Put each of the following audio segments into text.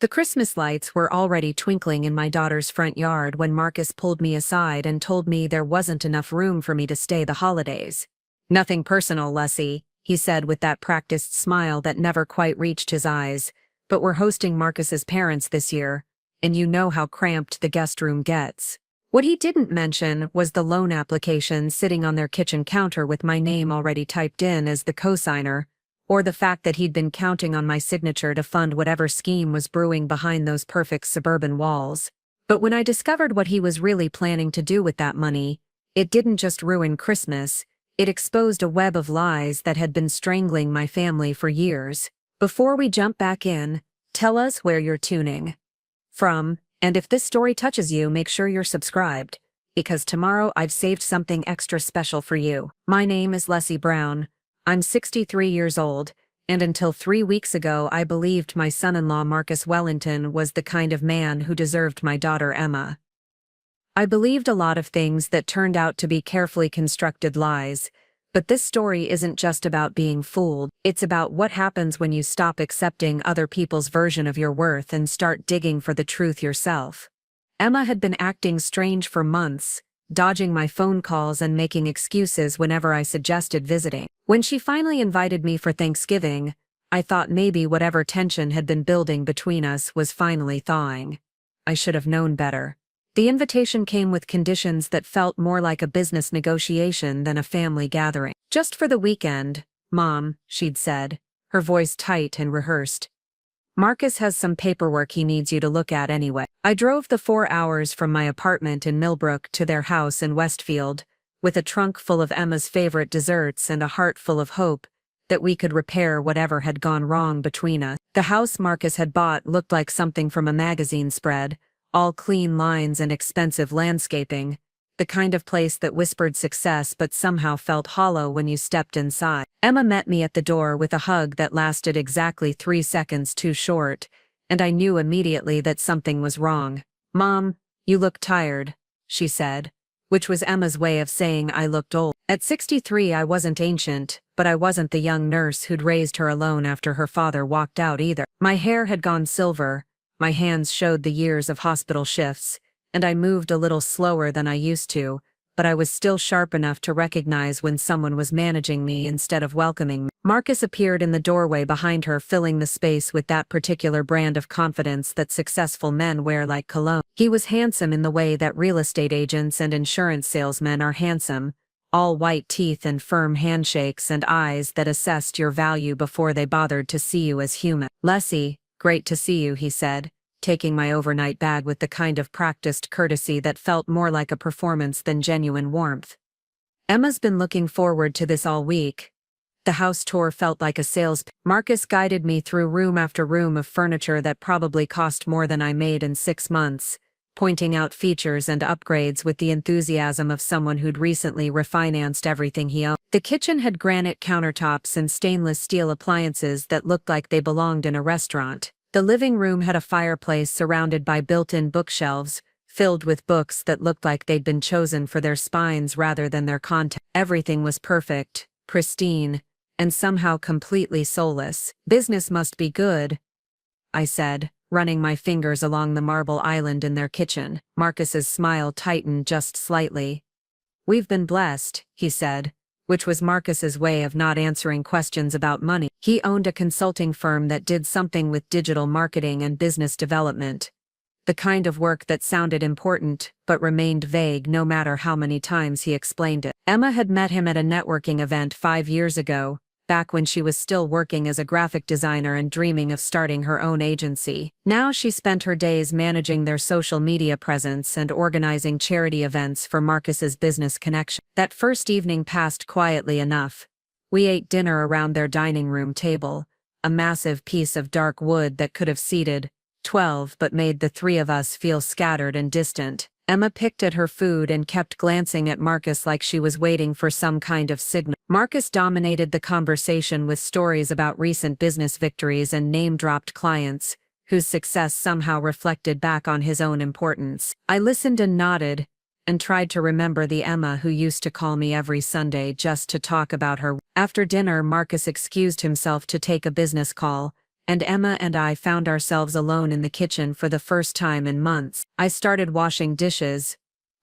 The Christmas lights were already twinkling in my daughter's front yard when Marcus pulled me aside and told me there wasn't enough room for me to stay the holidays. "Nothing personal, Leslie," he said with that practiced smile that never quite reached his eyes, "but we're hosting Marcus's parents this year, and you know how cramped the guest room gets." What he didn't mention was the loan application sitting on their kitchen counter with my name already typed in as the cosigner, or the fact that he'd been counting on my signature to fund whatever scheme was brewing behind those perfect suburban walls. But when I discovered what he was really planning to do with that money, it didn't just ruin Christmas, it exposed a web of lies that had been strangling my family for years. Before we jump back in, tell us where you're tuning from, and if this story touches you, make sure you're subscribed, because tomorrow I've saved something extra special for you. My name is Leslie Brown. I'm 63 years old, and until 3 weeks ago I believed my son-in-law Marcus Wellington was the kind of man who deserved my daughter Emma. I believed a lot of things that turned out to be carefully constructed lies, but this story isn't just about being fooled, it's about what happens when you stop accepting other people's version of your worth and start digging for the truth yourself. Emma had been acting strange for months, dodging my phone calls and making excuses whenever I suggested visiting. When she finally invited me for Thanksgiving, I thought maybe whatever tension had been building between us was finally thawing. I should have known better. The invitation came with conditions that felt more like a business negotiation than a family gathering. "Just for the weekend, Mom," she'd said, her voice tight and rehearsed. "Marcus has some paperwork he needs you to look at anyway." I drove the 4 hours from my apartment in Millbrook to their house in Westfield, with a trunk full of Emma's favorite desserts and a heart full of hope that we could repair whatever had gone wrong between us. The house Marcus had bought looked like something from a magazine spread, all clean lines and expensive landscaping, the kind of place that whispered success but somehow felt hollow when you stepped inside. Emma met me at the door with a hug that lasted exactly 3 seconds too short, and I knew immediately that something was wrong. "Mom, you look tired," she said, which was Emma's way of saying I looked old. At 63 I wasn't ancient, but I wasn't the young nurse who'd raised her alone after her father walked out either. My hair had gone silver, my hands showed the years of hospital shifts, and I moved a little slower than I used to, but I was still sharp enough to recognize when someone was managing me instead of welcoming me. Marcus appeared in the doorway behind her, filling the space with that particular brand of confidence that successful men wear like cologne. He was handsome in the way that real estate agents and insurance salesmen are handsome, all white teeth and firm handshakes and eyes that assessed your value before they bothered to see you as human. "Leslie, great to see you," he said, taking my overnight bag with the kind of practiced courtesy that felt more like a performance than genuine warmth. "Emma's been looking forward to this all week." The house tour felt like a sales pitch. Marcus guided me through room after room of furniture that probably cost more than I made in 6 months, pointing out features and upgrades with the enthusiasm of someone who'd recently refinanced everything he owned. The kitchen had granite countertops and stainless steel appliances that looked like they belonged in a restaurant. The living room had a fireplace surrounded by built-in bookshelves, filled with books that looked like they'd been chosen for their spines rather than their content. Everything was perfect, pristine, and somehow completely soulless. "Business must be good," I said, running my fingers along the marble island in their kitchen. Marcus's smile tightened just slightly. "We've been blessed," he said, which was Marcus's way of not answering questions about money. He owned a consulting firm that did something with digital marketing and business development, the kind of work that sounded important but remained vague no matter how many times he explained it. Emma had met him at a networking event 5 years ago, back when she was still working as a graphic designer and dreaming of starting her own agency. Now she spent her days managing their social media presence and organizing charity events for Marcus's business connection. That first evening passed quietly enough. We ate dinner around their dining room table, a massive piece of dark wood that could have seated 12 but made the 3 of us feel scattered and distant. Emma picked at her food and kept glancing at Marcus like she was waiting for some kind of signal. Marcus dominated the conversation with stories about recent business victories and name-dropped clients, whose success somehow reflected back on his own importance. I listened and nodded, and tried to remember the Emma who used to call me every Sunday just to talk about her. After dinner, Marcus excused himself to take a business call, and Emma and I found ourselves alone in the kitchen for the first time in months. I started washing dishes,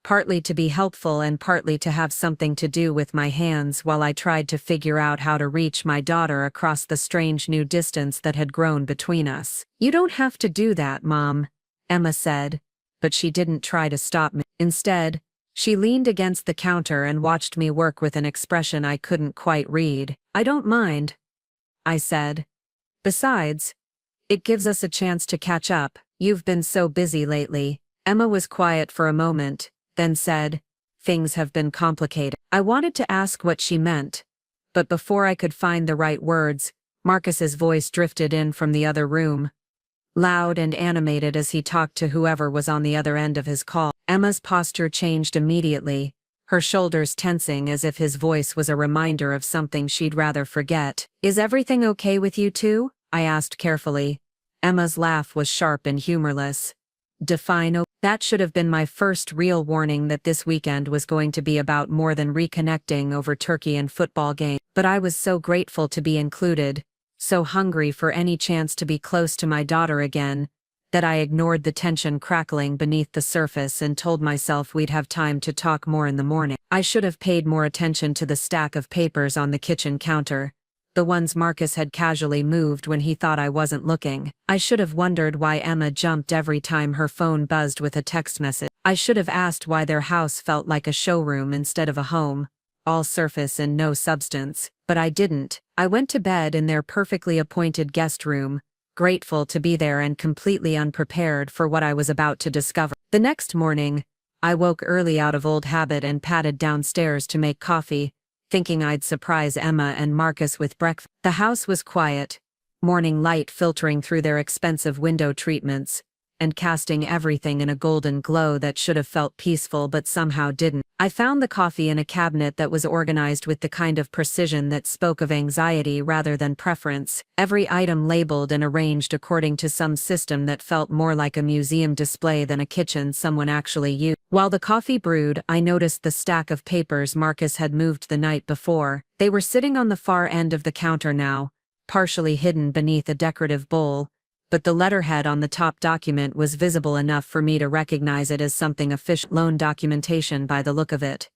partly to be helpful and partly to have something to do with my hands while I tried to figure out how to reach my daughter across the strange new distance that had grown between us. "You don't have to do that, Mom," Emma said, but she didn't try to stop me. Instead, she leaned against the counter and watched me work with an expression I couldn't quite read. "I don't mind," I said. "Besides, it gives us a chance to catch up. You've been so busy lately." Emma was quiet for a moment, then said, "Things have been complicated." I wanted to ask what she meant, but before I could find the right words, Marcus's voice drifted in from the other room, loud and animated as he talked to whoever was on the other end of his call. Emma's posture changed immediately, her shoulders tensing as if his voice was a reminder of something she'd rather forget. "Is everything okay with you two?" I asked carefully. Emma's laugh was sharp and humorless. "Define. That should have been my first real warning that this weekend was going to be about more than reconnecting over turkey and football game. But I was so grateful to be included, so hungry for any chance to be close to my daughter again, that I ignored the tension crackling beneath the surface and told myself we'd have time to talk more in the morning. I should have paid more attention to the stack of papers on the kitchen counter, the ones Marcus had casually moved when he thought I wasn't looking. I should have wondered why Emma jumped every time her phone buzzed with a text message. I should have asked why their house felt like a showroom instead of a home, all surface and no substance, but I didn't. I went to bed in their perfectly appointed guest room, grateful to be there and completely unprepared for what I was about to discover. The next morning, I woke early out of old habit and padded downstairs to make coffee, thinking I'd surprise Emma and Marcus with breakfast. The house was quiet, morning light filtering through their expensive window treatments, and casting everything in a golden glow that should have felt peaceful but somehow didn't. I found the coffee in a cabinet that was organized with the kind of precision that spoke of anxiety rather than preference, every item labeled and arranged according to some system that felt more like a museum display than a kitchen someone actually used. While the coffee brewed, I noticed the stack of papers Marcus had moved the night before. They were sitting on the far end of the counter now, partially hidden beneath a decorative bowl, but the letterhead on the top document was visible enough for me to recognize it as something official. Loan documentation by the look of it.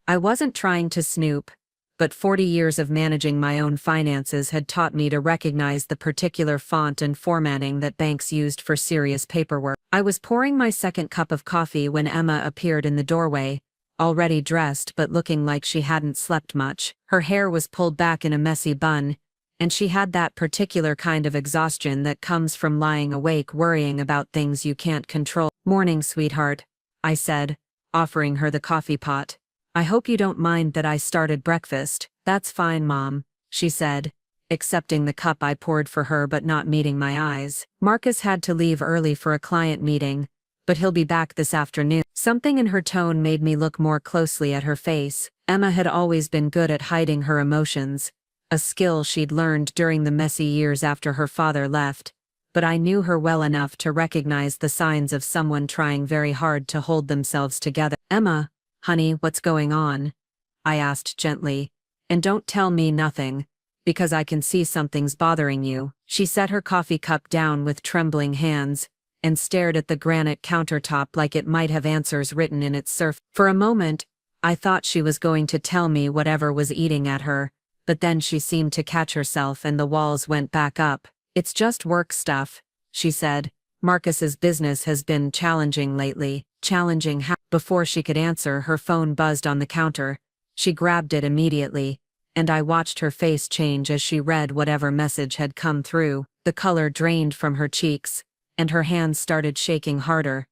I wasn't trying to snoop, but 40 years of managing my own finances had taught me to recognize the particular font and formatting that banks used for serious paperwork. I was pouring my second cup of coffee when Emma appeared in the doorway, already dressed but looking like she hadn't slept much. Her hair was pulled back in a messy bun, and she had that particular kind of exhaustion that comes from lying awake worrying about things you can't control. "Morning, sweetheart," I said, offering her the coffee pot. "I hope you don't mind that I started breakfast." "That's fine, Mom," she said, accepting the cup I poured for her but not meeting my eyes. "Marcus had to leave early for a client meeting, but he'll be back this afternoon." Something in her tone made me look more closely at her face. Emma had always been good at hiding her emotions, a skill she'd learned during the messy years after her father left, but I knew her well enough to recognize the signs of someone trying very hard to hold themselves together. "Emma, honey, what's going on?" I asked gently. "And don't tell me nothing, because I can see something's bothering you." She set her coffee cup down with trembling hands, and stared at the granite countertop like it might have answers written in its surface. For a moment, I thought she was going to tell me whatever was eating at her, but then she seemed to catch herself and the walls went back up. "It's just work stuff," she said. "Marcus's business has been challenging lately." "Challenging how?" Before she could answer, her phone buzzed on the counter. She grabbed it immediately, and I watched her face change as she read whatever message had come through. The color drained from her cheeks, and her hands started shaking harder.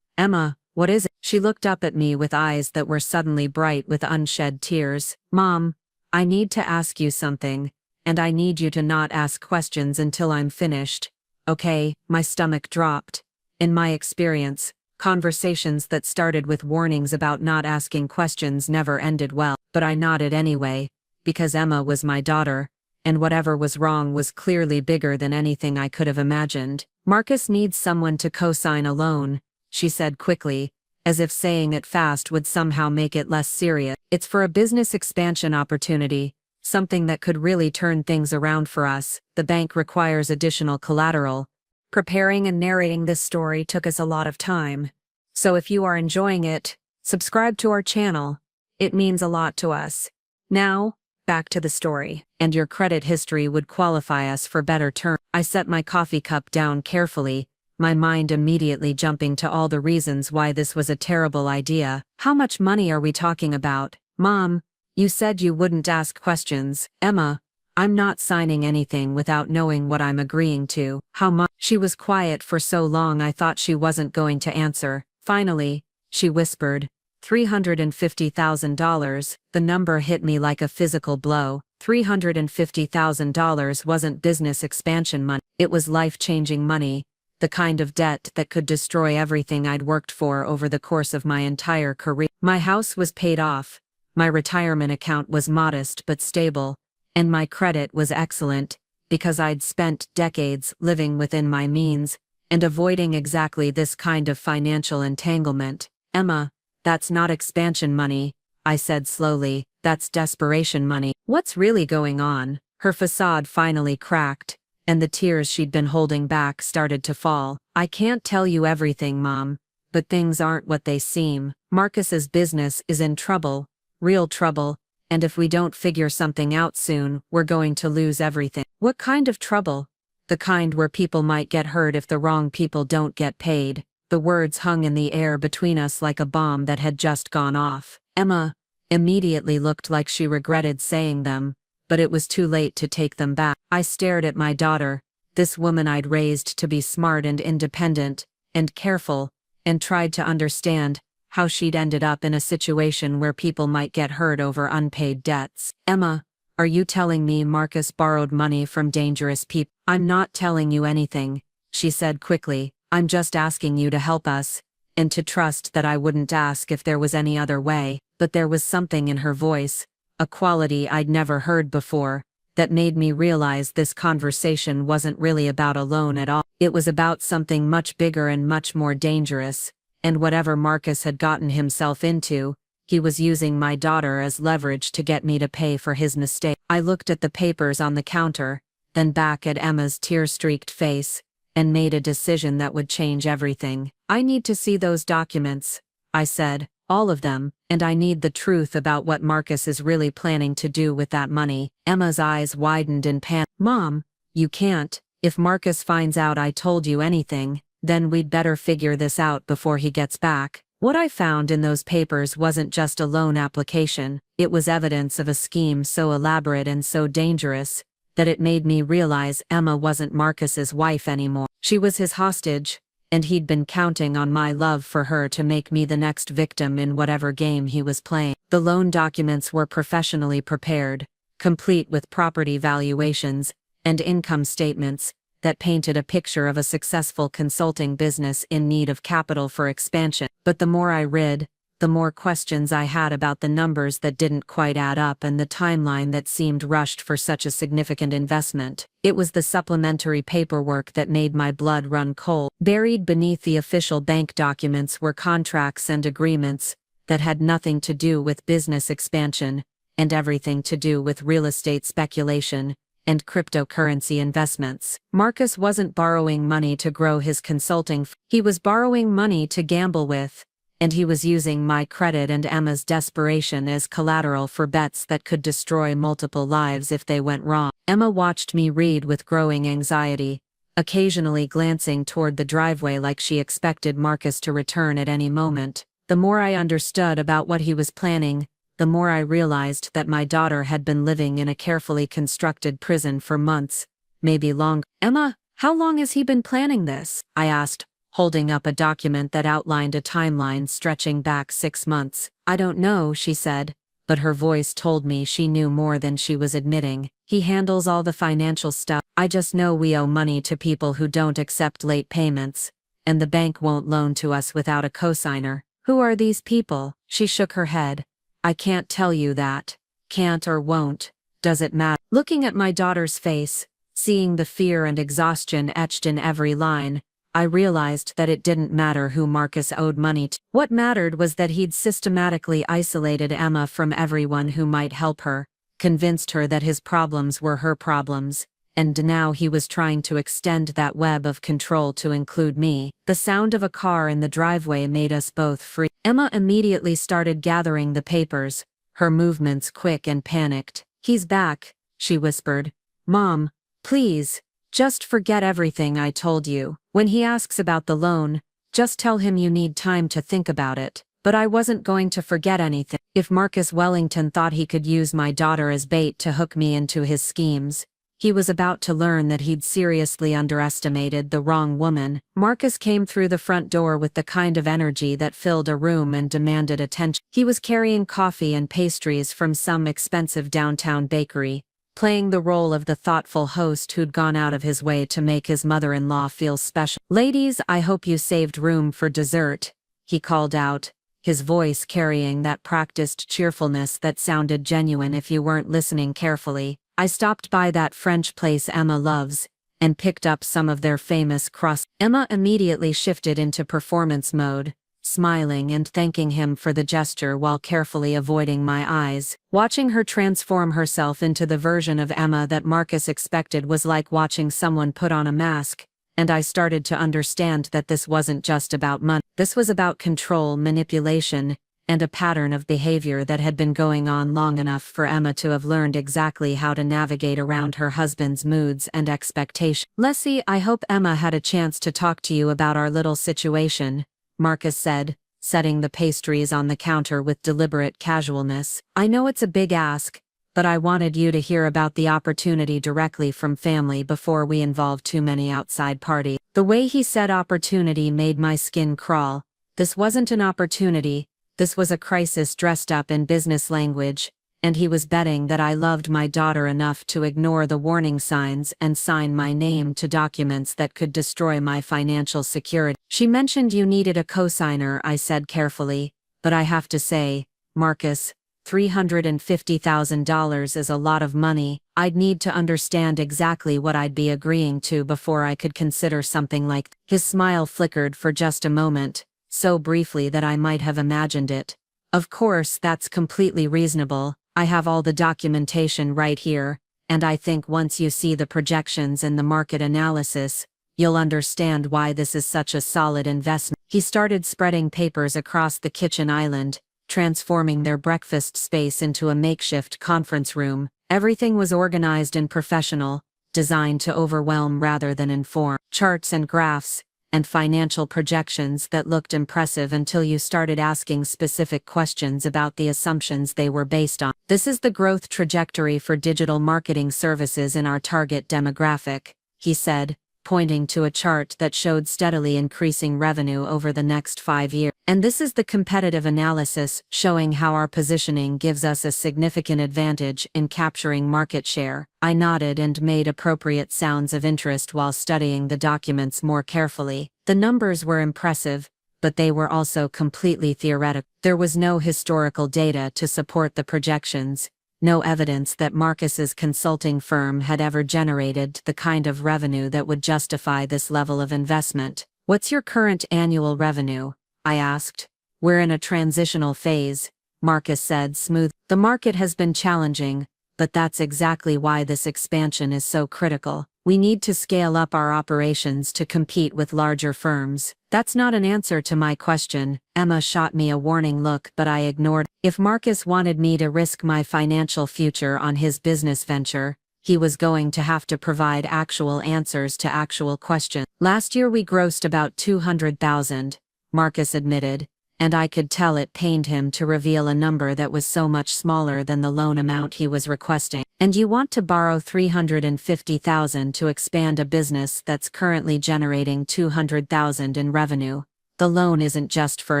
"Emma, what is it?" She looked up at me with eyes that were suddenly bright with unshed tears. "Mom, I need to ask you something, and I need you to not ask questions until I'm finished, okay?" My stomach dropped. In my experience, conversations that started with warnings about not asking questions never ended well, but I nodded anyway, because Emma was my daughter, and whatever was wrong was clearly bigger than anything I could have imagined. "Marcus needs someone to co-sign a loan," she said quickly, as if saying it fast would somehow make it less serious. "It's for a business expansion opportunity, something that could really turn things around for us. The bank requires additional collateral. Preparing and narrating this story took us a lot of time. So if you are enjoying it, subscribe to our channel. It means a lot to us. Now, back to the story. And your credit history would qualify us for better terms. I set my coffee cup down carefully, my mind immediately jumping to all the reasons why this was a terrible idea. How much money are we talking about? Mom, you said you wouldn't ask questions. Emma, I'm not signing anything without knowing what I'm agreeing to. How much? She was quiet for so long I thought she wasn't going to answer. Finally, she whispered, $350,000. The number hit me like a physical blow. $350,000 wasn't business expansion money. It was life-changing money, the kind of debt that could destroy everything I'd worked for over the course of my entire career. My house was paid off, my retirement account was modest but stable, and my credit was excellent, because I'd spent decades living within my means and avoiding exactly this kind of financial entanglement. Emma, that's not expansion money, I said slowly, that's desperation money. What's really going on? Her facade finally cracked, and the tears she'd been holding back started to fall. I can't tell you everything, Mom, but things aren't what they seem. Marcus's business is in trouble, real trouble, and if we don't figure something out soon, we're going to lose everything. What kind of trouble? The kind where people might get hurt if the wrong people don't get paid. The words hung in the air between us like a bomb that had just gone off. Emma immediately looked like she regretted saying them, but it was too late to take them back. I stared at my daughter, this woman I'd raised to be smart and independent, and careful, and tried to understand how she'd ended up in a situation where people might get hurt over unpaid debts. Emma, are you telling me Marcus borrowed money from dangerous people? I'm not telling you anything, she said quickly. I'm just asking you to help us, and to trust that I wouldn't ask if there was any other way. But there was something in her voice, a quality I'd never heard before, that made me realize this conversation wasn't really about a loan at all. It was about something much bigger and much more dangerous, and whatever Marcus had gotten himself into, he was using my daughter as leverage to get me to pay for his mistake. I looked at the papers on the counter, then back at Emma's tear-streaked face, and made a decision that would change everything. I need to see those documents, I said. All of them, and I need the truth about what Marcus is really planning to do with that money. Emma's eyes widened in panic. Mom, you can't. If Marcus finds out I told you anything, then we'd better figure this out before he gets back. What I found in those papers wasn't just a loan application, it was evidence of a scheme so elaborate and so dangerous, that it made me realize Emma wasn't Marcus's wife anymore. She was his hostage, and he'd been counting on my love for her to make me the next victim in whatever game he was playing. The loan documents were professionally prepared, complete with property valuations and income statements that painted a picture of a successful consulting business in need of capital for expansion. But the more I read, the more questions I had about the numbers that didn't quite add up and the timeline that seemed rushed for such a significant investment. It was the supplementary paperwork that made my blood run cold. Buried beneath the official bank documents were contracts and agreements that had nothing to do with business expansion, and everything to do with real estate speculation and cryptocurrency investments. Marcus wasn't borrowing money to grow his consulting. He was borrowing money to gamble with, and he was using my credit and Emma's desperation as collateral for bets that could destroy multiple lives if they went wrong. Emma watched me read with growing anxiety, occasionally glancing toward the driveway like she expected Marcus to return at any moment. The more I understood about what he was planning, the more I realized that my daughter had been living in a carefully constructed prison for months, maybe longer. Emma, how long has he been planning this? I asked, holding up a document that outlined a timeline stretching back 6 months. I don't know, she said, but her voice told me she knew more than she was admitting. He handles all the financial stuff. I just know we owe money to people who don't accept late payments, and the bank won't loan to us without a cosigner. Who are these people? She shook her head. I can't tell you that. Can't or won't. Does it matter? Looking at my daughter's face, seeing the fear and exhaustion etched in every line, I realized that it didn't matter who Marcus owed money to. What mattered was that he'd systematically isolated Emma from everyone who might help her, convinced her that his problems were her problems, and now he was trying to extend that web of control to include me. The sound of a car in the driveway made us both free. Emma immediately started gathering the papers, her movements quick and panicked. "He's back," she whispered. "Mom, please, just forget everything I told you. When he asks about the loan, just tell him you need time to think about it." But I wasn't going to forget anything. If Marcus Wellington thought he could use my daughter as bait to hook me into his schemes, he was about to learn that he'd seriously underestimated the wrong woman. Marcus came through the front door with the kind of energy that filled a room and demanded attention. He was carrying coffee and pastries from some expensive downtown bakery, playing the role of the thoughtful host who'd gone out of his way to make his mother-in-law feel special. "Ladies, I hope you saved room for dessert," he called out, his voice carrying that practiced cheerfulness that sounded genuine if you weren't listening carefully. "I stopped by that French place Emma loves, and picked up some of their famous croissants." Emma immediately shifted into performance mode, smiling and thanking him for the gesture while carefully avoiding my eyes. Watching her transform herself into the version of Emma that Marcus expected was like watching someone put on a mask, and I started to understand that this wasn't just about money. This was about control, manipulation, and a pattern of behavior that had been going on long enough for Emma to have learned exactly how to navigate around her husband's moods and expectations. "Leslie, I hope Emma had a chance to talk to you about our little situation," Marcus said, setting the pastries on the counter with deliberate casualness. "I know it's a big ask, but I wanted you to hear about the opportunity directly from family before we involved too many outside parties." The way he said opportunity made my skin crawl. This wasn't an opportunity, this was a crisis dressed up in business language, and he was betting that I loved my daughter enough to ignore the warning signs and sign my name to documents that could destroy my financial security. "She mentioned you needed a cosigner," I said carefully, "but I have to say, Marcus, $350,000 is a lot of money. I'd need to understand exactly what I'd be agreeing to before I could consider something like that." His smile flickered for just a moment, so briefly that I might have imagined it. "Of course, that's completely reasonable. I have all the documentation right here, and I think once you see the projections and the market analysis, you'll understand why this is such a solid investment." He started spreading papers across the kitchen island, transforming their breakfast space into a makeshift conference room. Everything was organized and professional, designed to overwhelm rather than inform. Charts and graphs, and financial projections that looked impressive until you started asking specific questions about the assumptions they were based on. "This is the growth trajectory for digital marketing services in our target demographic," he said, pointing to a chart that showed steadily increasing revenue over the next 5 years. "And this is the competitive analysis, showing how our positioning gives us a significant advantage in capturing market share." I nodded and made appropriate sounds of interest while studying the documents more carefully. The numbers were impressive, but they were also completely theoretical. There was no historical data to support the projections, no evidence that Marcus's consulting firm had ever generated the kind of revenue that would justify this level of investment. "What's your current annual revenue?" I asked. "We're in a transitional phase," Marcus said smoothly. "The market has been challenging, but that's exactly why this expansion is so critical. We need to scale up our operations to compete with larger firms." "That's not an answer to my question." Emma shot me a warning look, but I ignored. If Marcus wanted me to risk my financial future on his business venture, he was going to have to provide actual answers to actual questions. "Last year we grossed about 200,000, Marcus admitted, and I could tell it pained him to reveal a number that was so much smaller than the loan amount he was requesting. "And you want to borrow 350,000 to expand a business that's currently generating 200,000 in revenue. The loan isn't just for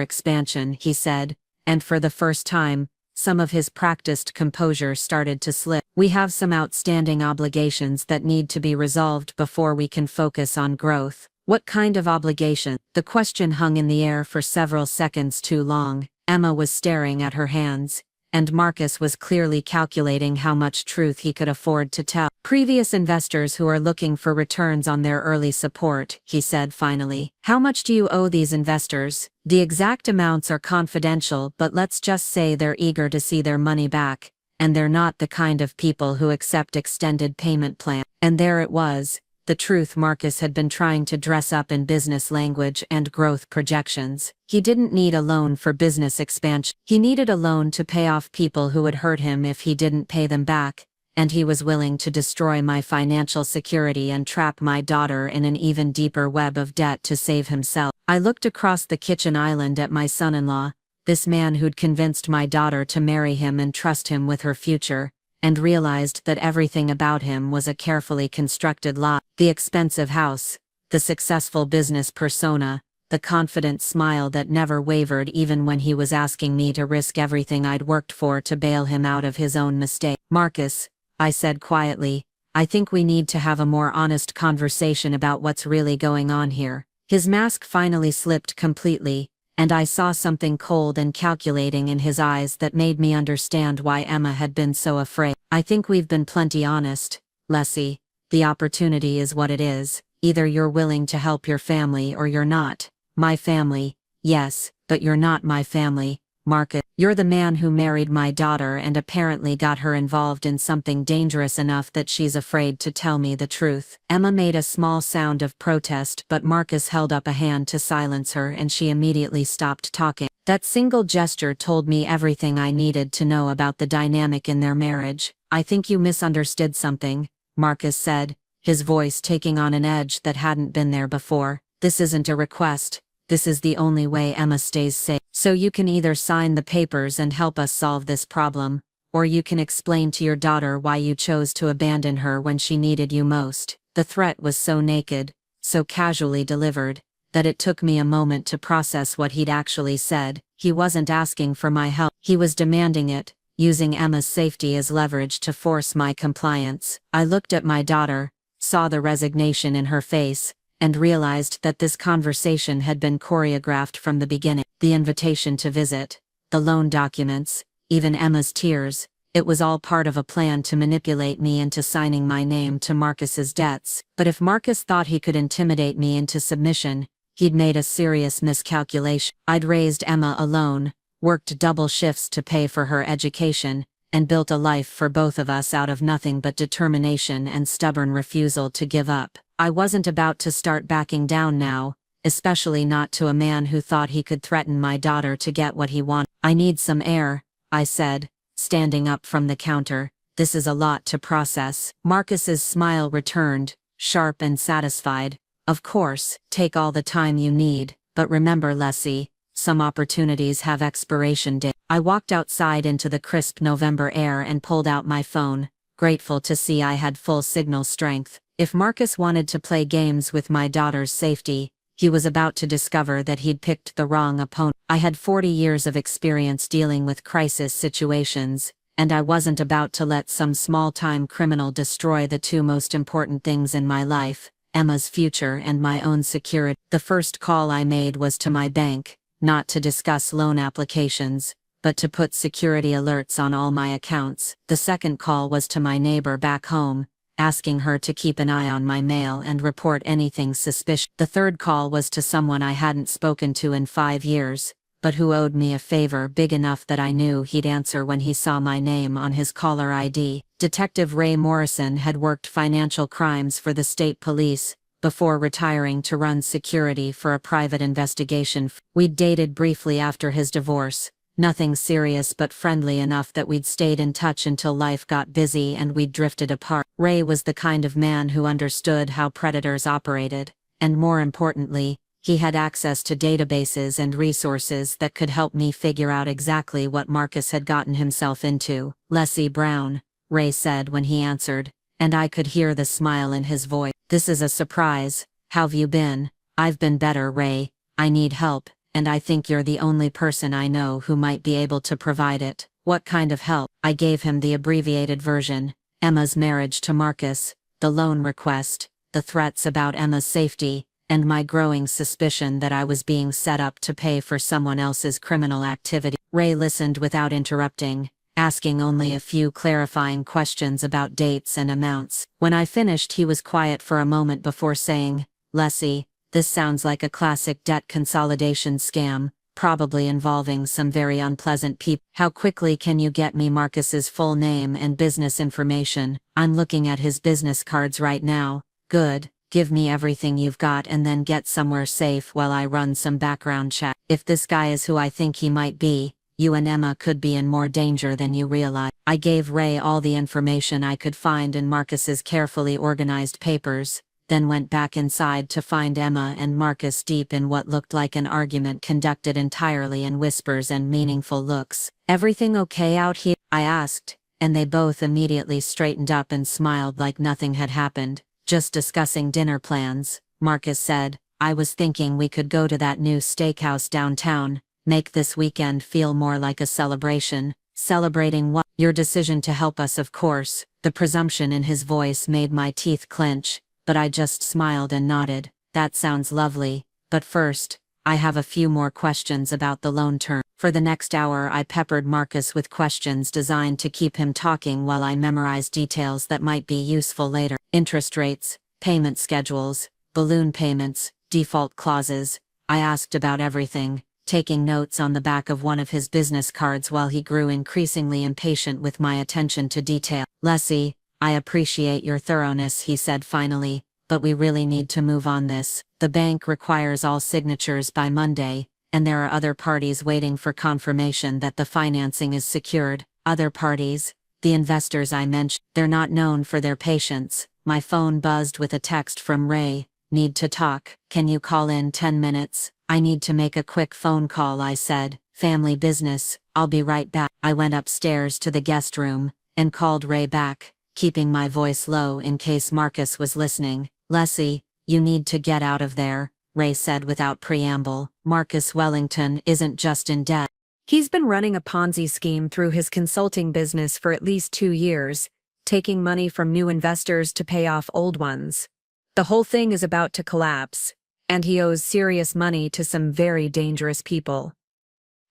expansion," he said, and for the first time, some of his practiced composure started to slip. "We have some outstanding obligations that need to be resolved before we can focus on growth." "What kind of obligation?" The question hung in the air for several seconds too long. Emma was staring at her hands, and Marcus was clearly calculating how much truth he could afford to tell. "Previous investors who are looking for returns on their early support," he said finally. "How much do you owe these investors?" "The exact amounts are confidential, but let's just say they're eager to see their money back, and they're not the kind of people who accept extended payment plans. And there it was, the truth Marcus had been trying to dress up in business language and growth projections. He didn't need a loan for business expansion. He needed a loan to pay off people who would hurt him if he didn't pay them back, and he was willing to destroy my financial security and trap my daughter in an even deeper web of debt to save himself. I looked across the kitchen island at my son-in-law, this man who'd convinced my daughter to marry him and trust him with her future, and realized that everything about him was a carefully constructed lie. The expensive house, the successful business persona, the confident smile that never wavered even when he was asking me to risk everything I'd worked for to bail him out of his own mistake. "Marcus," I said quietly, "I think we need to have a more honest conversation about what's really going on here." His mask finally slipped completely, and I saw something cold and calculating in his eyes that made me understand why Emma had been so afraid. "I think we've been plenty honest, Leslie. The opportunity is what it is. Either you're willing to help your family or you're not." "My family, yes, but you're not my family, Marcus. You're the man who married my daughter and apparently got her involved in something dangerous enough that she's afraid to tell me the truth." Emma made a small sound of protest, but Marcus held up a hand to silence her and she immediately stopped talking. That single gesture told me everything I needed to know about the dynamic in their marriage. "I think you misunderstood something," Marcus said, his voice taking on an edge that hadn't been there before. "This isn't a request. This is the only way Emma stays safe. So you can either sign the papers and help us solve this problem, or you can explain to your daughter why you chose to abandon her when she needed you most." The threat was so naked, so casually delivered, that it took me a moment to process what he'd actually said. He wasn't asking for my help. He was demanding it, using Emma's safety as leverage to force my compliance. I looked at my daughter, saw the resignation in her face, and realized that this conversation had been choreographed from the beginning. The invitation to visit, the loan documents, even Emma's tears, it was all part of a plan to manipulate me into signing my name to Marcus's debts. But if Marcus thought he could intimidate me into submission, he'd made a serious miscalculation. I'd raised Emma alone, worked double shifts to pay for her education, and built a life for both of us out of nothing but determination and stubborn refusal to give up. I wasn't about to start backing down now, especially not to a man who thought he could threaten my daughter to get what he wanted. "I need some air," I said, standing up from the counter. "This is a lot to process." Marcus's smile returned, sharp and satisfied. "Of course, take all the time you need, but remember, Leslie, some opportunities have expiration dates." I walked outside into the crisp November air and pulled out my phone, grateful to see I had full signal strength. If Marcus wanted to play games with my daughter's safety, he was about to discover that he'd picked the wrong opponent. I had 40 years of experience dealing with crisis situations, and I wasn't about to let some small-time criminal destroy the two most important things in my life, Emma's future and my own security. The first call I made was to my bank, not to discuss loan applications, but to put security alerts on all my accounts. The second call was to my neighbor back home, asking her to keep an eye on my mail and report anything suspicious. The third call was to someone I hadn't spoken to in 5 years, but who owed me a favor big enough that I knew he'd answer when he saw my name on his caller ID. Detective Ray Morrison had worked financial crimes for the state police, before retiring to run security for a private investigation. We'd dated briefly after his divorce. Nothing serious but friendly enough that we'd stayed in touch until life got busy and we'd drifted apart. Ray was the kind of man who understood how predators operated, and more importantly, he had access to databases and resources that could help me figure out exactly what Marcus had gotten himself into. "Leslie Brown," Ray said when he answered, and I could hear the smile in his voice. "This is a surprise. How've you been?" "I've been better, Ray. I need help, and I think you're the only person I know who might be able to provide it." "What kind of help?" I gave him the abbreviated version: Emma's marriage to Marcus, the loan request, the threats about Emma's safety, and my growing suspicion that I was being set up to pay for someone else's criminal activity. Ray listened without interrupting, asking only a few clarifying questions about dates and amounts. When I finished, he was quiet for a moment before saying, "Leslie, this sounds like a classic debt consolidation scam, probably involving some very unpleasant people. How quickly can you get me Marcus's full name and business information? I'm looking at his business cards right now. Good. Give me everything you've got and then get somewhere safe while I run some background check. If this guy is who I think he might be, you and Emma could be in more danger than you realize. I gave Ray all the information I could find in Marcus's carefully organized papers, then went back inside to find Emma and Marcus deep in what looked like an argument conducted entirely in whispers and meaningful looks. "Everything okay out here?" I asked, and they both immediately straightened up and smiled like nothing had happened. "Just discussing dinner plans," Marcus said. "I was thinking we could go to that new steakhouse downtown, make this weekend feel more like a celebration." "Celebrating what?" "Your decision to help us, of course." The presumption in his voice made my teeth clench, but I just smiled and nodded. "That sounds lovely, but first, I have a few more questions about the loan term." For the next hour I peppered Marcus with questions designed to keep him talking while I memorized details that might be useful later. Interest rates, payment schedules, balloon payments, default clauses. I asked about everything, taking notes on the back of one of his business cards while he grew increasingly impatient with my attention to detail. "Leslie, I appreciate your thoroughness," he said finally, "but we really need to move on this. The bank requires all signatures by Monday, and there are other parties waiting for confirmation that the financing is secured." "Other parties?" "The investors I mentioned. They're not known for their patience." My phone buzzed with a text from Ray. "Need to talk. Can you call in 10 minutes? I need to make a quick phone call," I said. "Family business. I'll be right back." I went upstairs to the guest room and called Ray back, keeping my voice low in case Marcus was listening. "Leslie, you need to get out of there," Ray said without preamble. "Marcus Wellington isn't just in debt. He's been running a Ponzi scheme through his consulting business for at least 2 years, taking money from new investors to pay off old ones. The whole thing is about to collapse, and he owes serious money to some very dangerous people."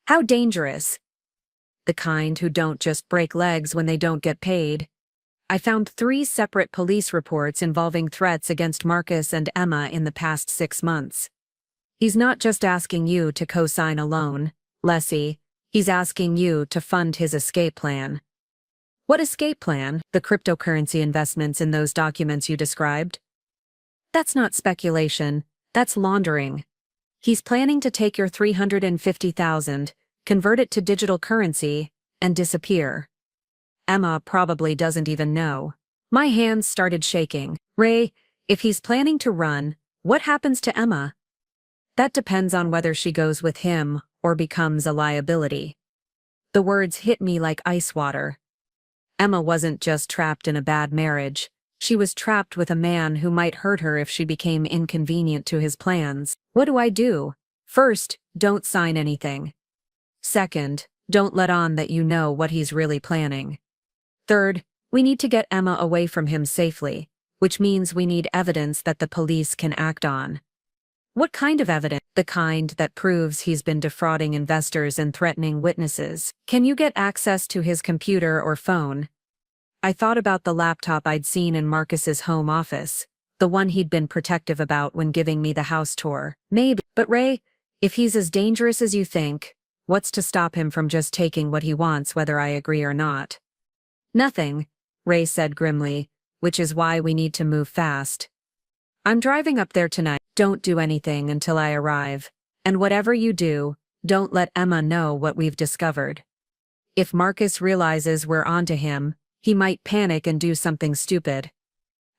"How dangerous?" "The kind who don't just break legs when they don't get paid." I found 3 separate police reports involving threats against Marcus and Emma in the past 6 months. "He's not just asking you to co-sign a loan, Leslie. He's asking you to fund his escape plan." "What escape plan?" "The cryptocurrency investments in those documents you described." "That's not speculation, that's laundering. He's planning to take your $350,000, convert it to digital currency, and disappear. Emma probably doesn't even know." My hands started shaking. "Ray, if he's planning to run, what happens to Emma?" "That depends on whether she goes with him or becomes a liability." The words hit me like ice water. Emma wasn't just trapped in a bad marriage. She was trapped with a man who might hurt her if she became inconvenient to his plans. "What do I do?" "First, don't sign anything. Second, don't let on that you know what he's really planning. Third, we need to get Emma away from him safely, which means we need evidence that the police can act on." "What kind of evidence?" "The kind that proves he's been defrauding investors and threatening witnesses." "Can you get access to his computer or phone?" I thought about the laptop I'd seen in Marcus's home office, the one he'd been protective about when giving me the house tour. "Maybe. But Ray, if he's as dangerous as you think, what's to stop him from just taking what he wants whether I agree or not?" "Nothing," Ray said grimly, "which is why we need to move fast. I'm driving up there tonight. Don't do anything until I arrive. And whatever you do, don't let Emma know what we've discovered. If Marcus realizes we're onto him, he might panic and do something stupid."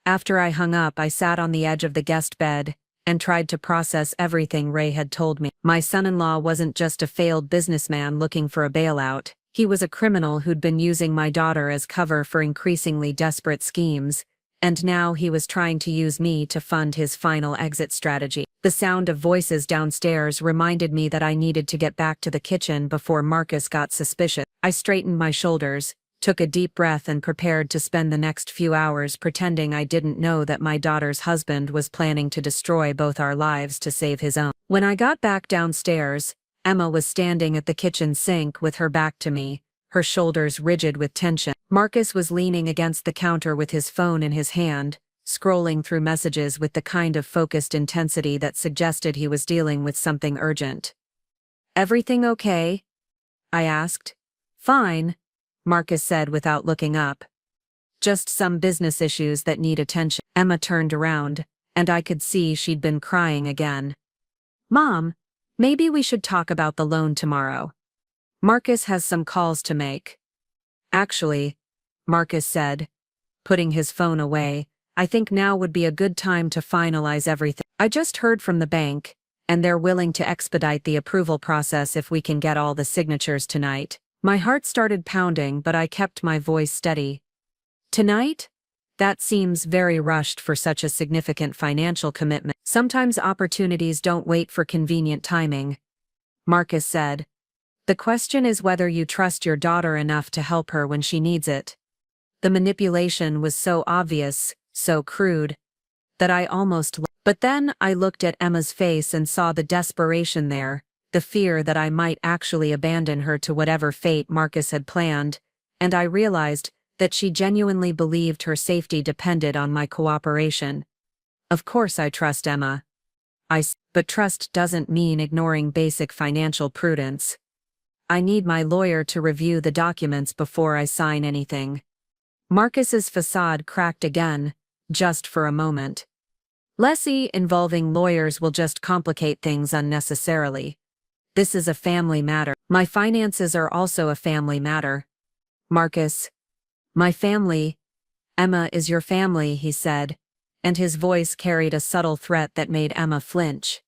After I hung up, I sat on the edge of the guest bed and tried to process everything Ray had told me. My son-in-law wasn't just a failed businessman looking for a bailout. He was a criminal who'd been using my daughter as cover for increasingly desperate schemes, and now he was trying to use me to fund his final exit strategy. The sound of voices downstairs reminded me that I needed to get back to the kitchen before Marcus got suspicious. I straightened my shoulders, took a deep breath and prepared to spend the next few hours pretending I didn't know that my daughter's husband was planning to destroy both our lives to save his own. When I got back downstairs, Emma was standing at the kitchen sink with her back to me, her shoulders rigid with tension. Marcus was leaning against the counter with his phone in his hand, scrolling through messages with the kind of focused intensity that suggested he was dealing with something urgent. Everything okay? I asked. Fine, Marcus said without looking up. Just some business issues that need attention. Emma turned around, and I could see she'd been crying again. Mom, maybe we should talk about the loan tomorrow. Marcus has some calls to make. Actually, Marcus said, putting his phone away, I think now would be a good time to finalize everything. I just heard from the bank, and they're willing to expedite the approval process if we can get all the signatures tonight. My heart started pounding, but I kept my voice steady. Tonight? That seems very rushed for such a significant financial commitment. Sometimes opportunities don't wait for convenient timing, Marcus said. The question is whether you trust your daughter enough to help her when she needs it. The manipulation was so obvious, so crude, that I almost. But then I looked at Emma's face and saw the desperation there, the fear that I might actually abandon her to whatever fate Marcus had planned, and I realized that she genuinely believed her safety depended on my cooperation. Of course I trust Emma. But trust doesn't mean ignoring basic financial prudence. I need my lawyer to review the documents before I sign anything. Marcus's facade cracked again, just for a moment. Lessee involving lawyers will just complicate things unnecessarily. This is a family matter. My finances are also a family matter. Marcus. My family. Emma is your family, he said, and his voice carried a subtle threat that made Emma flinch.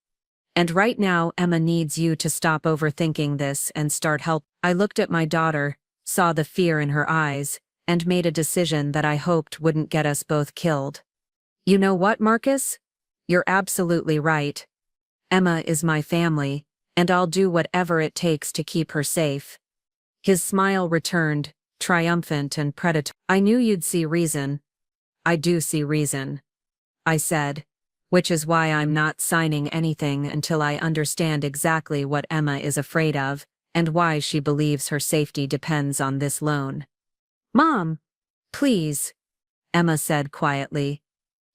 And right now Emma needs you to stop overthinking this and start help. I looked at my daughter, saw the fear in her eyes, and made a decision that I hoped wouldn't get us both killed. You know what, Marcus? You're absolutely right. Emma is my family, and I'll do whatever it takes to keep her safe. His smile returned, triumphant and predatory. I knew you'd see reason. I do see reason, I said, which is why I'm not signing anything until I understand exactly what Emma is afraid of, and why she believes her safety depends on this loan. Mom, please, Emma said quietly.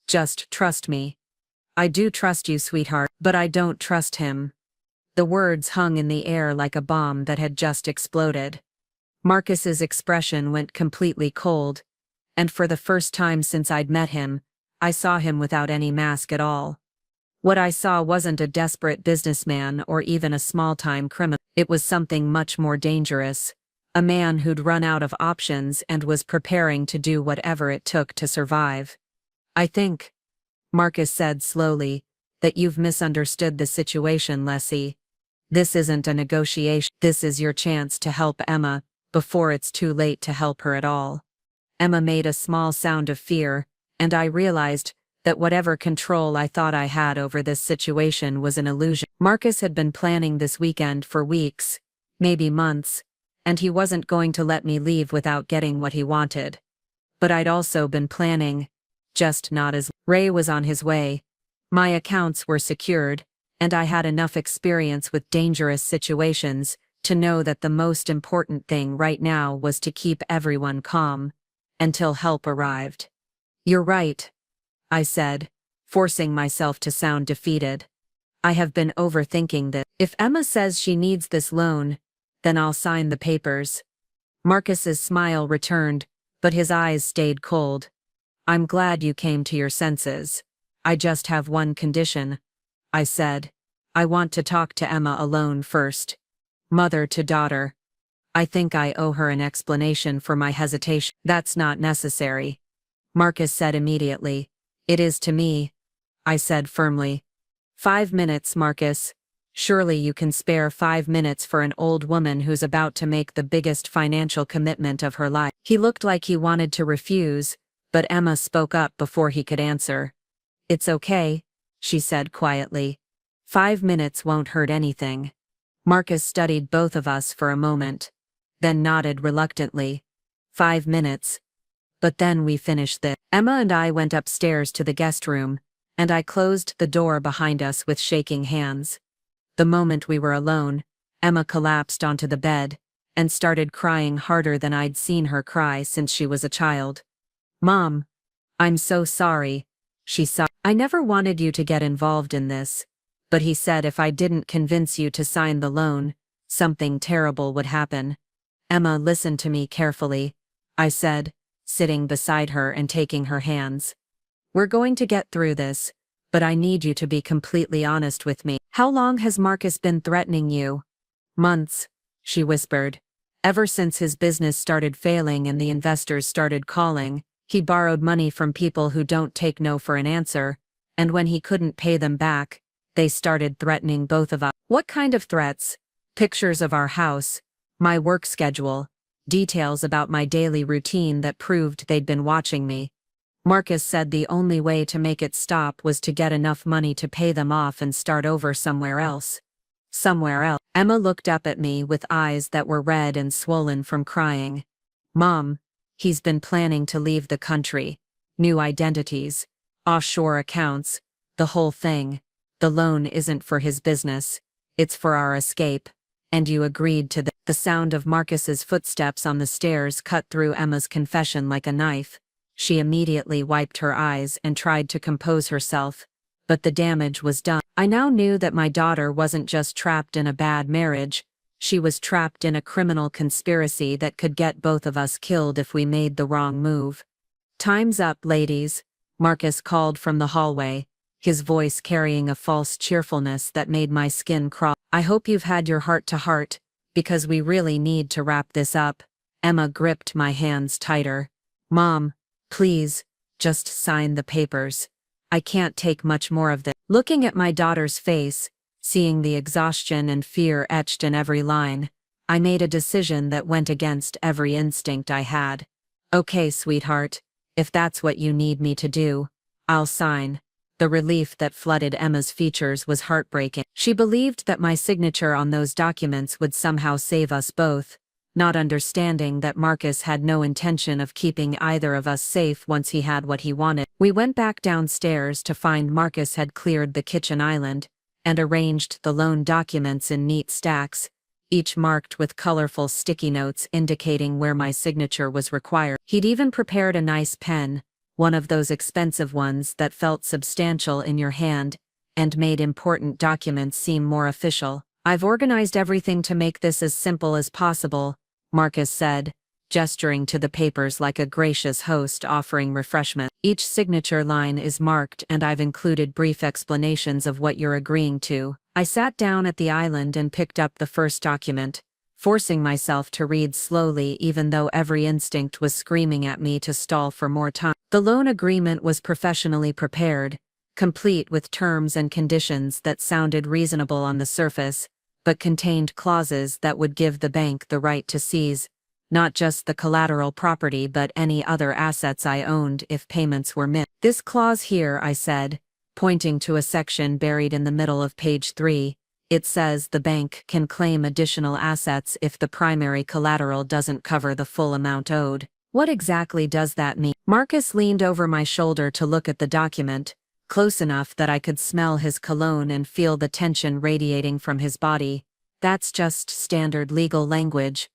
Just trust me. I do trust you, sweetheart, but I don't trust him. The words hung in the air like a bomb that had just exploded. Marcus's expression went completely cold, and for the first time since I'd met him, I saw him without any mask at all. What I saw wasn't a desperate businessman or even a small-time criminal. It was something much more dangerous, a man who'd run out of options and was preparing to do whatever it took to survive. I think, Marcus said slowly, that you've misunderstood the situation, Lessee. This isn't a negotiation. This is your chance to help Emma, before it's too late to help her at all. Emma made a small sound of fear, and I realized that whatever control I thought I had over this situation was an illusion. Marcus had been planning this weekend for weeks, maybe months, and he wasn't going to let me leave without getting what he wanted. But I'd also been planning, just not as. Ray was on his way. My accounts were secured, and I had enough experience with dangerous situations to know that the most important thing right now was to keep everyone calm, until help arrived. You're right, I said, forcing myself to sound defeated. I have been overthinking this. If Emma says she needs this loan, then I'll sign the papers. Marcus's smile returned, but his eyes stayed cold. I'm glad you came to your senses. I just have one condition, I said. I want to talk to Emma alone first. Mother to daughter. I think I owe her an explanation for my hesitation. That's not necessary, Marcus said immediately. It is to me, I said firmly. 5 minutes, Marcus. Surely you can spare 5 minutes for an old woman who's about to make the biggest financial commitment of her life. He looked like he wanted to refuse, but Emma spoke up before he could answer. It's okay, she said quietly. 5 minutes won't hurt anything. Marcus studied both of us for a moment, then nodded reluctantly. 5 minutes. But then we finished this. Emma and I went upstairs to the guest room, and I closed the door behind us with shaking hands. The moment we were alone, Emma collapsed onto the bed, and started crying harder than I'd seen her cry since she was a child. Mom, I'm so sorry, she sobbed. I never wanted you to get involved in this, but he said if I didn't convince you to sign the loan, something terrible would happen. Emma, listen to me carefully, I said, sitting beside her and taking her hands. We're going to get through this, but I need you to be completely honest with me. How long has Marcus been threatening you? Months, she whispered. Ever since his business started failing and the investors started calling, he borrowed money from people who don't take no for an answer, and when he couldn't pay them back, they started threatening both of us. What kind of threats? Pictures of our house, my work schedule, details about my daily routine that proved they'd been watching me. Marcus said the only way to make it stop was to get enough money to pay them off and start over somewhere else. Somewhere else. Emma looked up at me with eyes that were red and swollen from crying. Mom, he's been planning to leave the country. New identities, offshore accounts, the whole thing. The loan isn't for his business. It's for our escape. And you agreed to that. The sound of Marcus's footsteps on the stairs cut through Emma's confession like a knife. She immediately wiped her eyes and tried to compose herself, but the damage was done. I now knew that my daughter wasn't just trapped in a bad marriage, she was trapped in a criminal conspiracy that could get both of us killed if we made the wrong move. Time's up, ladies, Marcus called from the hallway, his voice carrying a false cheerfulness that made my skin crawl. I hope you've had your heart-to-heart, because we really need to wrap this up. Emma gripped my hands tighter. Mom, please, just sign the papers. I can't take much more of this. Looking at my daughter's face, seeing the exhaustion and fear etched in every line, I made a decision that went against every instinct I had. Okay, sweetheart, if that's what you need me to do, I'll sign. The relief that flooded Emma's features was heartbreaking. She believed that my signature on those documents would somehow save us both, not understanding that Marcus had no intention of keeping either of us safe once he had what he wanted. We went back downstairs to find Marcus had cleared the kitchen island and arranged the loan documents in neat stacks, each marked with colorful sticky notes indicating where my signature was required. He'd even prepared a nice pen, one of those expensive ones that felt substantial in your hand and made important documents seem more official. I've organized everything to make this as simple as possible, Marcus said, gesturing to the papers like a gracious host offering refreshment. Each signature line is marked and I've included brief explanations of what you're agreeing to. I sat down at the island and picked up the first document, forcing myself to read slowly even though every instinct was screaming at me to stall for more time. The loan agreement was professionally prepared, complete with terms and conditions that sounded reasonable on the surface, but contained clauses that would give the bank the right to seize, not just the collateral property but any other assets I owned if payments were missed. This clause here, I said, pointing to a section buried in the middle of page 3, it says the bank can claim additional assets if the primary collateral doesn't cover the full amount owed. What exactly does that mean? Marcus leaned over my shoulder to look at the document, close enough that I could smell his cologne and feel the tension radiating from his body. That's just standard legal language.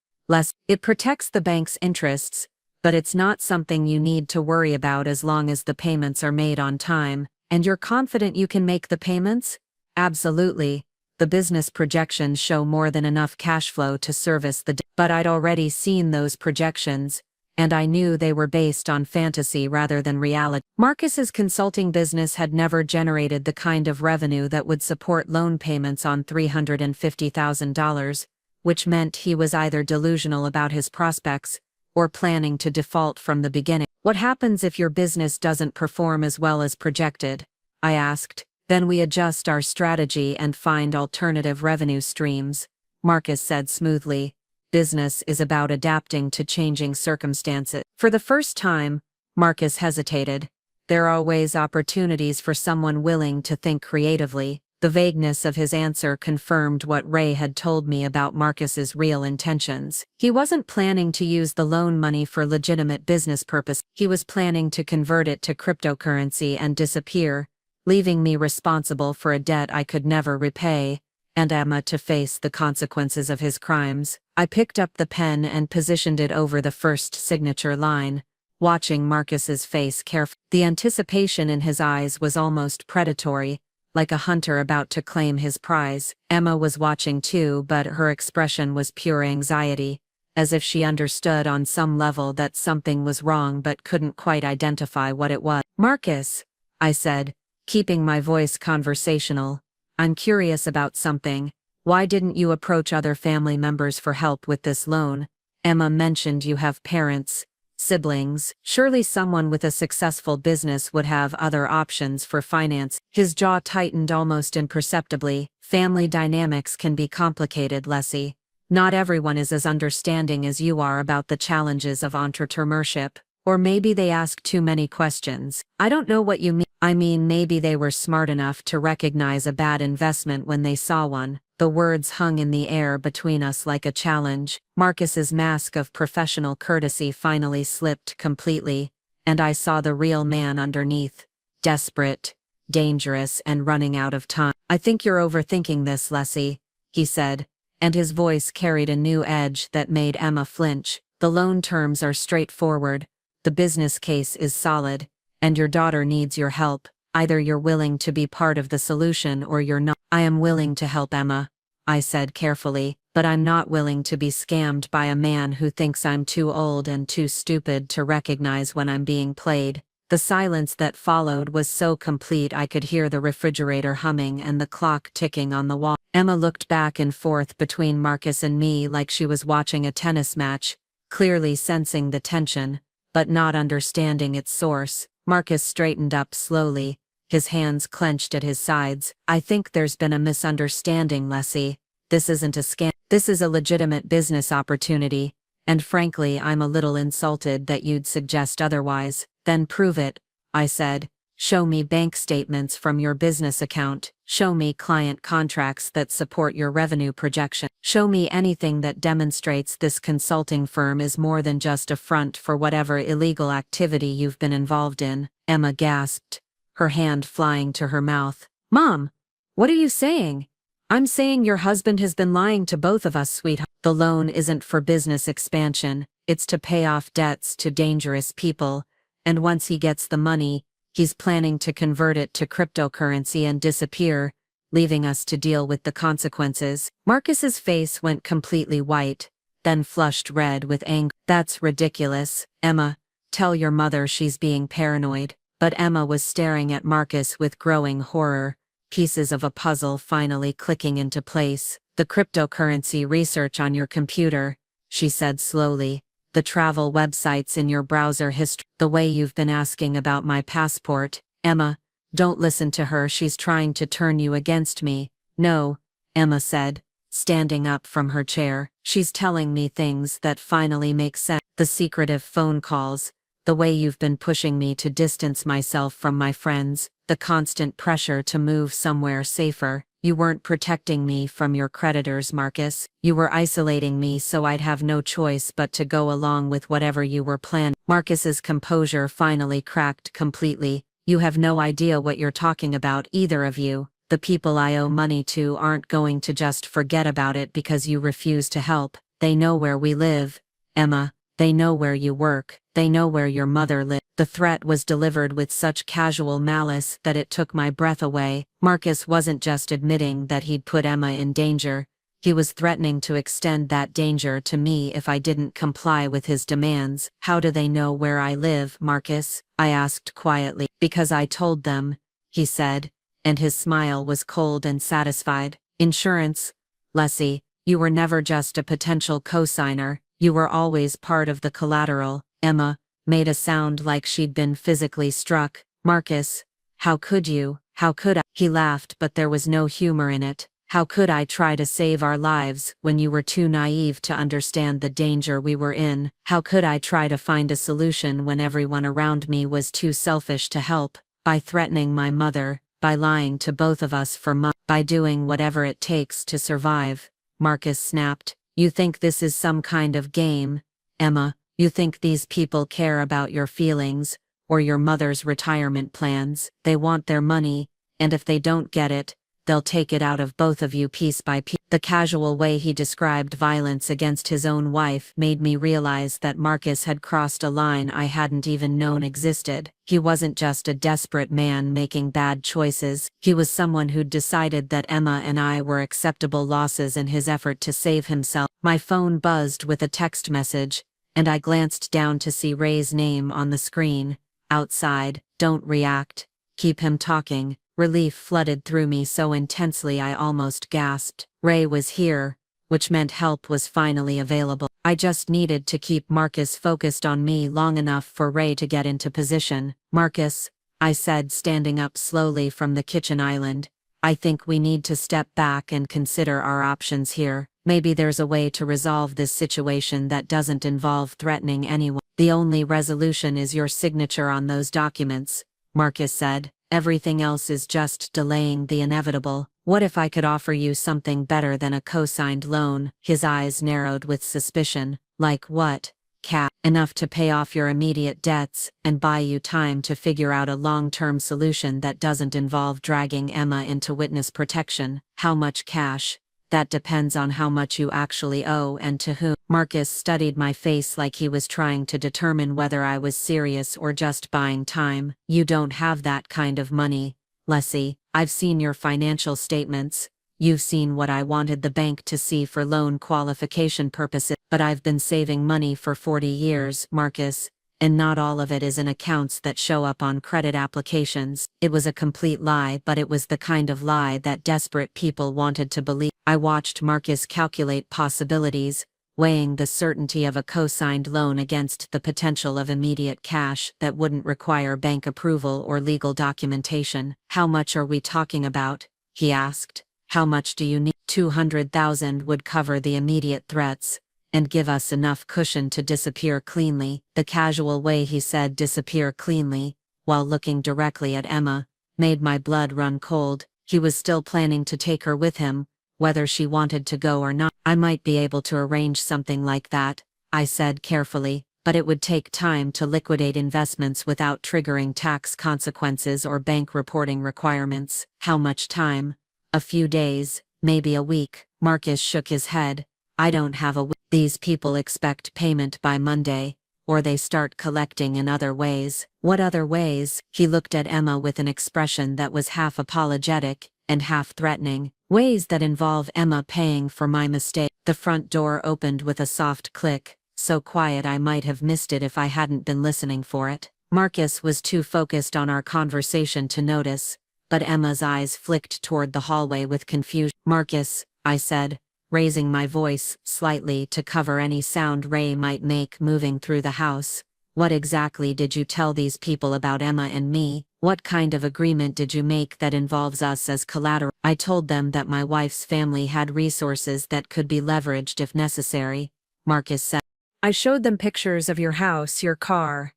It protects the bank's interests, but it's not something you need to worry about as long as the payments are made on time. And you're confident you can make the payments? Absolutely. The business projections show more than enough cash flow to service the debt. But I'd already seen those projections, and I knew they were based on fantasy rather than reality. Marcus's consulting business had never generated the kind of revenue that would support loan payments on $350,000, which meant he was either delusional about his prospects or planning to default from the beginning. What happens if your business doesn't perform as well as projected? I asked. Then we adjust our strategy and find alternative revenue streams, Marcus said smoothly. Business is about adapting to changing circumstances. For the first time, Marcus hesitated. There are always opportunities for someone willing to think creatively. The vagueness of his answer confirmed what Ray had told me about Marcus's real intentions. He wasn't planning to use the loan money for legitimate business purpose. He was planning to convert it to cryptocurrency and disappear, leaving me responsible for a debt I could never repay, and Emma to face the consequences of his crimes. I picked up the pen and positioned it over the first signature line, watching Marcus's face carefully. The anticipation in his eyes was almost predatory, like a hunter about to claim his prize. Emma was watching too, but her expression was pure anxiety, as if she understood on some level that something was wrong but couldn't quite identify what it was. "Marcus," I said, keeping my voice conversational, "I'm curious about something. Why didn't you approach other family members for help with this loan? Emma mentioned you have parents, siblings. Surely someone with a successful business would have other options for finance." His jaw tightened almost imperceptibly. "Family dynamics can be complicated, Leslie. Not everyone is as understanding as you are about the challenges of entrepreneurship. Or maybe they ask too many questions." "I don't know what you mean." "I mean, maybe they were smart enough to recognize a bad investment when they saw one." The words hung in the air between us like a challenge. Marcus's mask of professional courtesy finally slipped completely, and I saw the real man underneath. Desperate, dangerous, and running out of time. "I think you're overthinking this, Leslie," he said, and his voice carried a new edge that made Emma flinch. "The loan terms are straightforward. The business case is solid, and your daughter needs your help. Either you're willing to be part of the solution or you're not." "I am willing to help, Emma," I said carefully, "but I'm not willing to be scammed by a man who thinks I'm too old and too stupid to recognize when I'm being played." The silence that followed was so complete I could hear the refrigerator humming and the clock ticking on the wall. Emma looked back and forth between Marcus and me like she was watching a tennis match, clearly sensing the tension, but not understanding its source. Marcus straightened up slowly, his hands clenched at his sides. "I think there's been a misunderstanding, Leslie. This isn't a scam. This is a legitimate business opportunity, and frankly I'm a little insulted that you'd suggest otherwise." "Then prove it," I said. "Show me bank statements from your business account. Show me client contracts that support your revenue projection. Show me anything that demonstrates this consulting firm is more than just a front for whatever illegal activity you've been involved in." Emma gasped, her hand flying to her mouth. "Mom, what are you saying?" "I'm saying your husband has been lying to both of us, sweetheart. The loan isn't for business expansion, it's to pay off debts to dangerous people, and once he gets the money, he's planning to convert it to cryptocurrency and disappear, leaving us to deal with the consequences." Marcus's face went completely white, then flushed red with anger. "That's ridiculous, Emma. Tell your mother she's being paranoid." But Emma was staring at Marcus with growing horror, pieces of a puzzle finally clicking into place. "The cryptocurrency research on your computer," she said slowly. "The travel websites in your browser history. The way you've been asking about my passport." "Emma, don't listen to her. She's trying to turn you against me." "No," Emma said, standing up from her chair. "She's telling me things that finally make sense. The secretive phone calls, the way you've been pushing me to distance myself from my friends, the constant pressure to move somewhere safer. You weren't protecting me from your creditors, Marcus. You were isolating me so I'd have no choice but to go along with whatever you were planning." Marcus's composure finally cracked completely. "You have no idea what you're talking about, either of you. The people I owe money to aren't going to just forget about it because you refuse to help. They know where we live, Emma. They know where you work. They know where your mother lives." The threat was delivered with such casual malice that it took my breath away. Marcus wasn't just admitting that he'd put Emma in danger, he was threatening to extend that danger to me if I didn't comply with his demands. "How do they know where I live, Marcus?" I asked quietly. "Because I told them," he said, and his smile was cold and satisfied. "Insurance, Leslie, you were never just a potential co-signer, you were always part of the collateral." Emma made a sound like she'd been physically struck. "Marcus, how could you? How could I?" He laughed, but there was no humor in it. "How could I try to save our lives when you were too naive to understand the danger we were in? How could I try to find a solution when everyone around me was too selfish to help? By threatening my mother, by lying to both of us for months, by doing whatever it takes to survive." Marcus snapped. "You think this is some kind of game, Emma? You think these people care about your feelings, or your mother's retirement plans? They want their money, and if they don't get it, they'll take it out of both of you piece by piece. The casual way he described violence against his own wife made me realize that Marcus had crossed a line I hadn't even known existed. He wasn't just a desperate man making bad choices, he was someone who'd decided that Emma and I were acceptable losses in his effort to save himself. My phone buzzed with a text message, and I glanced down to see Ray's name on the screen. Outside, don't react. Keep him talking. Relief flooded through me so intensely I almost gasped. Ray was here, which meant help was finally available. I just needed to keep Marcus focused on me long enough for Ray to get into position. Marcus, I said, standing up slowly from the kitchen island, I think we need to step back and consider our options here. Maybe there's a way to resolve this situation that doesn't involve threatening anyone. The only resolution is your signature on those documents, Marcus said. Everything else is just delaying the inevitable. What if I could offer you something better than a co-signed loan? His eyes narrowed with suspicion. Like what? Cat. Enough to pay off your immediate debts and buy you time to figure out a long-term solution that doesn't involve dragging Emma into witness protection. How much cash? That depends on how much you actually owe and to whom. Marcus studied my face like he was trying to determine whether I was serious or just buying time. You don't have that kind of money, Leslie. I've seen your financial statements. You've seen what I wanted the bank to see for loan qualification purposes. But I've been saving money for 40 years, Marcus, and not all of it is in accounts that show up on credit applications. It was a complete lie, but it was the kind of lie that desperate people wanted to believe. I watched Marcus calculate possibilities, weighing the certainty of a co-signed loan against the potential of immediate cash that wouldn't require bank approval or legal documentation. How much are we talking about? He asked. How much do you need? 200,000 would cover the immediate threats and give us enough cushion to disappear cleanly. The casual way he said disappear cleanly, while looking directly at Emma, made my blood run cold. He was still planning to take her with him, whether she wanted to go or not. I might be able to arrange something like that, I said carefully, but it would take time to liquidate investments without triggering tax consequences or bank reporting requirements. How much time? A few days, maybe a week. Marcus shook his head. I don't have a week. These people expect payment by Monday, or they start collecting in other ways. What other ways? He looked at Emma with an expression that was half apologetic and half threatening. Ways that involve Emma paying for my mistake. The front door opened with a soft click, so quiet I might have missed it if I hadn't been listening for it. Marcus was too focused on our conversation to notice, but Emma's eyes flicked toward the hallway with confusion. Marcus, I said, raising my voice slightly to cover any sound Ray might make moving through the house. What exactly did you tell these people about Emma and me? What kind of agreement did you make that involves us as collateral? I told them that my wife's family had resources that could be leveraged if necessary, Marcus said. I showed them pictures of your house, your car,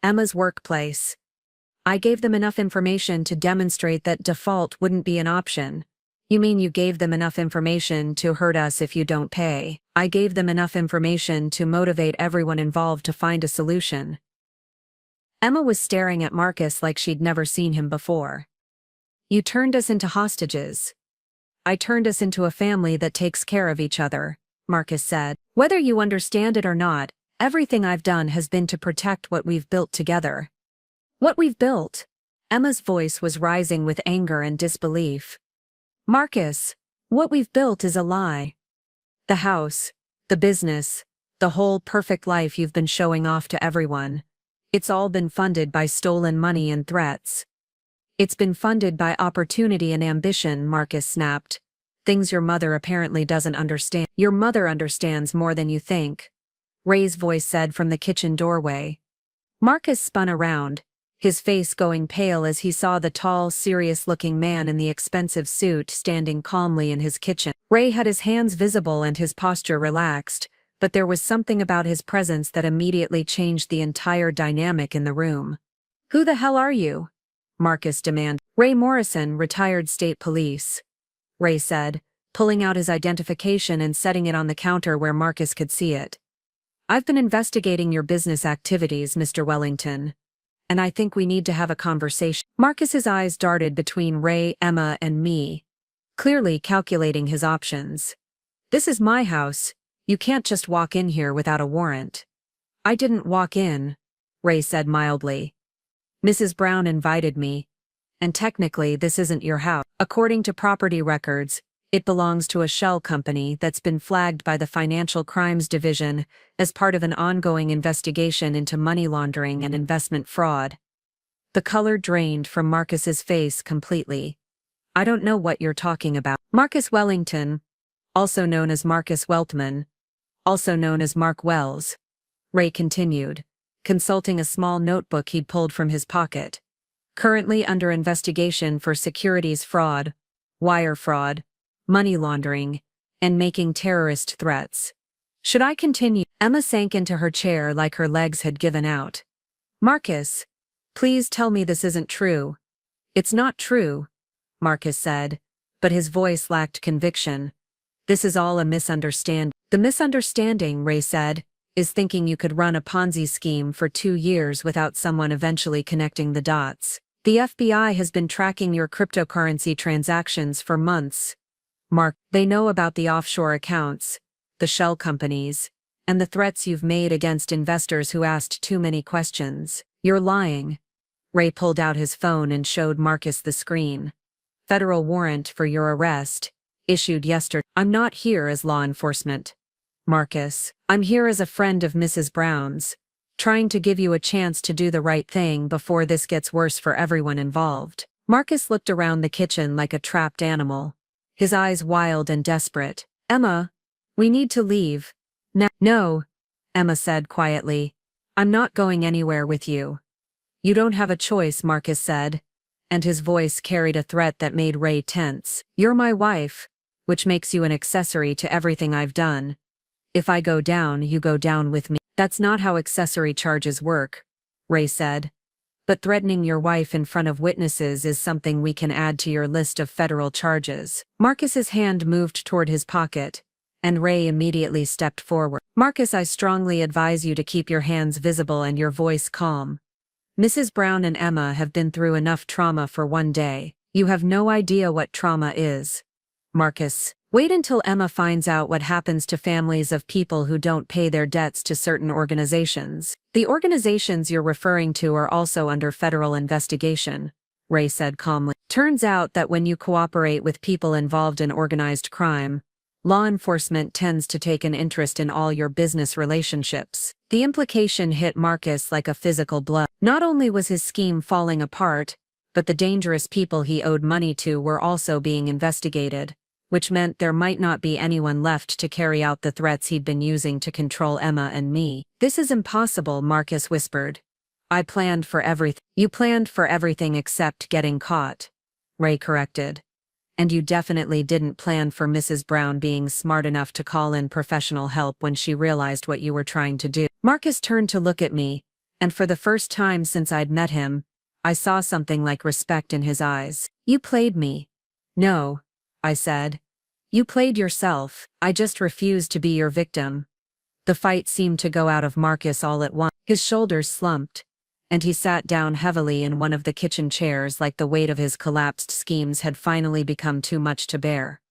Emma's workplace. I gave them enough information to demonstrate that default wouldn't be an option. You mean you gave them enough information to hurt us if you don't pay? I gave them enough information to motivate everyone involved to find a solution. Emma was staring at Marcus like she'd never seen him before. You turned us into hostages. I turned us into a family that takes care of each other, Marcus said. Whether you understand it or not, everything I've done has been to protect what we've built together. What we've built? Emma's voice was rising with anger and disbelief. Marcus, what we've built is a lie. The house, the business, the whole perfect life you've been showing off to everyone. It's all been funded by stolen money and threats. It's been funded by opportunity and ambition, Marcus snapped. Things your mother apparently doesn't understand. Your mother understands more than you think, Ray's voice said from the kitchen doorway. Marcus spun around, his face going pale as he saw the tall, serious-looking man in the expensive suit standing calmly in his kitchen. Ray had his hands visible and his posture relaxed, but there was something about his presence that immediately changed the entire dynamic in the room. Who the hell are you? Marcus demanded. Ray Morrison, retired state police, Ray said, pulling out his identification and setting it on the counter where Marcus could see it. I've been investigating your business activities, Mr. Wellington, and I think we need to have a conversation. Marcus's eyes darted between Ray, Emma, and me, clearly calculating his options. "This is my house. You can't just walk in here without a warrant." "I didn't walk in," Ray said mildly. "Mrs. Brown invited me. And technically this isn't your house. According to property records, it belongs to a shell company that's been flagged by the Financial Crimes Division as part of an ongoing investigation into money laundering and investment fraud." The color drained from Marcus's face completely. "I don't know what you're talking about." Marcus Wellington, also known as Marcus Weltman, also known as Mark Wells, Ray continued, consulting a small notebook he'd pulled from his pocket. "Currently under investigation for securities fraud, wire fraud, money laundering, and making terrorist threats." "Should I continue?" Emma sank into her chair like her legs had given out. "Marcus, please tell me this isn't true." "It's not true," Marcus said, but his voice lacked conviction. "This is all a misunderstanding." "The misunderstanding," Ray said, "is thinking you could run a Ponzi scheme for 2 years without someone eventually connecting the dots. The FBI has been tracking your cryptocurrency transactions for months. Mark, they know about the offshore accounts, the shell companies, and the threats you've made against investors who asked too many questions. You're lying." Ray pulled out his phone and showed Marcus the screen. "Federal warrant for your arrest, issued yesterday." "I'm not here as law enforcement, Marcus. I'm here as a friend of Mrs. Brown's, trying to give you a chance to do the right thing before this gets worse for everyone involved." Marcus looked around the kitchen like a trapped animal, his eyes wild and desperate. "Emma, we need to leave. No," Emma said quietly. "I'm not going anywhere with you." "You don't have a choice," Marcus said, and his voice carried a threat that made Ray tense. "You're my wife, which makes you an accessory to everything I've done. If I go down, you go down with me." "That's not how accessory charges work," Ray said. "But threatening your wife in front of witnesses is something we can add to your list of federal charges." Marcus's hand moved toward his pocket, and Ray immediately stepped forward. "Marcus, I strongly advise you to keep your hands visible and your voice calm. Mrs. Brown and Emma have been through enough trauma for one day. You have no idea what trauma is. Marcus, wait until Emma finds out what happens to families of people who don't pay their debts to certain organizations." "The organizations you're referring to are also under federal investigation," Ray said calmly. "Turns out that when you cooperate with people involved in organized crime, law enforcement tends to take an interest in all your business relationships." The implication hit Marcus like a physical blow. Not only was his scheme falling apart, but the dangerous people he owed money to were also being investigated, which meant there might not be anyone left to carry out the threats he'd been using to control Emma and me. "This is impossible," Marcus whispered. "I planned for everything." "You planned for everything except getting caught," Ray corrected. "And you definitely didn't plan for Mrs. Brown being smart enough to call in professional help when she realized what you were trying to do." Marcus turned to look at me, and for the first time since I'd met him, I saw something like respect in his eyes. "You played me." "No," I said. "You played yourself. I just refused to be your victim." The fight seemed to go out of Marcus all at once. His shoulders slumped, and he sat down heavily in one of the kitchen chairs like the weight of his collapsed schemes had finally become too much to bear.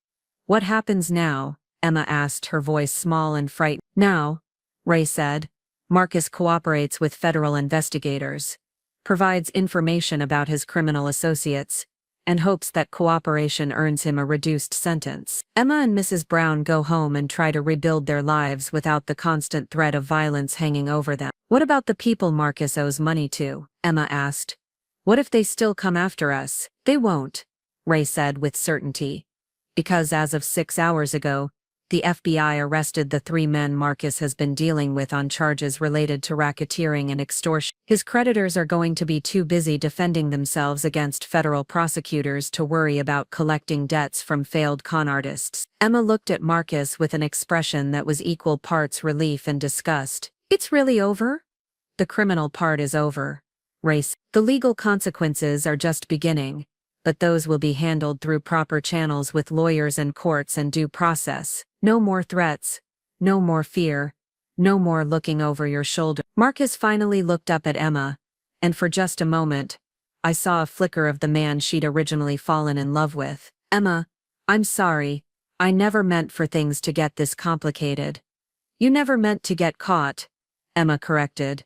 "What happens now?" Emma asked, her voice small and frightened. "Now," Ray said, "Marcus cooperates with federal investigators, provides information about his criminal associates, and hopes that cooperation earns him a reduced sentence. Emma and Mrs. Brown go home and try to rebuild their lives without the constant threat of violence hanging over them." "What about the people Marcus owes money to?" Emma asked. "What if they still come after us?" "They won't," Ray said with certainty. "Because as of 6 hours ago, the FBI arrested the 3 men Marcus has been dealing with on charges related to racketeering and extortion. His creditors are going to be too busy defending themselves against federal prosecutors to worry about collecting debts from failed con artists." Emma looked at Marcus with an expression that was equal parts relief and disgust. "It's really over?" "The criminal part is over," Ray said. "The legal consequences are just beginning, but those will be handled through proper channels with lawyers and courts and due process. No more threats, no more fear, no more looking over your shoulder." Marcus finally looked up at Emma, and for just a moment, I saw a flicker of the man she'd originally fallen in love with. "Emma, I'm sorry. I never meant for things to get this complicated. You never meant to get caught, Emma corrected.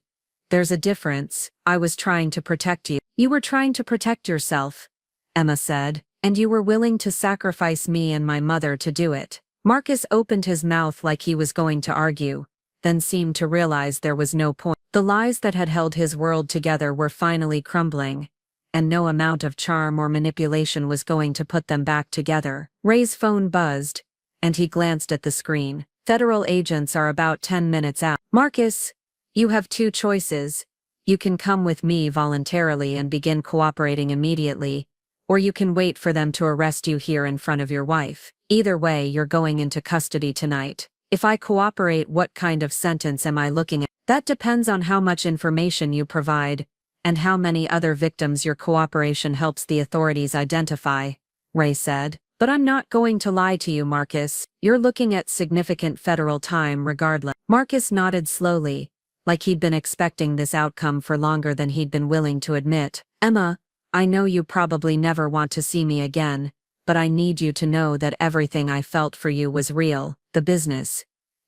There's a difference. I was trying to protect you. You were trying to protect yourself, Emma said, and you were willing to sacrifice me and my mother to do it. Marcus opened his mouth like he was going to argue, then seemed to realize there was no point. The lies that had held his world together were finally crumbling, and no amount of charm or manipulation was going to put them back together. Ray's phone buzzed, and he glanced at the screen. Federal agents are about 10 minutes out. Marcus, you have two choices. You can come with me voluntarily and begin cooperating immediately, or you can wait for them to arrest you here in front of your wife. Either way, you're going into custody tonight. If I cooperate, what kind of sentence am I looking at? That depends on how much information you provide, and how many other victims your cooperation helps the authorities identify, Ray said. But I'm not going to lie to you, Marcus. You're looking at significant federal time regardless. Marcus nodded slowly, like he'd been expecting this outcome for longer than he'd been willing to admit. Emma, I know you probably never want to see me again, but I need you to know that everything I felt for you was real. The business,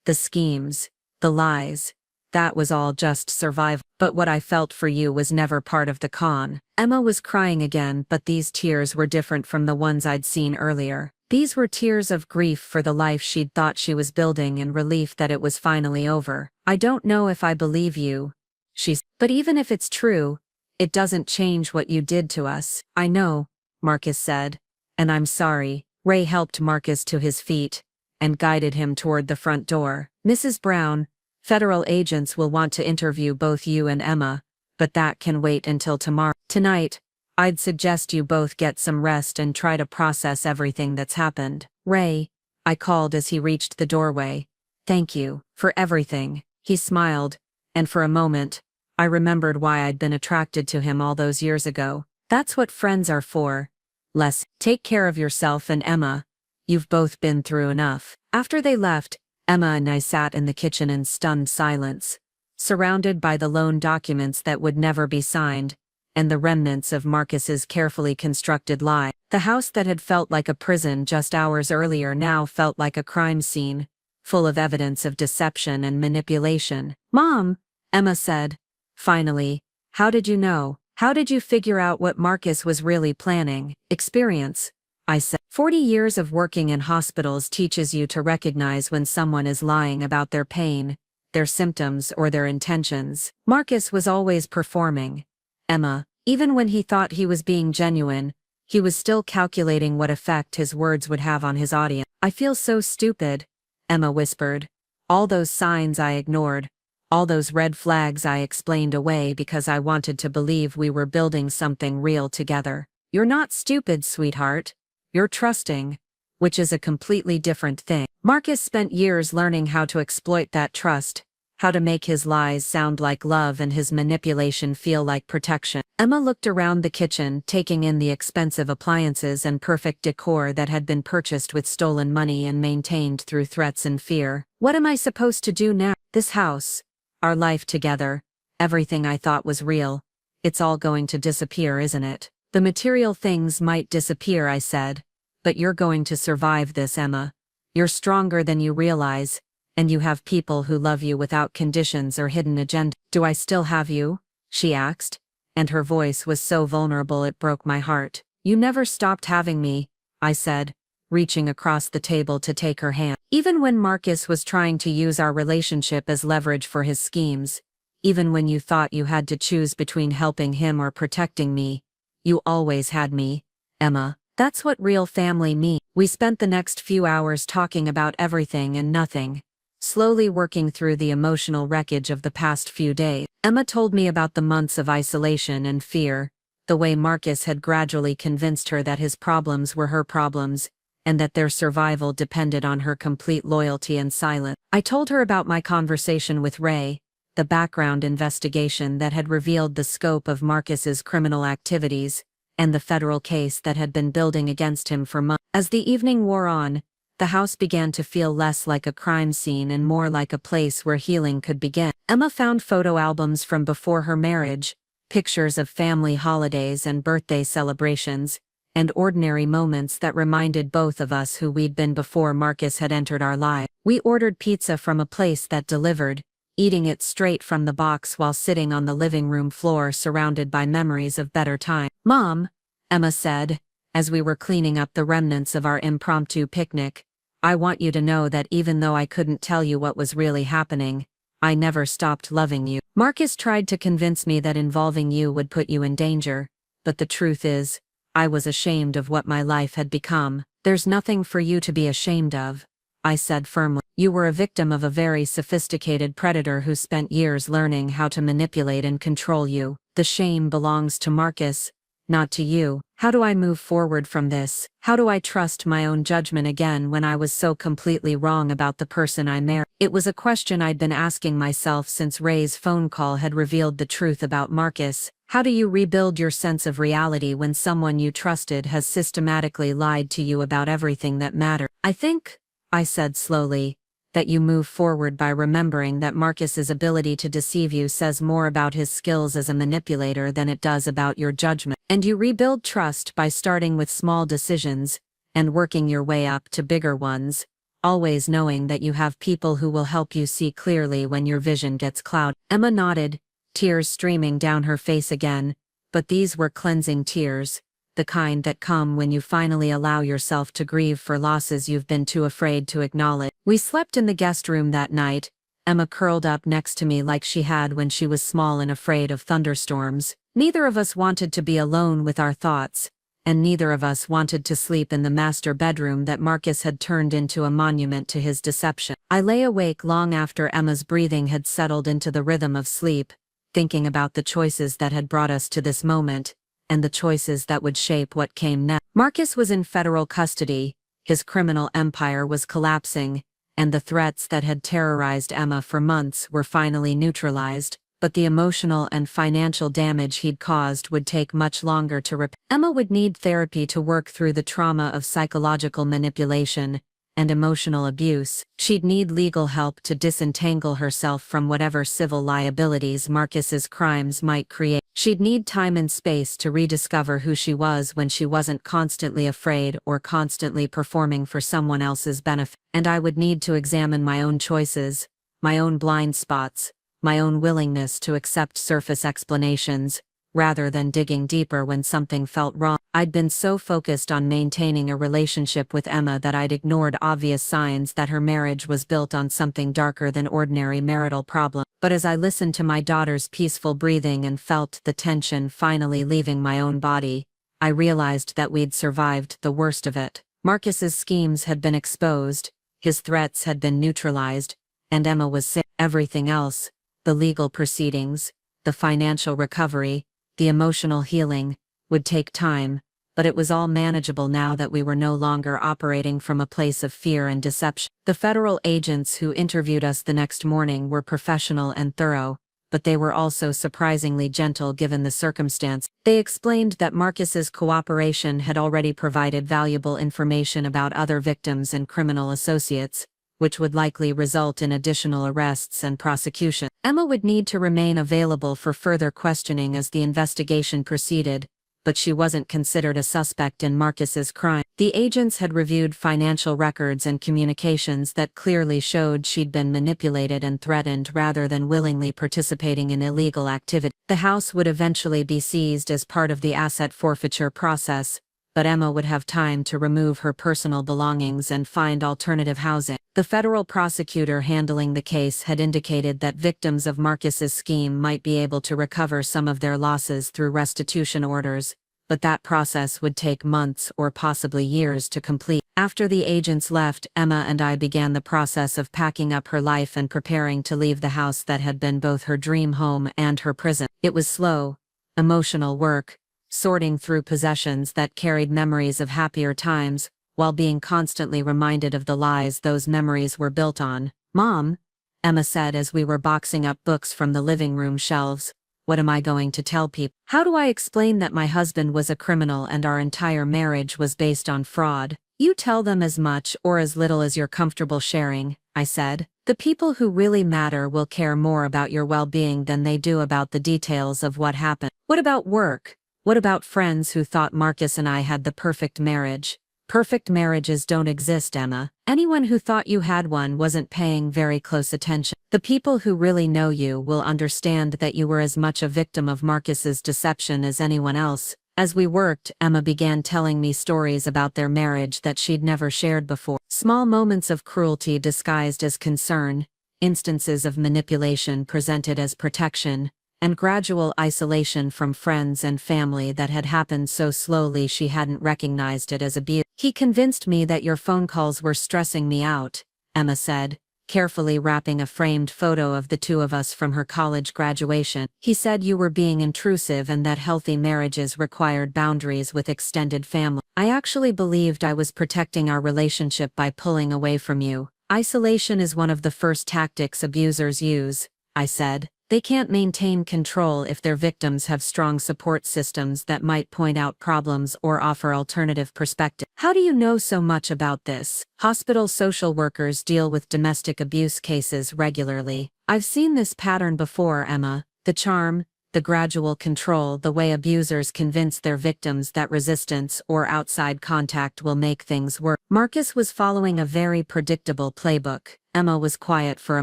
the schemes, the lies. That was all just survival. But what I felt for you was never part of the con. Emma was crying again, but these tears were different from the ones I'd seen earlier. These were tears of grief for the life she'd thought she was building and relief that it was finally over. I don't know if I believe you, she said. But even if it's true, it doesn't change what you did to us. I know, Marcus said. And I'm sorry. Ray helped Marcus to his feet and guided him toward the front door. Mrs. Brown, federal agents will want to interview both you and Emma, but that can wait until tomorrow. Tonight, I'd suggest you both get some rest and try to process everything that's happened. Ray, I called as he reached the doorway. Thank you for everything. He smiled, and for a moment, I remembered why I'd been attracted to him all those years ago. That's what friends are for. Les, take care of yourself and Emma. You've both been through enough. After they left, Emma and I sat in the kitchen in stunned silence, surrounded by the loan documents that would never be signed, and the remnants of Marcus's carefully constructed lie. The house that had felt like a prison just hours earlier now felt like a crime scene, full of evidence of deception and manipulation. Mom, Emma said, finally, how did you know? How did you figure out what Marcus was really planning? Experience, I said. 40 years of working in hospitals teaches you to recognize when someone is lying about their pain, their symptoms, or their intentions. Marcus was always performing. Emma, even when he thought he was being genuine, he was still calculating what effect his words would have on his audience. I feel so stupid, Emma whispered. All those signs I ignored, all those red flags I explained away because I wanted to believe we were building something real together. You're not stupid, sweetheart. You're trusting, which is a completely different thing. Marcus spent years learning how to exploit that trust, how to make his lies sound like love and his manipulation feel like protection. Emma looked around the kitchen, taking in the expensive appliances and perfect decor that had been purchased with stolen money and maintained through threats and fear. What am I supposed to do now? This house, our life together, everything I thought was real, it's all going to disappear, isn't it? The material things might disappear, I said, but you're going to survive this, Emma. You're stronger than you realize, and you have people who love you without conditions or hidden agenda. Do I still have you? She asked, and her voice was so vulnerable it broke my heart. You never stopped having me, I said, reaching across the table to take her hand. Even when Marcus was trying to use our relationship as leverage for his schemes, even when you thought you had to choose between helping him or protecting me, you always had me, Emma. That's what real family means. We spent the next few hours talking about everything and nothing, slowly working through the emotional wreckage of the past few days. Emma told me about the months of isolation and fear, the way Marcus had gradually convinced her that his problems were her problems, and that their survival depended on her complete loyalty and silence. I told her about my conversation with Ray, the background investigation that had revealed the scope of Marcus's criminal activities, and the federal case that had been building against him for months. As the evening wore on, the house began to feel less like a crime scene and more like a place where healing could begin. Emma found photo albums from before her marriage, pictures of family holidays and birthday celebrations, and ordinary moments that reminded both of us who we'd been before Marcus had entered our lives. We ordered pizza from a place that delivered, eating it straight from the box while sitting on the living room floor surrounded by memories of better times. "Mom," Emma said, as we were cleaning up the remnants of our impromptu picnic, "I want you to know that even though I couldn't tell you what was really happening, I never stopped loving you. Marcus tried to convince me that involving you would put you in danger, but the truth is, I was ashamed of what my life had become." "There's nothing for you to be ashamed of," I said firmly. "You were a victim of a very sophisticated predator who spent years learning how to manipulate and control you. The shame belongs to Marcus, not to you." How do I move forward from this? How do I trust my own judgment again when I was so completely wrong about the person I married? It was a question I'd been asking myself since Ray's phone call had revealed the truth about Marcus. How do you rebuild your sense of reality when someone you trusted has systematically lied to you about everything that mattered? "I think," I said slowly, "that you move forward by remembering that Marcus's ability to deceive you says more about his skills as a manipulator than it does about your judgment. And you rebuild trust by starting with small decisions and working your way up to bigger ones, always knowing that you have people who will help you see clearly when your vision gets clouded." Emma nodded, tears streaming down her face again, but these were cleansing tears, the kind that come when you finally allow yourself to grieve for losses you've been too afraid to acknowledge. We slept in the guest room that night, Emma curled up next to me like she had when she was small and afraid of thunderstorms. Neither of us wanted to be alone with our thoughts, and neither of us wanted to sleep in the master bedroom that Marcus had turned into a monument to his deception. I lay awake long after Emma's breathing had settled into the rhythm of sleep, thinking about the choices that had brought us to this moment, and the choices that would shape what came next. Marcus was in federal custody, his criminal empire was collapsing, and the threats that had terrorized Emma for months were finally neutralized, but the emotional and financial damage he'd caused would take much longer to repair. Emma would need therapy to work through the trauma of psychological manipulation and emotional abuse. She'd need legal help to disentangle herself from whatever civil liabilities Marcus's crimes might create. She'd need time and space to rediscover who she was when she wasn't constantly afraid or constantly performing for someone else's benefit. And I would need to examine my own choices, my own blind spots, my own willingness to accept surface explanations, rather than digging deeper when something felt wrong. I'd been so focused on maintaining a relationship with Emma that I'd ignored obvious signs that her marriage was built on something darker than ordinary marital problems. But as I listened to my daughter's peaceful breathing and felt the tension finally leaving my own body, I realized that we'd survived the worst of it. Marcus's schemes had been exposed, his threats had been neutralized, and Emma was safe. Everything else, the legal proceedings, the financial recovery, the emotional healing, would take time, but it was all manageable now that we were no longer operating from a place of fear and deception. The federal agents who interviewed us the next morning were professional and thorough, but they were also surprisingly gentle given the circumstance. They explained that Marcus's cooperation had already provided valuable information about other victims and criminal associates, which would likely result in additional arrests and prosecution. Emma would need to remain available for further questioning as the investigation proceeded, but she wasn't considered a suspect in Marcus's crime. The agents had reviewed financial records and communications that clearly showed she'd been manipulated and threatened rather than willingly participating in illegal activity. The house would eventually be seized as part of the asset forfeiture process, but Emma would have time to remove her personal belongings and find alternative housing. The federal prosecutor handling the case had indicated that victims of Marcus's scheme might be able to recover some of their losses through restitution orders, but that process would take months or possibly years to complete. After the agents left, Emma and I began the process of packing up her life and preparing to leave the house that had been both her dream home and her prison. It was slow, emotional work, sorting through possessions that carried memories of happier times, while being constantly reminded of the lies those memories were built on. "Mom," Emma said as we were boxing up books from the living room shelves, "what am I going to tell people? How do I explain that my husband was a criminal and our entire marriage was based on fraud?" "You tell them as much or as little as you're comfortable sharing," I said. "The people who really matter will care more about your well-being than they do about the details of what happened." "What about work?" What about friends who thought Marcus and I had the perfect marriage? Perfect marriages don't exist, Emma. Anyone who thought you had one wasn't paying very close attention. The people who really know you will understand that you were as much a victim of Marcus's deception as anyone else. As we worked, Emma began telling me stories about their marriage that she'd never shared before. Small moments of cruelty disguised as concern, instances of manipulation presented as protection, and gradual isolation from friends and family that had happened so slowly she hadn't recognized it as abuse. He convinced me that your phone calls were stressing me out, Emma said, carefully wrapping a framed photo of the two of us from her college graduation. He said you were being intrusive and that healthy marriages required boundaries with extended family. I actually believed I was protecting our relationship by pulling away from you. Isolation is one of the first tactics abusers use, I said. They can't maintain control if their victims have strong support systems that might point out problems or offer alternative perspectives. How do you know so much about this? Hospital social workers deal with domestic abuse cases regularly. I've seen this pattern before, Emma. The charm, the gradual control, the way abusers convince their victims that resistance or outside contact will make things worse. Marcus was following a very predictable playbook. Emma was quiet for a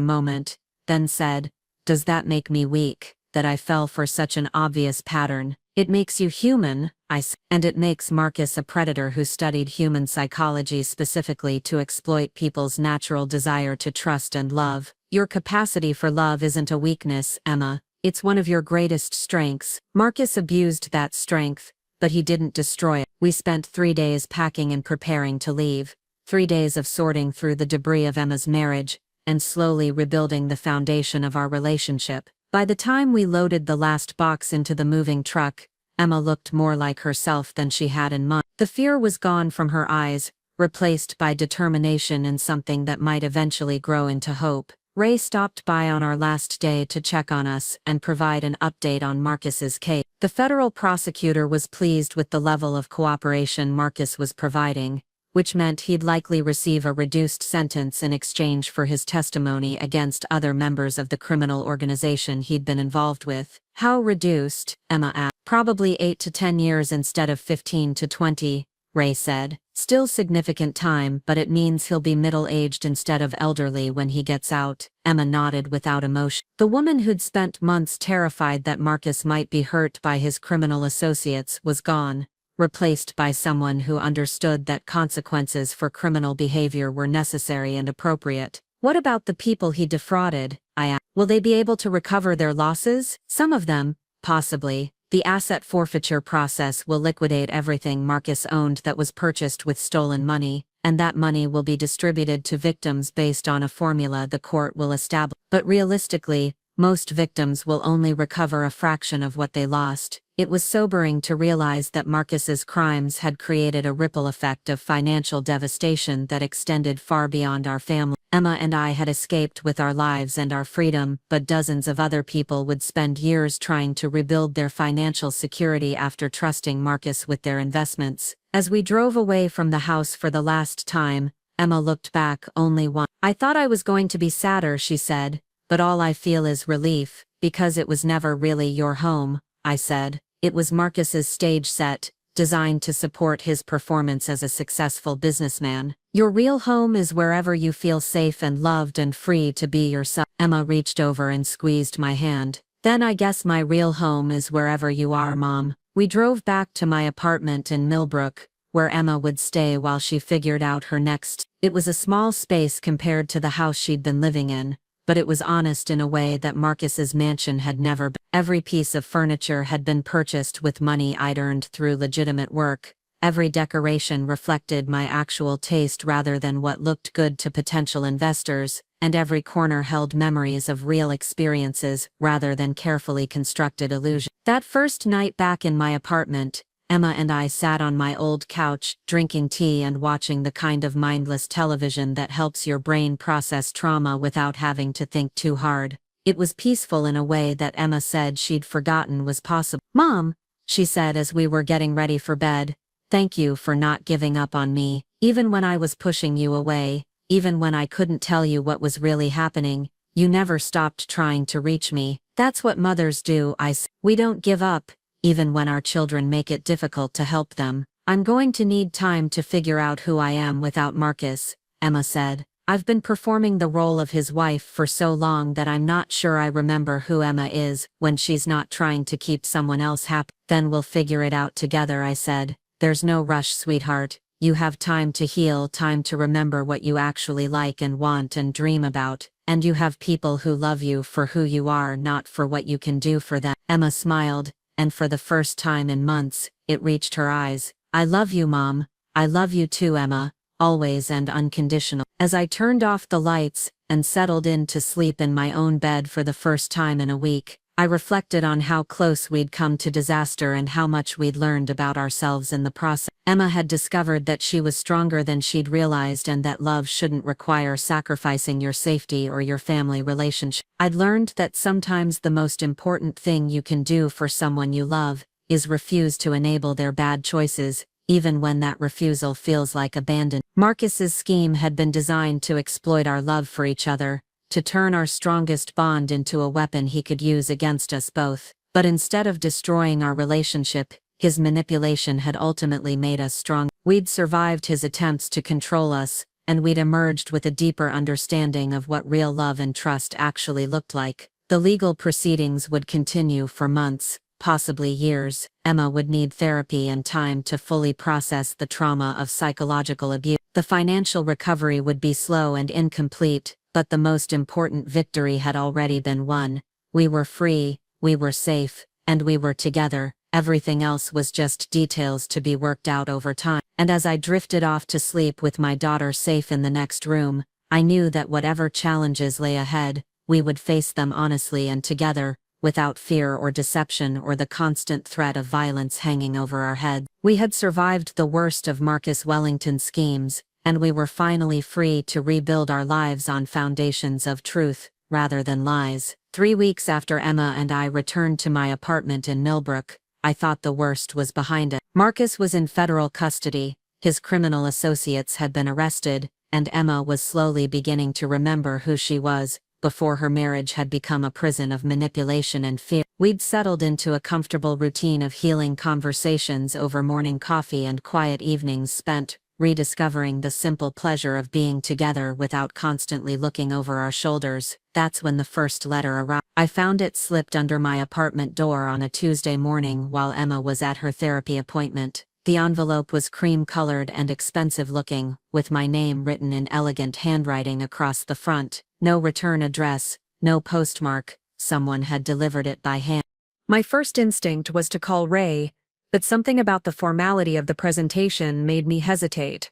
moment, then said, "Does that make me weak, that I fell for such an obvious pattern? It makes you human," I said. "And it makes Marcus a predator who studied human psychology specifically to exploit people's natural desire to trust and love. Your capacity for love isn't a weakness, Emma. It's one of your greatest strengths." Marcus abused that strength, but he didn't destroy it. We spent 3 days packing and preparing to leave. 3 days of sorting through the debris of Emma's marriage, and slowly rebuilding the foundation of our relationship. By the time we loaded the last box into the moving truck, Emma looked more like herself than she had in months. The fear was gone from her eyes, replaced by determination and something that might eventually grow into hope. Ray stopped by on our last day to check on us and provide an update on Marcus's case. The federal prosecutor was pleased with the level of cooperation Marcus was providing, which meant he'd likely receive a reduced sentence in exchange for his testimony against other members of the criminal organization he'd been involved with. How reduced? Emma asked. Probably 8 to 10 years instead of 15 to 20, Ray said. Still significant time, but it means he'll be middle-aged instead of elderly when he gets out. Emma nodded without emotion. The woman who'd spent months terrified that Marcus might be hurt by his criminal associates was gone, replaced by someone who understood that consequences for criminal behavior were necessary and appropriate. What about the people he defrauded? I asked. Will they be able to recover their losses? Some of them, possibly. The asset forfeiture process will liquidate everything Marcus owned that was purchased with stolen money, and that money will be distributed to victims based on a formula the court will establish. But realistically, most victims will only recover a fraction of what they lost. It was sobering to realize that Marcus's crimes had created a ripple effect of financial devastation that extended far beyond our family. Emma and I had escaped with our lives and our freedom, but dozens of other people would spend years trying to rebuild their financial security after trusting Marcus with their investments. As we drove away from the house for the last time, Emma looked back only once. "I thought I was going to be sadder," she said, "but all I feel is relief, because it was never really your home," I said. It was Marcus's stage set, designed to support his performance as a successful businessman. "Your real home is wherever you feel safe and loved and free to be yourself." Emma reached over and squeezed my hand. "Then I guess my real home is wherever you are, Mom." We drove back to my apartment in Millbrook, where Emma would stay while she figured out her next. It was a small space compared to the house she'd been living in, but it was honest in a way that Marcus's mansion had never been. Every piece of furniture had been purchased with money I'd earned through legitimate work. Every decoration reflected my actual taste rather than what looked good to potential investors, and every corner held memories of real experiences rather than carefully constructed illusions. That first night back in my apartment, Emma and I sat on my old couch, drinking tea and watching the kind of mindless television that helps your brain process trauma without having to think too hard. It was peaceful in a way that Emma said she'd forgotten was possible. "Mom," she said as we were getting ready for bed, "thank you for not giving up on me, even when I was pushing you away, even when I couldn't tell you what was really happening. You never stopped trying to reach me." "That's what mothers do," I said. "We don't give up, even when our children make it difficult to help them. I'm going to need time to figure out who I am without Marcus, Emma said. I've been performing the role of his wife for so long that I'm not sure I remember who Emma is when she's not trying to keep someone else happy. Then we'll figure it out together, I said. There's no rush, sweetheart. You have time to heal, time to remember what you actually like and want and dream about, and you have people who love you for who you are, not for what you can do for them. Emma smiled, and for the first time in months, it reached her eyes. I love you, Mom. I love you too, Emma. Always and unconditional. As I turned off the lights and settled in to sleep in my own bed for the first time in a week, I reflected on how close we'd come to disaster and how much we'd learned about ourselves in the process. Emma had discovered that she was stronger than she'd realized and that love shouldn't require sacrificing your safety or your family relationship. I'd learned that sometimes the most important thing you can do for someone you love is refuse to enable their bad choices, even when that refusal feels like abandon. Marcus's scheme had been designed to exploit our love for each other, to turn our strongest bond into a weapon he could use against us both. But instead of destroying our relationship, his manipulation had ultimately made us strong. We'd survived his attempts to control us, and we'd emerged with a deeper understanding of what real love and trust actually looked like. The legal proceedings would continue for months, possibly years. Emma would need therapy and time to fully process the trauma of psychological abuse. The financial recovery would be slow and incomplete, but the most important victory had already been won. We were free, we were safe, and we were together. Everything else was just details to be worked out over time. And as I drifted off to sleep with my daughter safe in the next room, I knew that whatever challenges lay ahead, we would face them honestly and together, without fear or deception or the constant threat of violence hanging over our heads. We had survived the worst of Marcus Wellington's schemes, and we were finally free to rebuild our lives on foundations of truth, rather than lies. 3 weeks after Emma and I returned to my apartment in Millbrook, I thought the worst was behind us. Marcus was in federal custody, his criminal associates had been arrested, and Emma was slowly beginning to remember who she was, before her marriage had become a prison of manipulation and fear. We'd settled into a comfortable routine of healing conversations over morning coffee and quiet evenings spent rediscovering the simple pleasure of being together without constantly looking over our shoulders. That's when the first letter arrived. I found it slipped under my apartment door on a Tuesday morning while Emma was at her therapy appointment. The envelope was cream-colored and expensive-looking, with my name written in elegant handwriting across the front. No return address, no postmark. Someone had delivered it by hand. My first instinct was to call Ray, but something about the formality of the presentation made me hesitate.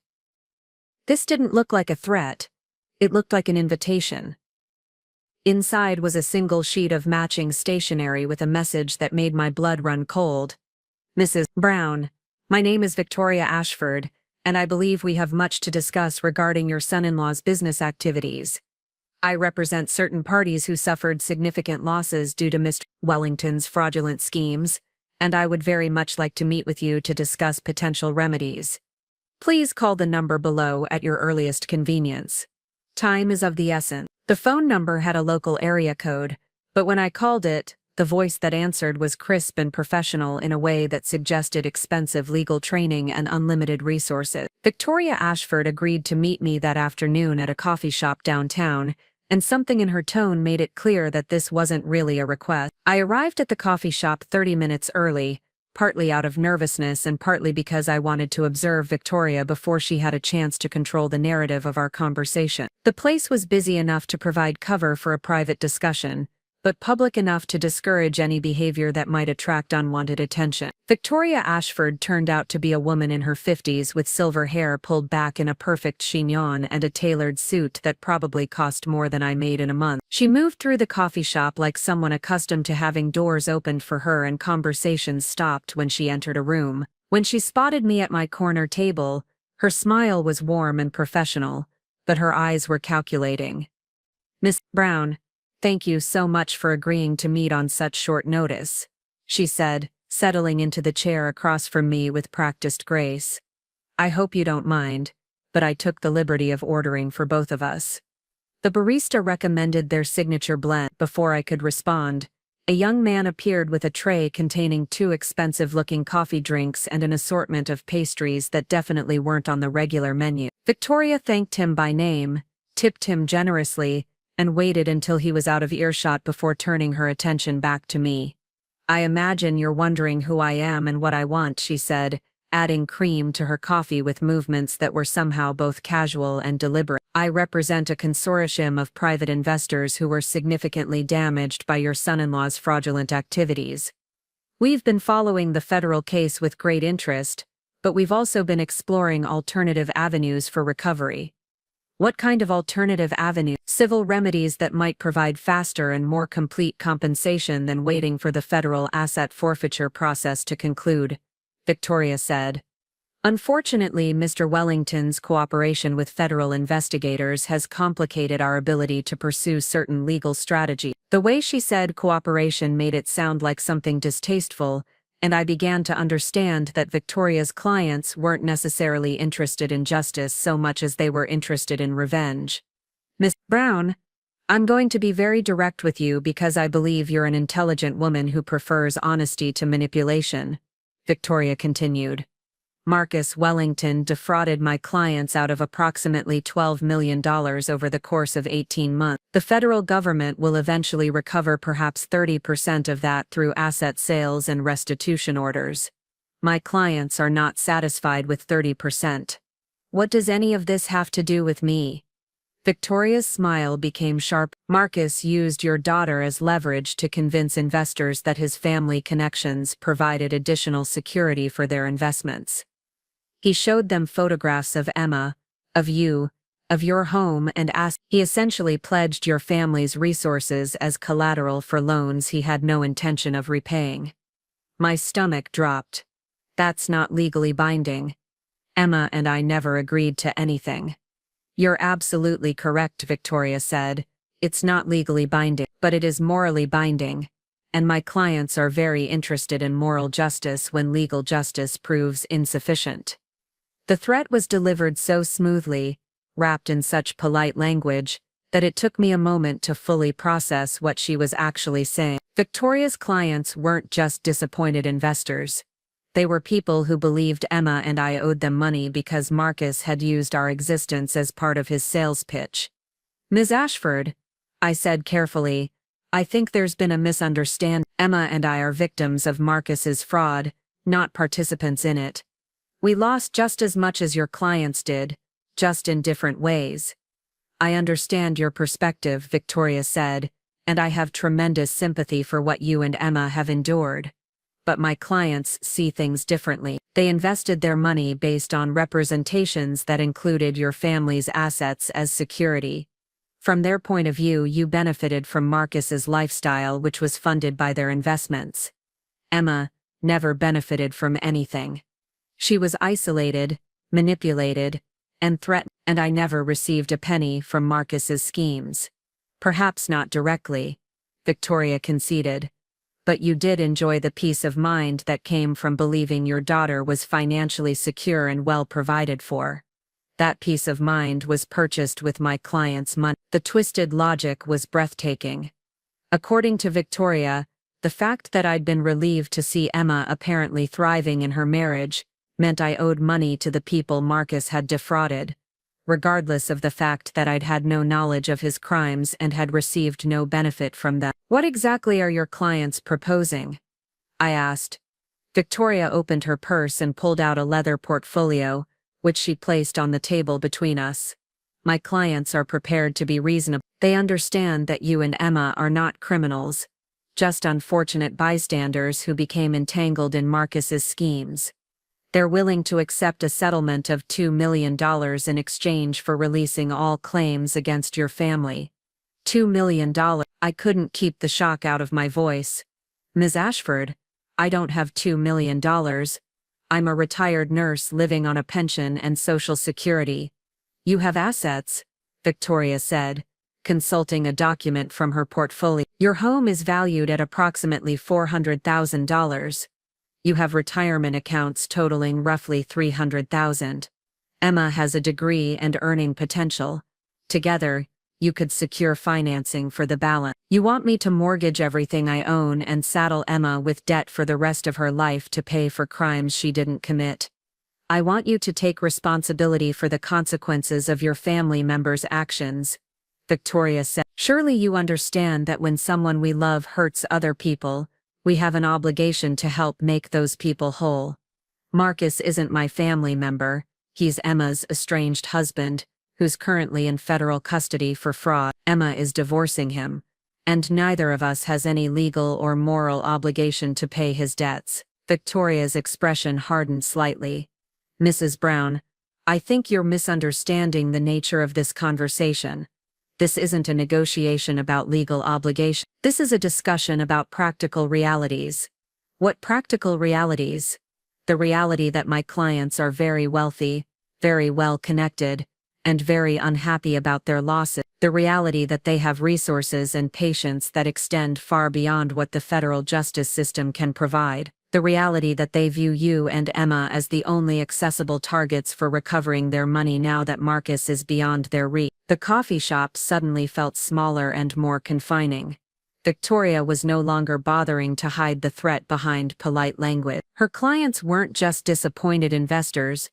This didn't look like a threat. It looked like an invitation. Inside was a single sheet of matching stationery with a message that made my blood run cold. Mrs. Brown, my name is Victoria Ashford, and I believe we have much to discuss regarding your son-in-law's business activities. I represent certain parties who suffered significant losses due to Mr. Wellington's fraudulent schemes, and I would very much like to meet with you to discuss potential remedies. Please call the number below at your earliest convenience. Time is of the essence. The phone number had a local area code, but when I called it, the voice that answered was crisp and professional in a way that suggested expensive legal training and unlimited resources. Victoria Ashford agreed to meet me that afternoon at a coffee shop downtown, and something in her tone made it clear that this wasn't really a request. I arrived at the coffee shop 30 minutes early, partly out of nervousness and partly because I wanted to observe Victoria before she had a chance to control the narrative of our conversation. The place was busy enough to provide cover for a private discussion, but public enough to discourage any behavior that might attract unwanted attention. Victoria Ashford turned out to be a woman in her 50s with silver hair pulled back in a perfect chignon and a tailored suit that probably cost more than I made in a month. She moved through the coffee shop like someone accustomed to having doors opened for her and conversations stopped when she entered a room. When she spotted me at my corner table, her smile was warm and professional, but her eyes were calculating. Miss Brown, thank you so much for agreeing to meet on such short notice, she said, settling into the chair across from me with practiced grace. I hope you don't mind, but I took the liberty of ordering for both of us. The barista recommended their signature blend. Before I could respond, A young man appeared with a tray containing 2 expensive-looking coffee drinks and an assortment of pastries that definitely weren't on the regular menu. Victoria thanked him by name, tipped him generously, and waited until he was out of earshot before turning her attention back to me. "I imagine you're wondering who I am and what I want," she said, adding cream to her coffee with movements that were somehow both casual and deliberate. "I represent a consortium of private investors who were significantly damaged by your son-in-law's fraudulent activities. We've been following the federal case with great interest, but we've also been exploring alternative avenues for recovery." "What kind of alternative avenue?" "Civil remedies that might provide faster and more complete compensation than waiting for the federal asset forfeiture process to conclude," Victoria said. "Unfortunately, Mr. Wellington's cooperation with federal investigators has complicated our ability to pursue certain legal strategies." The way she said cooperation made it sound like something distasteful, and I began to understand that Victoria's clients weren't necessarily interested in justice so much as they were interested in revenge. "Miss Brown, I'm going to be very direct with you because I believe you're an intelligent woman who prefers honesty to manipulation," Victoria continued. "Marcus Wellington defrauded my clients out of approximately $12 million over the course of 18 months. The federal government will eventually recover perhaps 30% of that through asset sales and restitution orders. My clients are not satisfied with 30%. What does any of this have to do with me?" Victoria's smile became sharp. "Marcus used your daughter as leverage to convince investors that his family connections provided additional security for their investments. He showed them photographs of Emma, of you, of your home, and he essentially pledged your family's resources as collateral for loans he had no intention of repaying." My stomach dropped. "That's not legally binding. Emma and I never agreed to anything." "You're absolutely correct," Victoria said. "It's not legally binding, but it is morally binding. And my clients are very interested in moral justice when legal justice proves insufficient." The threat was delivered so smoothly, wrapped in such polite language, that it took me a moment to fully process what she was actually saying. Victoria's clients weren't just disappointed investors. They were people who believed Emma and I owed them money because Marcus had used our existence as part of his sales pitch. "Ms. Ashford," I said carefully, "I think there's been a misunderstanding. Emma and I are victims of Marcus's fraud, not participants in it. We lost just as much as your clients did, just in different ways." "I understand your perspective," Victoria said, "and I have tremendous sympathy for what you and Emma have endured. But my clients see things differently. They invested their money based on representations that included your family's assets as security. From their point of view, you benefited from Marcus's lifestyle, which was funded by their investments. Emma never benefited from anything. She was isolated, manipulated, and threatened, and I never received a penny from Marcus's schemes." "Perhaps not directly," Victoria conceded. "But you did enjoy the peace of mind that came from believing your daughter was financially secure and well provided for. That peace of mind was purchased with my client's money." The twisted logic was breathtaking. According to Victoria, the fact that I'd been relieved to see Emma apparently thriving in her marriage meant I owed money to the people Marcus had defrauded, regardless of the fact that I'd had no knowledge of his crimes and had received no benefit from them. "What exactly are your clients proposing?" I asked. Victoria opened her purse and pulled out a leather portfolio, which she placed on the table between us. "My clients are prepared to be reasonable. They understand that you and Emma are not criminals, just unfortunate bystanders who became entangled in Marcus's schemes. They're willing to accept a settlement of $2 million in exchange for releasing all claims against your family." $2 million. I couldn't keep the shock out of my voice. "Ms. Ashford, I don't have $2 million. I'm a retired nurse living on a pension and Social Security." "You have assets," Victoria said, consulting a document from her portfolio. "Your home is valued at approximately $400,000. You have retirement accounts totaling roughly $300,000. Emma has a degree and earning potential. Together, you could secure financing for the balance. You want me to mortgage everything I own and saddle Emma with debt for the rest of her life to pay for crimes she didn't commit. I want you to take responsibility for the consequences of your family members' actions, Victoria said. Surely you understand that when someone we love hurts other people, we have an obligation to help make those people whole. Marcus isn't my family member, he's Emma's estranged husband, who's currently in federal custody for fraud. Emma is divorcing him, and neither of us has any legal or moral obligation to pay his debts. Victoria's expression hardened slightly. Mrs. Brown, I think you're misunderstanding the nature of this conversation. This isn't a negotiation about legal obligation. This is a discussion about practical realities. What practical realities? The reality that my clients are very wealthy, very well connected, and very unhappy about their losses. The reality that they have resources and patience that extend far beyond what the federal justice system can provide. The reality that they view you and Emma as the only accessible targets for recovering their money now that Marcus is beyond their reach. The coffee shop suddenly felt smaller and more confining. Victoria was no longer bothering to hide the threat behind polite language. Her clients weren't just disappointed investors,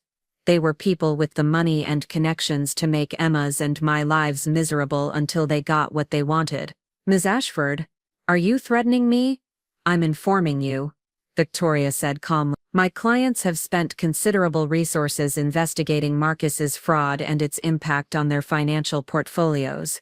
they were people with the money and connections to make Emma's and my lives miserable until they got what they wanted. Ms. Ashford, are you threatening me? I'm informing you, Victoria said calmly. My clients have spent considerable resources investigating Marcus's fraud and its impact on their financial portfolios.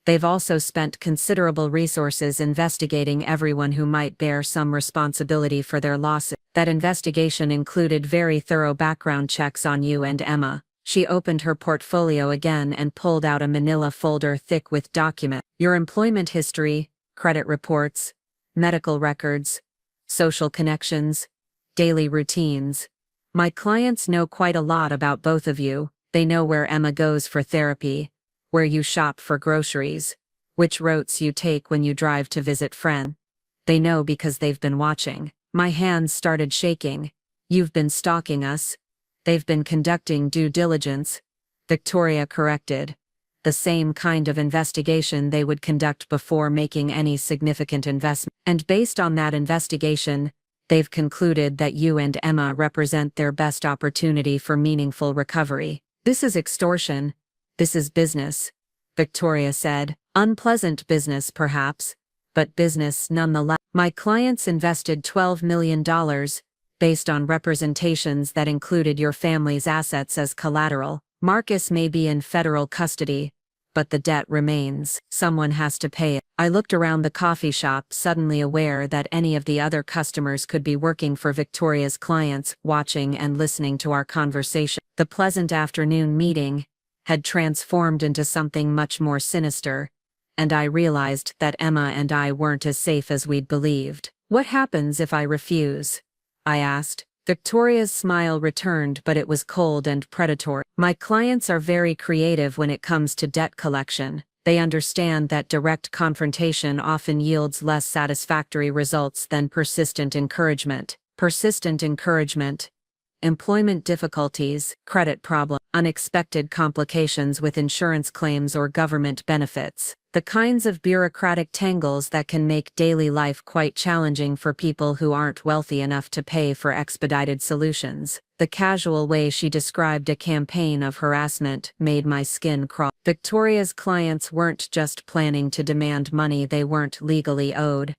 They've also spent considerable resources investigating everyone who might bear some responsibility for their losses. That investigation included very thorough background checks on you and Emma. She opened her portfolio again and pulled out a manila folder thick with documents. Your employment history, credit reports, medical records, social connections, daily routines. My clients know quite a lot about both of you. They know where Emma goes for therapy, where you shop for groceries, which routes you take when you drive to visit friends. They know because they've been watching. My hands started shaking. You've been stalking us. They've been conducting due diligence, Victoria corrected. The same kind of investigation they would conduct before making any significant investment. And based on that investigation, they've concluded that you and Emma represent their best opportunity for meaningful recovery. This is extortion. This is business, Victoria said. Unpleasant business perhaps, but business nonetheless. My clients invested $12 million, based on representations that included your family's assets as collateral. Marcus may be in federal custody, but the debt remains. Someone has to pay it. I looked around the coffee shop, suddenly aware that any of the other customers could be working for Victoria's clients, watching and listening to our conversation. The pleasant afternoon meeting had transformed into something much more sinister, and I realized that Emma and I weren't as safe as we'd believed. What happens if I refuse? I asked. Victoria's smile returned, but it was cold and predatory. My clients are very creative when it comes to debt collection. They understand that direct confrontation often yields less satisfactory results than persistent encouragement. Persistent encouragement, employment difficulties, credit problems, unexpected complications with insurance claims or government benefits. The kinds of bureaucratic tangles that can make daily life quite challenging for people who aren't wealthy enough to pay for expedited solutions. The casual way she described a campaign of harassment made my skin crawl. Victoria's clients weren't just planning to demand money they weren't legally owed.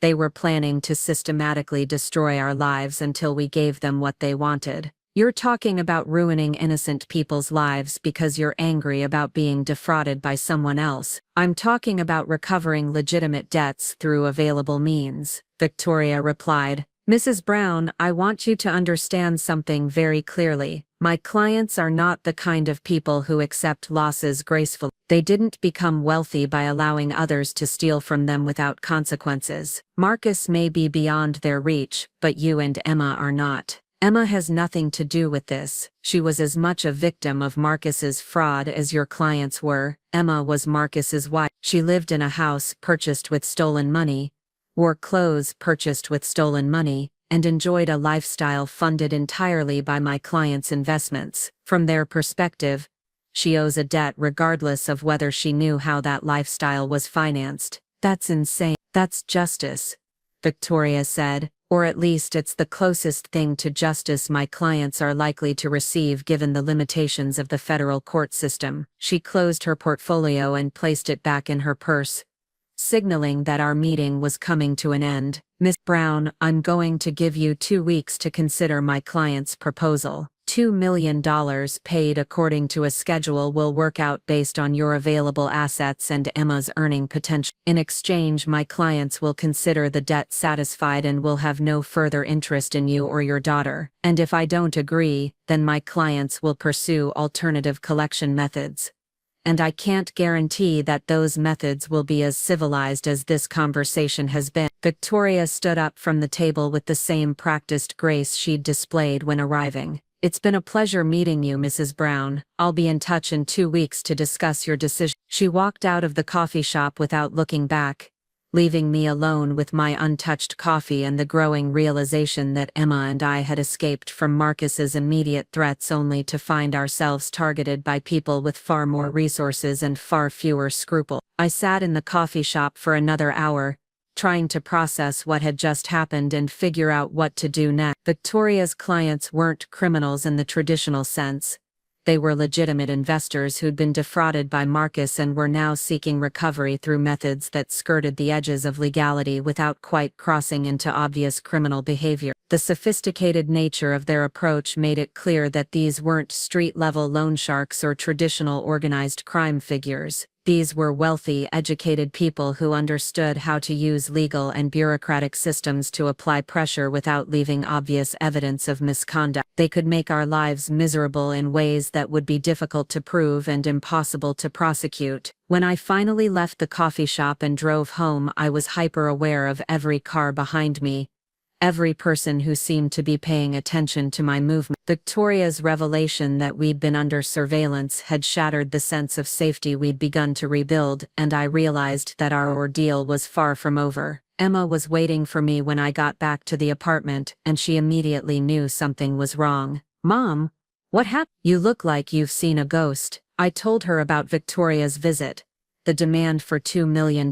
They were planning to systematically destroy our lives until we gave them what they wanted. You're talking about ruining innocent people's lives because you're angry about being defrauded by someone else. I'm talking about recovering legitimate debts through available means, Victoria replied. Mrs. Brown, I want you to understand something very clearly. My clients are not the kind of people who accept losses gracefully. They didn't become wealthy by allowing others to steal from them without consequences. Marcus may be beyond their reach, but you and Emma are not. Emma has nothing to do with this. She was as much a victim of Marcus's fraud as your clients were. Emma was Marcus's wife. She lived in a house purchased with stolen money, wore clothes purchased with stolen money, and enjoyed a lifestyle funded entirely by my clients' investments. From their perspective, She owes a debt regardless of whether she knew how that lifestyle was financed. That's insane. That's justice, Victoria said, or at least it's the closest thing to justice my clients are likely to receive given the limitations of the federal court system. She closed her portfolio and placed it back in her purse, signaling that our meeting was coming to an end. Miss Brown, I'm going to give you 2 weeks to consider my client's proposal. $2 million paid according to a schedule will work out based on your available assets and Emma's earning potential. In exchange, my clients will consider the debt satisfied and will have no further interest in you or your daughter. And if I don't agree, then my clients will pursue alternative collection methods. And I can't guarantee that those methods will be as civilized as this conversation has been. Victoria stood up from the table with the same practiced grace she'd displayed when arriving. It's been a pleasure meeting you, Mrs. Brown. I'll be in touch in 2 weeks to discuss your decision. She walked out of the coffee shop without looking back, leaving me alone with my untouched coffee and the growing realization that Emma and I had escaped from Marcus's immediate threats only to find ourselves targeted by people with far more resources and far fewer scruples. I sat in the coffee shop for another hour, trying to process what had just happened and figure out what to do next. Victoria's clients weren't criminals in the traditional sense. They were legitimate investors who'd been defrauded by Marcus and were now seeking recovery through methods that skirted the edges of legality without quite crossing into obvious criminal behavior. The sophisticated nature of their approach made it clear that these weren't street-level loan sharks or traditional organized crime figures. These were wealthy, educated people who understood how to use legal and bureaucratic systems to apply pressure without leaving obvious evidence of misconduct. They could make our lives miserable in ways that would be difficult to prove and impossible to prosecute. When I finally left the coffee shop and drove home, I was hyper-aware of every car behind me, every person who seemed to be paying attention to my movement. Victoria's revelation that we'd been under surveillance had shattered the sense of safety we'd begun to rebuild, and I realized that our ordeal was far from over. Emma was waiting for me when I got back to the apartment, and she immediately knew something was wrong. "Mom, what happened? You look like you've seen a ghost." I told her about Victoria's visit, the demand for $2 million,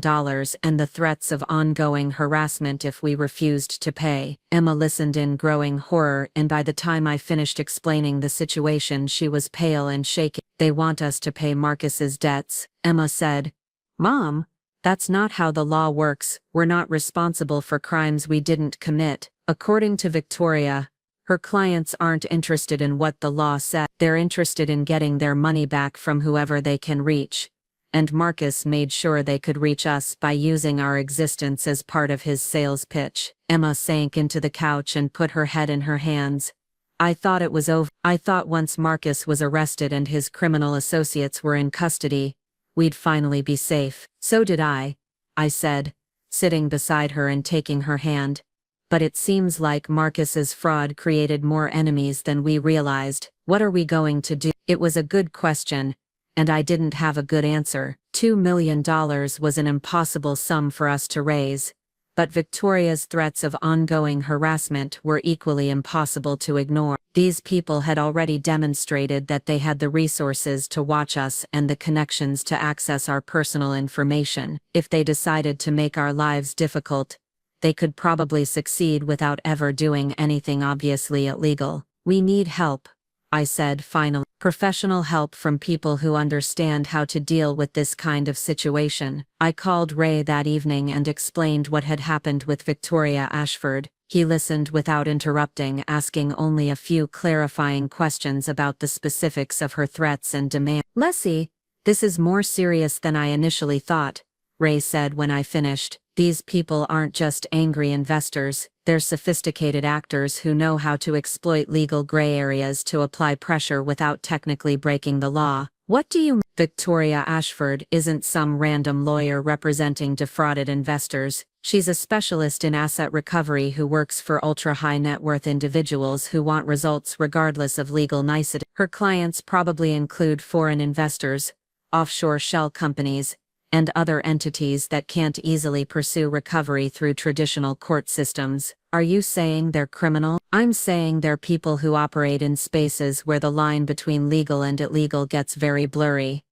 and the threats of ongoing harassment if we refused to pay. Emma listened in growing horror, and by the time I finished explaining the situation, she was pale and shaking. "They want us to pay Marcus's debts," Emma said. "Mom, that's not how the law works. We're not responsible for crimes we didn't commit." According to Victoria, her clients aren't interested in what the law said. They're interested in getting their money back from whoever they can reach. And Marcus made sure they could reach us by using our existence as part of his sales pitch. Emma sank into the couch and put her head in her hands. "I thought it was over. I thought once Marcus was arrested and his criminal associates were in custody, we'd finally be safe." "So did I said, sitting beside her and taking her hand. "But it seems like Marcus's fraud created more enemies than we realized. What are we going to do?" It was a good question, and I didn't have a good answer. $2 million was an impossible sum for us to raise, but Victoria's threats of ongoing harassment were equally impossible to ignore. These people had already demonstrated that they had the resources to watch us and the connections to access our personal information. If they decided to make our lives difficult, they could probably succeed without ever doing anything obviously illegal. "We need help," I said finally. "Professional help from people who understand how to deal with this kind of situation." I called Ray that evening and explained what had happened with Victoria Ashford. He listened without interrupting, asking only a few clarifying questions about the specifics of her threats and demands. "Leslie, this is more serious than I initially thought," Ray said when I finished. "These people aren't just angry investors, they're sophisticated actors who know how to exploit legal gray areas to apply pressure without technically breaking the law." "What do you mean?" "Victoria Ashford isn't some random lawyer representing defrauded investors. She's a specialist in asset recovery who works for ultra-high net worth individuals who want results regardless of legal nicety. Her clients probably include foreign investors, offshore shell companies, and other entities that can't easily pursue recovery through traditional court systems. Are you saying they're criminal? I'm saying they're people who operate in spaces where the line between legal and illegal gets very blurry.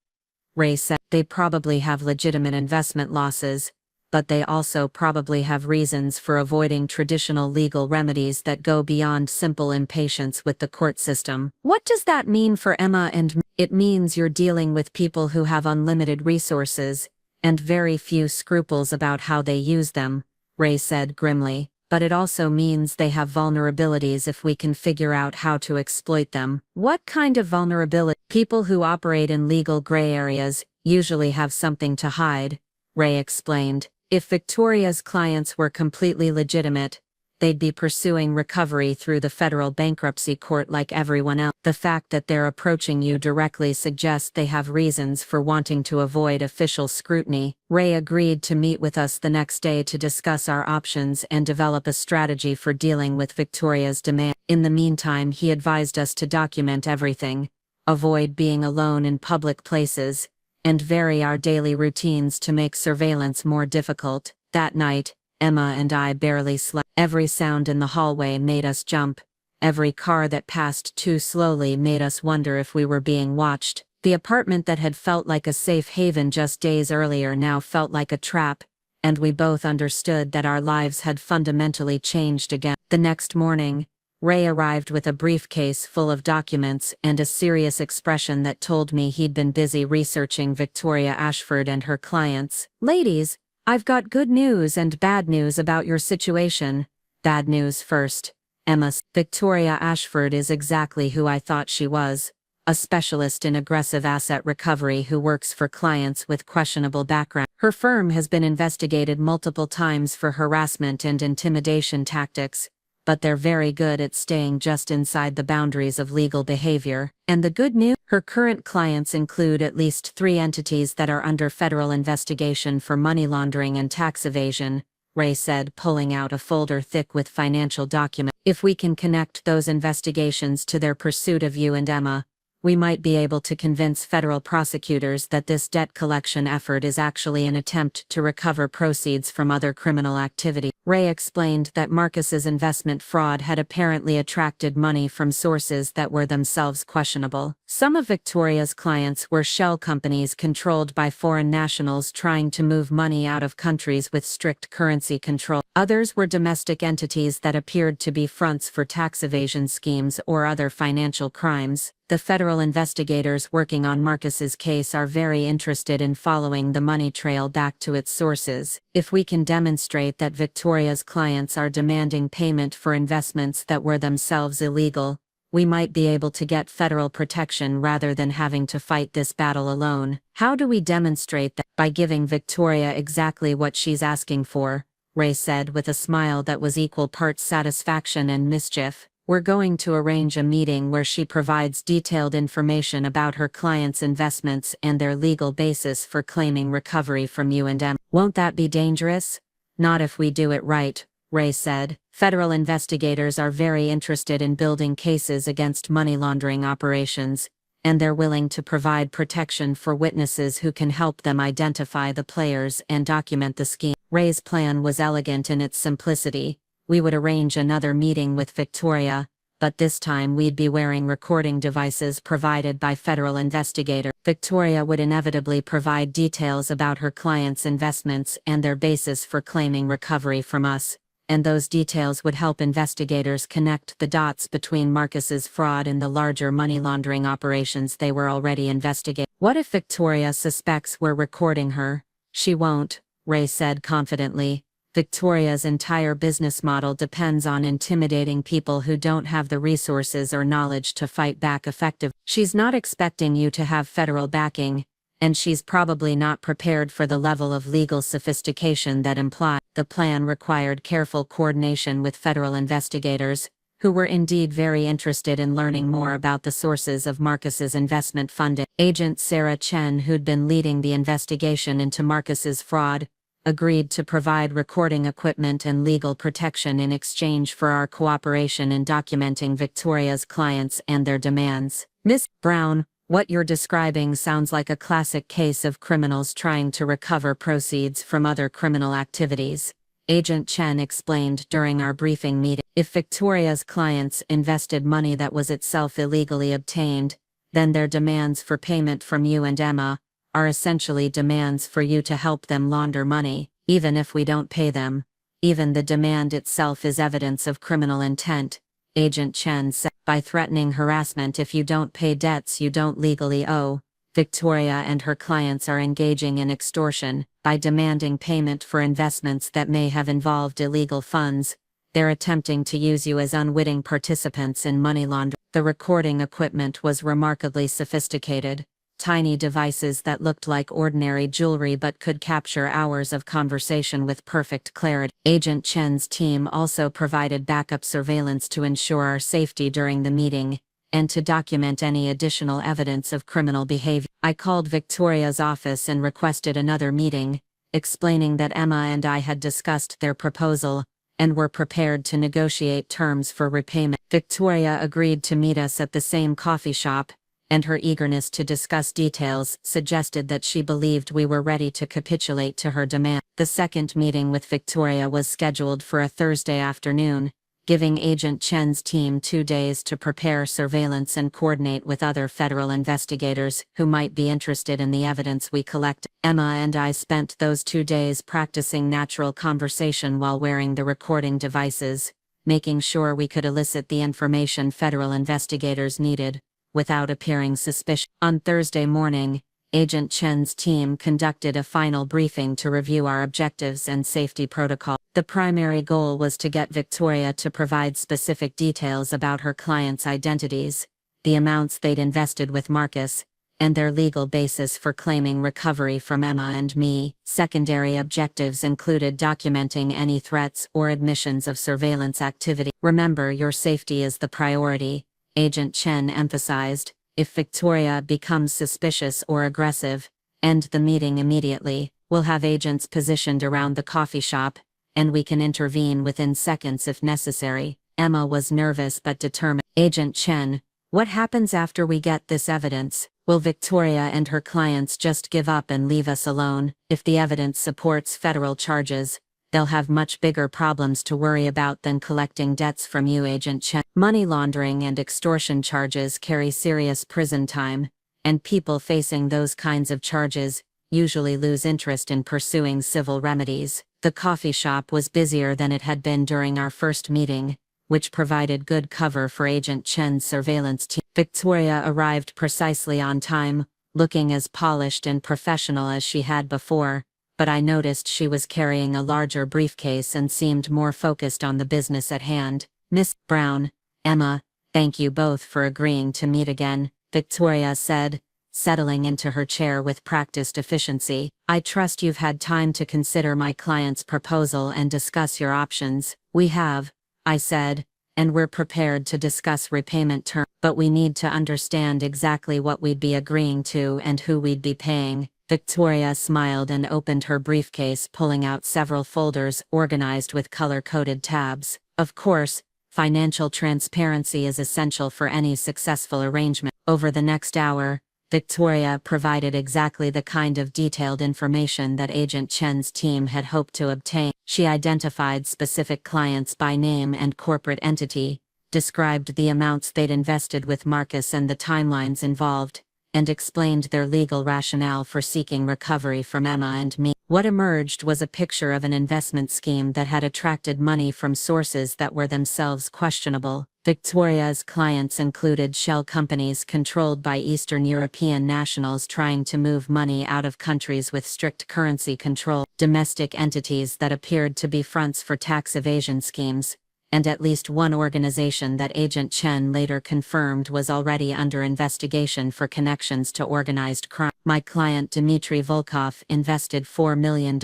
Ray said. They probably have legitimate investment losses, but they also probably have reasons for avoiding traditional legal remedies that go beyond simple impatience with the court system. What does that mean for Emma and me? It means you're dealing with people who have unlimited resources, and very few scruples about how they use them, Ray said grimly. But it also means they have vulnerabilities if we can figure out how to exploit them. What kind of vulnerability? People who operate in legal gray areas usually have something to hide, Ray explained. If Victoria's clients were completely legitimate, they'd be pursuing recovery through the federal bankruptcy court like everyone else. The fact that they're approaching you directly suggests they have reasons for wanting to avoid official scrutiny. Ray agreed to meet with us the next day to discuss our options and develop a strategy for dealing with Victoria's demand. In the meantime, he advised us to document everything, avoid being alone in public places, and vary our daily routines to make surveillance more difficult. That night, Emma and I barely slept. Every sound in the hallway made us jump. Every car that passed too slowly made us wonder if we were being watched. The apartment that had felt like a safe haven just days earlier now felt like a trap, and we both understood that our lives had fundamentally changed again. The next morning, Ray arrived with a briefcase full of documents and a serious expression that told me he'd been busy researching Victoria Ashford and her clients. Ladies, I've got good news and bad news about your situation. Bad news first, Emma. Victoria Ashford is exactly who I thought she was. A specialist in aggressive asset recovery who works for clients with questionable background. Her firm has been investigated multiple times for harassment and intimidation tactics, but they're very good at staying just inside the boundaries of legal behavior. And the good news? Her current clients include at least 3 entities that are under federal investigation for money laundering and tax evasion, Ray said, pulling out a folder thick with financial documents. If we can connect those investigations to their pursuit of you and Emma, we might be able to convince federal prosecutors that this debt collection effort is actually an attempt to recover proceeds from other criminal activity. Ray explained that Marcus's investment fraud had apparently attracted money from sources that were themselves questionable. Some of Victoria's clients were shell companies controlled by foreign nationals trying to move money out of countries with strict currency control. Others were domestic entities that appeared to be fronts for tax evasion schemes or other financial crimes. The federal investigators working on Marcus's case are very interested in following the money trail back to its sources. If we can demonstrate that Victoria's clients are demanding payment for investments that were themselves illegal, we might be able to get federal protection rather than having to fight this battle alone. How do we demonstrate that? By giving Victoria exactly what she's asking for, Ray said with a smile that was equal parts satisfaction and mischief. We're going to arrange a meeting where she provides detailed information about her clients' investments and their legal basis for claiming recovery from you and Emma. Won't that be dangerous? Not if we do it right, Ray said. Federal investigators are very interested in building cases against money laundering operations, and they're willing to provide protection for witnesses who can help them identify the players and document the scheme. Ray's plan was elegant in its simplicity. We would arrange another meeting with Victoria, but this time we'd be wearing recording devices provided by federal investigators. Victoria would inevitably provide details about her clients' investments and their basis for claiming recovery from us, and those details would help investigators connect the dots between Marcus's fraud and the larger money laundering operations they were already investigating. What if Victoria suspects we're recording her? She won't, Ray said confidently. Victoria's entire business model depends on intimidating people who don't have the resources or knowledge to fight back effectively. She's not expecting you to have federal backing, and she's probably not prepared for the level of legal sophistication that implies. The plan required careful coordination with federal investigators, who were indeed very interested in learning more about the sources of Marcus's investment funding. Agent Sarah Chen, who'd been leading the investigation into Marcus's fraud, agreed to provide recording equipment and legal protection in exchange for our cooperation in documenting Victoria's clients and their demands. Miss Brown, what you're describing sounds like a classic case of criminals trying to recover proceeds from other criminal activities, Agent Chen explained during our briefing meeting. If Victoria's clients invested money that was itself illegally obtained, then their demands for payment from you and Emma are essentially demands for you to help them launder money, even if we don't pay them. Even the demand itself is evidence of criminal intent, Agent Chen said. By threatening harassment if you don't pay debts you don't legally owe, Victoria and her clients are engaging in extortion. By demanding payment for investments that may have involved illegal funds, they're attempting to use you as unwitting participants in money laundering. The recording equipment was remarkably sophisticated. Tiny devices that looked like ordinary jewelry but could capture hours of conversation with perfect clarity. Agent Chen's team also provided backup surveillance to ensure our safety during the meeting, and to document any additional evidence of criminal behavior. I called Victoria's office and requested another meeting, explaining that Emma and I had discussed their proposal, and were prepared to negotiate terms for repayment. Victoria agreed to meet us at the same coffee shop, and her eagerness to discuss details suggested that she believed we were ready to capitulate to her demand. The second meeting with Victoria was scheduled for a Thursday afternoon, giving Agent Chen's team 2 days to prepare surveillance and coordinate with other federal investigators who might be interested in the evidence we collected. Emma and I spent those 2 days practicing natural conversation while wearing the recording devices, making sure we could elicit the information federal investigators needed, without appearing suspicious. On Thursday morning, Agent Chen's team conducted a final briefing to review our objectives and safety protocol. The primary goal was to get Victoria to provide specific details about her clients' identities, the amounts they'd invested with Marcus, and their legal basis for claiming recovery from Emma and me. Secondary objectives included documenting any threats or admissions of surveillance activity. Remember, your safety is the priority, Agent Chen emphasized. If Victoria becomes suspicious or aggressive, end the meeting immediately. We'll have agents positioned around the coffee shop, and we can intervene within seconds if necessary. Emma was nervous but determined. Agent Chen, what happens after we get this evidence? Will Victoria and her clients just give up and leave us alone? If the evidence supports federal charges, they'll have much bigger problems to worry about than collecting debts from you, Agent Chen. Money laundering and extortion charges carry serious prison time, and people facing those kinds of charges usually lose interest in pursuing civil remedies. The coffee shop was busier than it had been during our first meeting, which provided good cover for Agent Chen's surveillance team. Victoria arrived precisely on time, looking as polished and professional as she had before, but I noticed she was carrying a larger briefcase and seemed more focused on the business at hand. Miss Brown, Emma, thank you both for agreeing to meet again, Victoria said, settling into her chair with practiced efficiency. I trust you've had time to consider my client's proposal and discuss your options. We have, I said, and we're prepared to discuss repayment terms, but we need to understand exactly what we'd be agreeing to and who we'd be paying. Victoria smiled and opened her briefcase, pulling out several folders organized with color-coded tabs. Of course, financial transparency is essential for any successful arrangement. Over the next hour, Victoria provided exactly the kind of detailed information that Agent Chen's team had hoped to obtain. She identified specific clients by name and corporate entity, described the amounts they'd invested with Marcus and the timelines involved, and explained their legal rationale for seeking recovery from Emma and me. What emerged was a picture of an investment scheme that had attracted money from sources that were themselves questionable. Victoria's clients included shell companies controlled by Eastern European nationals trying to move money out of countries with strict currency control, domestic entities that appeared to be fronts for tax evasion schemes, and at least one organization that Agent Chen later confirmed was already under investigation for connections to organized crime. My client Dmitry Volkov invested $4 million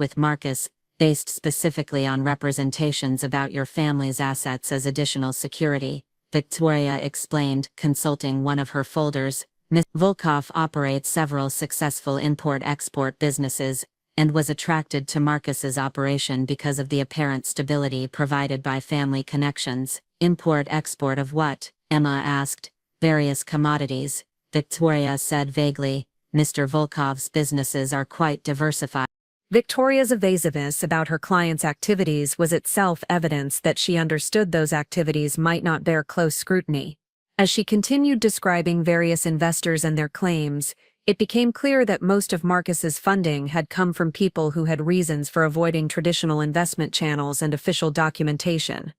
with Marcus, based specifically on representations about your family's assets as additional security, Victoria explained, consulting one of her folders. Ms. Volkov operates several successful import-export businesses, and was attracted to Marcus's operation because of the apparent stability provided by family connections. Import-export of what? Emma asked. Various commodities, Victoria said vaguely. Mr. Volkov's businesses are quite diversified. Victoria's evasiveness about her client's activities was itself evidence that she understood those activities might not bear close scrutiny. As she continued describing various investors and their claims, it became clear that most of Marcus's funding had come from people who had reasons for avoiding traditional investment channels and official documentation.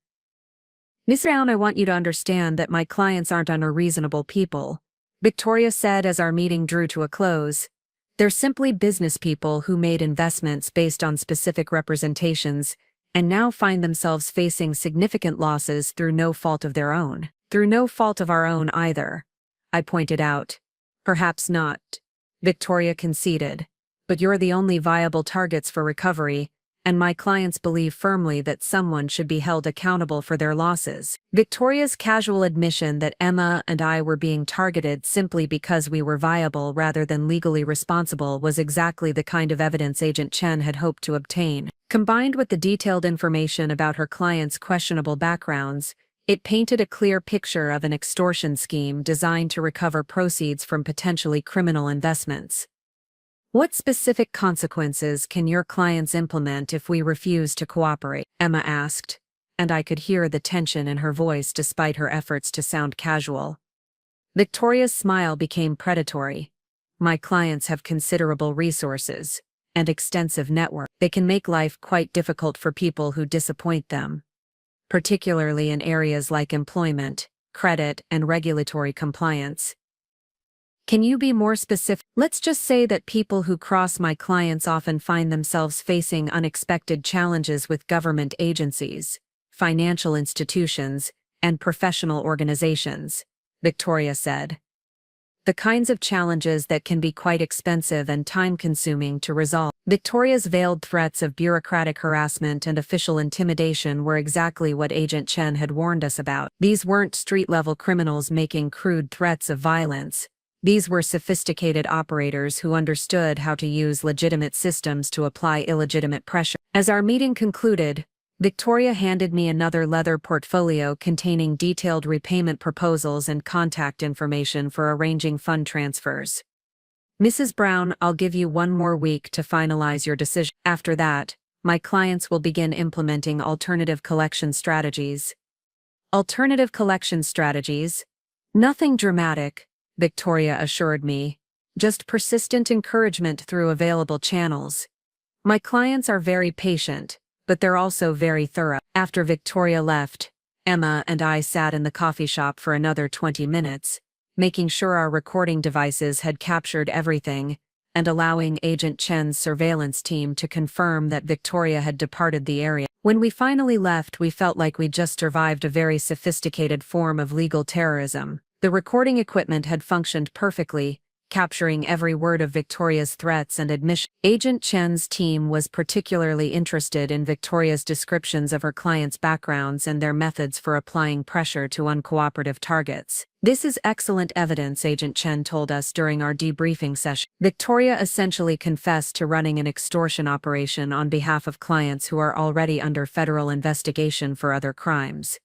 "Miss Brown, I want you to understand that my clients aren't unreasonable people," Victoria said as our meeting drew to a close. "They're simply business people who made investments based on specific representations and now find themselves facing significant losses through no fault of their own." "Through no fault of our own either," I pointed out. "Perhaps not," Victoria conceded, "but you're the only viable targets for recovery, and my clients believe firmly that someone should be held accountable for their losses." Victoria's casual admission that Emma and I were being targeted simply because we were viable rather than legally responsible was exactly the kind of evidence Agent Chen had hoped to obtain. Combined with the detailed information about her clients' questionable backgrounds, it painted a clear picture of an extortion scheme designed to recover proceeds from potentially criminal investments. "What specific consequences can your clients implement if we refuse to cooperate?" Emma asked, and I could hear the tension in her voice despite her efforts to sound casual. Victoria's smile became predatory. "My clients have considerable resources and extensive network. They can make life quite difficult for people who disappoint them, particularly in areas like employment, credit, and regulatory compliance." "Can you be more specific?" "Let's just say that people who cross my clients often find themselves facing unexpected challenges with government agencies, financial institutions, and professional organizations," Victoria said. "The kinds of challenges that can be quite expensive and time-consuming to resolve." Victoria's veiled threats of bureaucratic harassment and official intimidation were exactly what Agent Chen had warned us about. These weren't street-level criminals making crude threats of violence. These were sophisticated operators who understood how to use legitimate systems to apply illegitimate pressure. As our meeting concluded, Victoria handed me another leather portfolio containing detailed repayment proposals and contact information for arranging fund transfers. "Mrs. Brown, I'll give you one more week to finalize your decision. After that, my clients will begin implementing alternative collection strategies." "Alternative collection strategies? Nothing dramatic," Victoria assured me. "Just persistent encouragement through available channels. My clients are very patient, but they're also very thorough." After Victoria left, Emma and I sat in the coffee shop for another 20 minutes, making sure our recording devices had captured everything, and allowing Agent Chen's surveillance team to confirm that Victoria had departed the area. When we finally left, we felt like we'd just survived a very sophisticated form of legal terrorism. The recording equipment had functioned perfectly, capturing every word of Victoria's threats and admissions. Agent Chen's team was particularly interested in Victoria's descriptions of her clients' backgrounds and their methods for applying pressure to uncooperative targets. "This is excellent evidence," Agent Chen told us during our debriefing session. "Victoria essentially confessed to running an extortion operation on behalf of clients who are already under federal investigation for other crimes."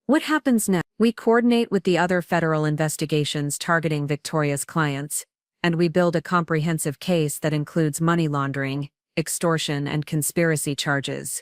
"What happens next?" "We coordinate with the other federal investigations targeting Victoria's clients, and we build a comprehensive case that includes money laundering, extortion, and conspiracy charges,"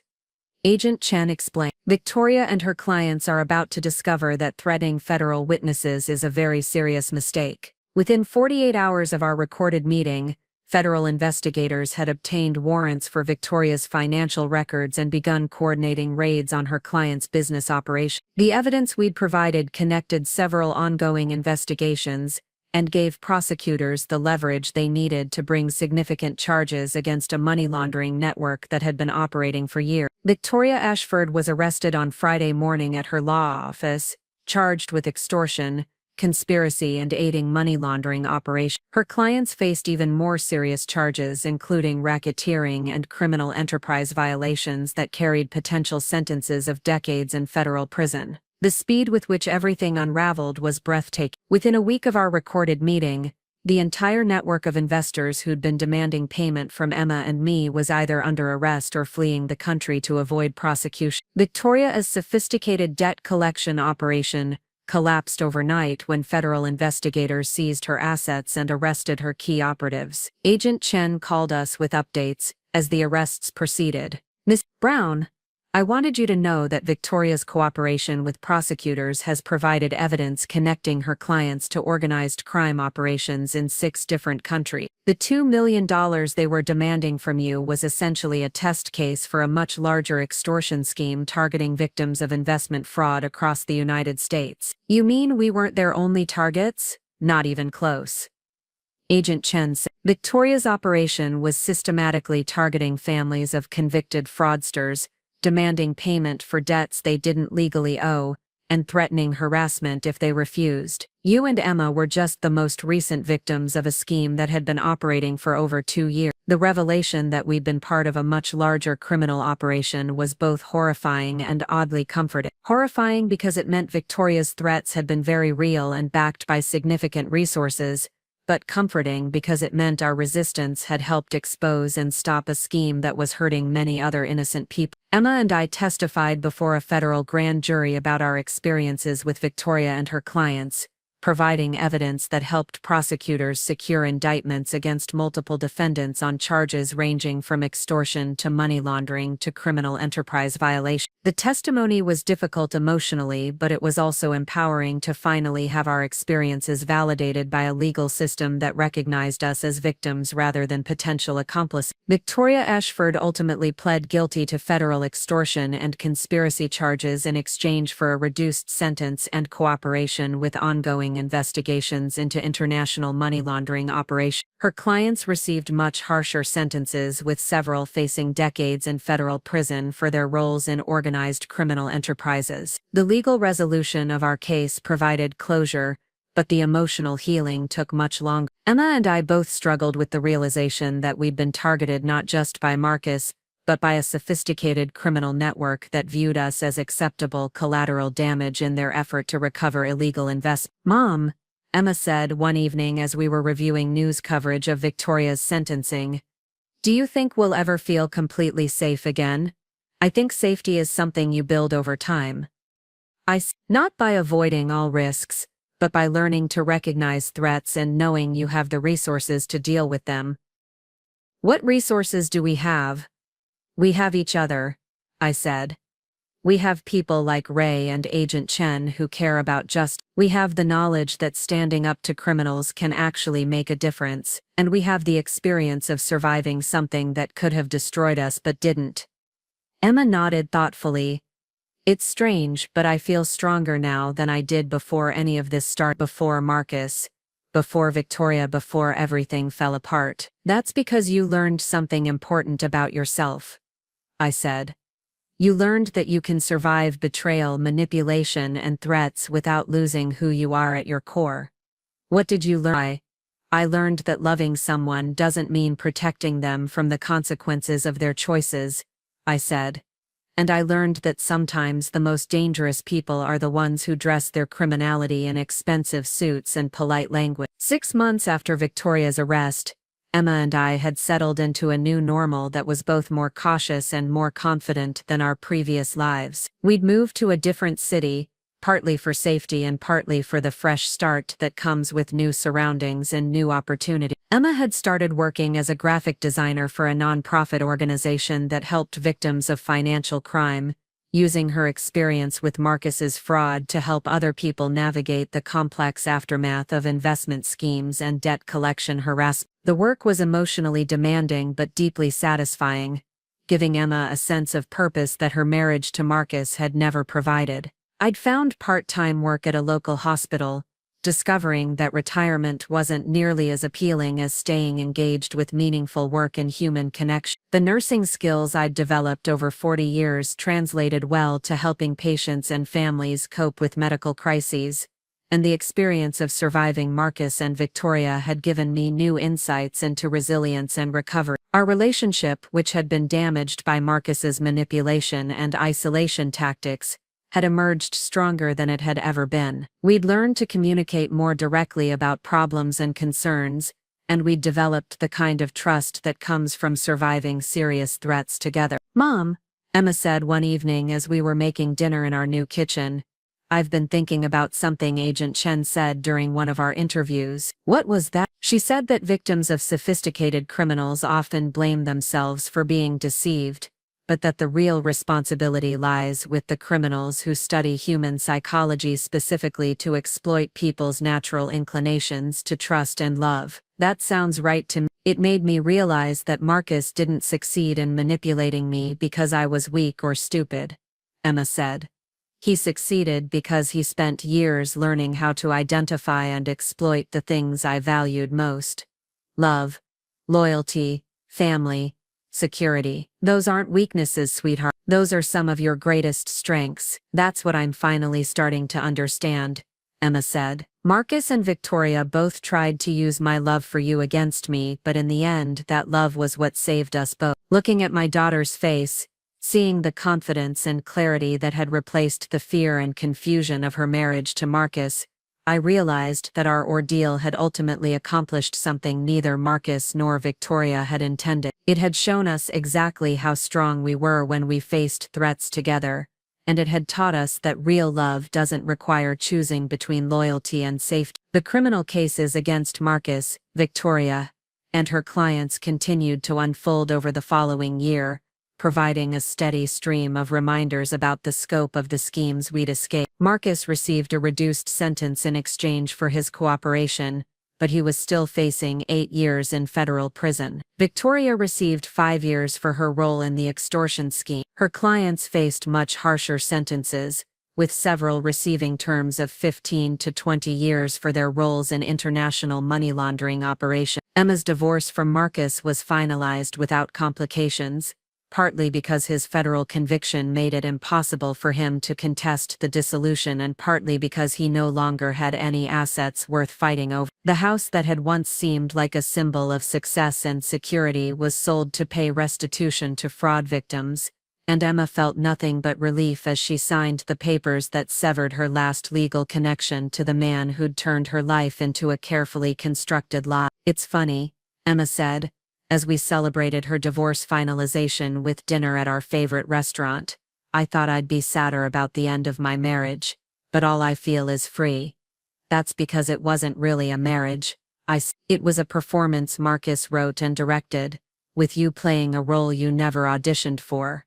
Agent Chen explained. "Victoria and her clients are about to discover that threatening federal witnesses is a very serious mistake." Within 48 hours of our recorded meeting, federal investigators had obtained warrants for Victoria's financial records and begun coordinating raids on her client's business operation. The evidence we'd provided connected several ongoing investigations and gave prosecutors the leverage they needed to bring significant charges against a money laundering network that had been operating for years. Victoria Ashford was arrested on Friday morning at her law office, charged with extortion, conspiracy, and aiding money laundering operations. Her clients faced even more serious charges, including racketeering and criminal enterprise violations that carried potential sentences of decades in federal prison. The speed with which everything unraveled was breathtaking. Within a week of our recorded meeting, the entire network of investors who'd been demanding payment from Emma and me was either under arrest or fleeing the country to avoid prosecution. Victoria's sophisticated debt collection operation, collapsed overnight when federal investigators seized her assets and arrested her key operatives. Agent Chen called us with updates as the arrests proceeded. Miss Brown, I wanted you to know that Victoria's cooperation with prosecutors has provided evidence connecting her clients to organized crime operations in 6 different countries. The $2 million they were demanding from you was essentially a test case for a much larger extortion scheme targeting victims of investment fraud across the United States. You mean we weren't their only targets? Not even close. Agent Chen said Victoria's operation was systematically targeting families of convicted fraudsters, demanding payment for debts they didn't legally owe, and threatening harassment if they refused. You and Emma were just the most recent victims of a scheme that had been operating for over 2 years. The revelation that we'd been part of a much larger criminal operation was both horrifying and oddly comforting. Horrifying because it meant Victoria's threats had been very real and backed by significant resources, but comforting because it meant our resistance had helped expose and stop a scheme that was hurting many other innocent people. Emma and I testified before a federal grand jury about our experiences with Victoria and her clients, providing evidence that helped prosecutors secure indictments against multiple defendants on charges ranging from extortion to money laundering to criminal enterprise violation. The testimony was difficult emotionally, but it was also empowering to finally have our experiences validated by a legal system that recognized us as victims rather than potential accomplices. Victoria Ashford ultimately pled guilty to federal extortion and conspiracy charges in exchange for a reduced sentence and cooperation with ongoing investigations into international money laundering operations. Her clients received much harsher sentences, with several facing decades in federal prison for their roles in organized criminal enterprises. The legal resolution of our case provided closure, but the emotional healing took much longer. Emma and I both struggled with the realization that we'd been targeted not just by Marcus, but by a sophisticated criminal network that viewed us as acceptable collateral damage in their effort to recover illegal investment. Mom, Emma said one evening as we were reviewing news coverage of Victoria's sentencing, do you think we'll ever feel completely safe again? I think safety is something you build over time. Not by avoiding all risks, but by learning to recognize threats and knowing you have the resources to deal with them. What resources do we have? We have each other, I said. We have people like Ray and Agent Chen who care about justice. We have the knowledge that standing up to criminals can actually make a difference, and we have the experience of surviving something that could have destroyed us but didn't. Emma nodded thoughtfully. It's strange, but I feel stronger now than I did before any of this started. Before Marcus, before Victoria, before everything fell apart. That's because you learned something important about yourself, I said. You learned that you can survive betrayal, manipulation, and threats without losing who you are at your core. What did you learn? I learned that loving someone doesn't mean protecting them from the consequences of their choices, I said. And I learned that sometimes the most dangerous people are the ones who dress their criminality in expensive suits and polite language. 6 months after Victoria's arrest, Emma and I had settled into a new normal that was both more cautious and more confident than our previous lives. We'd moved to a different city, partly for safety and partly for the fresh start that comes with new surroundings and new opportunities. Emma had started working as a graphic designer for a nonprofit organization that helped victims of financial crime, using her experience with Marcus's fraud to help other people navigate the complex aftermath of investment schemes and debt collection harassment. The work was emotionally demanding but deeply satisfying, giving Emma a sense of purpose that her marriage to Marcus had never provided. I'd found part-time work at a local hospital, discovering that retirement wasn't nearly as appealing as staying engaged with meaningful work and human connection. The nursing skills I'd developed over 40 years translated well to helping patients and families cope with medical crises, and the experience of surviving Marcus and Victoria had given me new insights into resilience and recovery. Our relationship, which had been damaged by Marcus's manipulation and isolation tactics, had emerged stronger than it had ever been. We'd learned to communicate more directly about problems and concerns, and we'd developed the kind of trust that comes from surviving serious threats together. Mom, Emma said one evening as we were making dinner in our new kitchen, I've been thinking about something Agent Chen said during one of our interviews. What was that? She said that victims of sophisticated criminals often blame themselves for being deceived, but that the real responsibility lies with the criminals who study human psychology specifically to exploit people's natural inclinations to trust and love. That sounds right to me. It made me realize that Marcus didn't succeed in manipulating me because I was weak or stupid, Emma said. He succeeded because he spent years learning how to identify and exploit the things I valued most. Love, loyalty, family, security. Those aren't weaknesses, sweetheart. Those are some of your greatest strengths. That's what I'm finally starting to understand, Emma said. Marcus and Victoria both tried to use my love for you against me, but in the end, that love was what saved us both. Looking at my daughter's face, seeing the confidence and clarity that had replaced the fear and confusion of her marriage to Marcus, I realized that our ordeal had ultimately accomplished something neither Marcus nor Victoria had intended. It had shown us exactly how strong we were when we faced threats together, and it had taught us that real love doesn't require choosing between loyalty and safety. The criminal cases against Marcus, Victoria, and her clients continued to unfold over the following year, providing a steady stream of reminders about the scope of the schemes we'd escaped. Marcus received a reduced sentence in exchange for his cooperation, but he was still facing 8 years in federal prison. Victoria received 5 years for her role in the extortion scheme. Her clients faced much harsher sentences, with several receiving terms of 15 to 20 years for their roles in international money laundering operations. Emma's divorce from Marcus was finalized without complications, partly because his federal conviction made it impossible for him to contest the dissolution and partly because he no longer had any assets worth fighting over. The house that had once seemed like a symbol of success and security was sold to pay restitution to fraud victims, and Emma felt nothing but relief as she signed the papers that severed her last legal connection to the man who'd turned her life into a carefully constructed lie. "It's funny," Emma said, as we celebrated her divorce finalization with dinner at our favorite restaurant. "I thought I'd be sadder about the end of my marriage, but all I feel is free. That's because it wasn't really a marriage. It was a performance Marcus wrote and directed, with you playing a role you never auditioned for."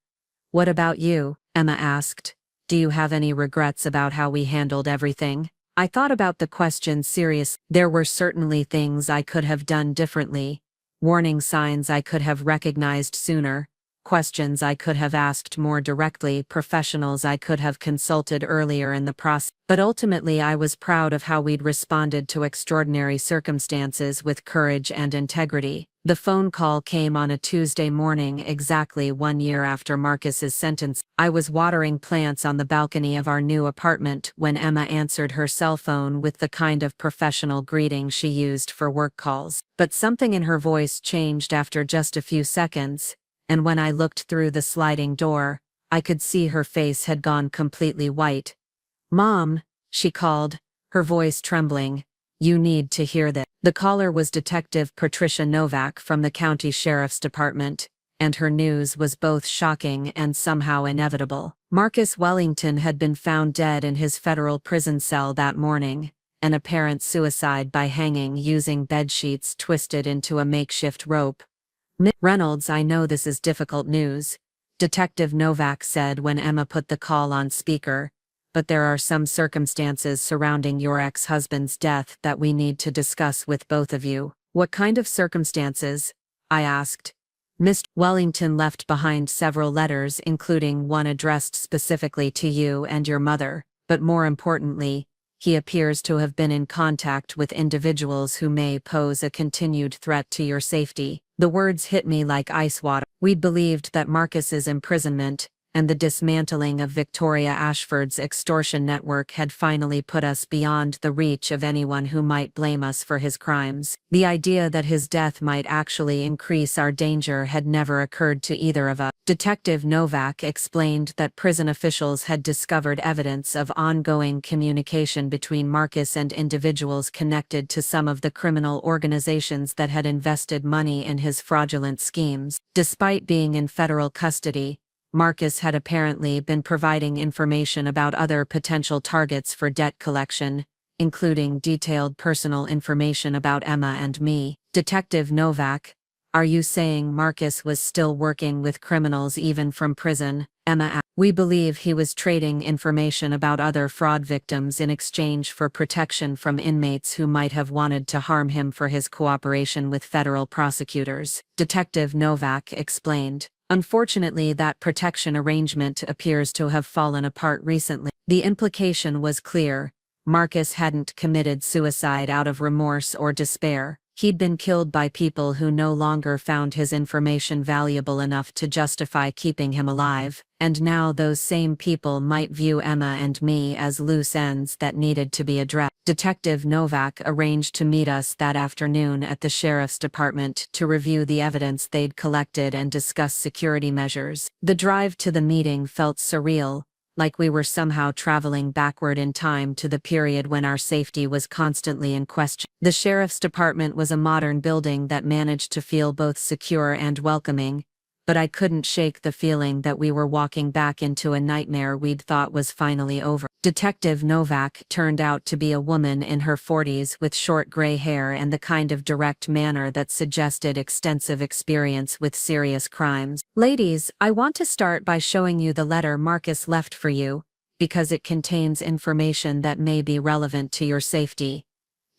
"What about you?" Emma asked. "Do you have any regrets about how we handled everything?" I thought about the question seriously. There were certainly things I could have done differently. Warning signs I could have recognized sooner, questions I could have asked more directly, professionals I could have consulted earlier in the process. But ultimately I was proud of how we'd responded to extraordinary circumstances with courage and integrity. The phone call came on a Tuesday morning exactly 1 year after Marcus's sentence. I was watering plants on the balcony of our new apartment when Emma answered her cell phone with the kind of professional greeting she used for work calls. But something in her voice changed after just a few seconds, and when I looked through the sliding door, I could see her face had gone completely white. "Mom," she called, her voice trembling. "You need to hear this." The caller was Detective Patricia Novak from the County Sheriff's Department, and her news was both shocking and somehow inevitable. Marcus Wellington had been found dead in his federal prison cell that morning, an apparent suicide by hanging using bedsheets twisted into a makeshift rope. "Miss Reynolds, I know this is difficult news," Detective Novak said when Emma put the call on speaker, "but there are some circumstances surrounding your ex-husband's death that we need to discuss with both of you." "What kind of circumstances?" I asked. "Mr. Wellington left behind several letters, including one addressed specifically to you and your mother, but more importantly, he appears to have been in contact with individuals who may pose a continued threat to your safety." The words hit me like ice water. We'd believed that Marcus's imprisonment and the dismantling of Victoria Ashford's extortion network had finally put us beyond the reach of anyone who might blame us for his crimes. The idea that his death might actually increase our danger had never occurred to either of us. Detective Novak explained that prison officials had discovered evidence of ongoing communication between Marcus and individuals connected to some of the criminal organizations that had invested money in his fraudulent schemes. Despite being in federal custody, Marcus had apparently been providing information about other potential targets for debt collection, including detailed personal information about Emma and me. Detective Novak, are you saying Marcus was still working with criminals even from prison? Emma asked. We believe he was trading information about other fraud victims in exchange for protection from inmates who might have wanted to harm him for his cooperation with federal prosecutors, Detective Novak explained. Unfortunately, that protection arrangement appears to have fallen apart recently. The implication was clear. Marcus hadn't committed suicide out of remorse or despair. He'd been killed by people who no longer found his information valuable enough to justify keeping him alive, and now those same people might view Emma and me as loose ends that needed to be addressed. Detective Novak arranged to meet us that afternoon at the sheriff's department to review the evidence they'd collected and discuss security measures. The drive to the meeting felt surreal, like we were somehow traveling backward in time to the period when our safety was constantly in question. The sheriff's department was a modern building that managed to feel both secure and welcoming, but I couldn't shake the feeling that we were walking back into a nightmare we'd thought was finally over. Detective Novak turned out to be a woman in her 40s with short gray hair and the kind of direct manner that suggested extensive experience with serious crimes. Ladies, I want to start by showing you the letter Marcus left for you, because it contains information that may be relevant to your safety,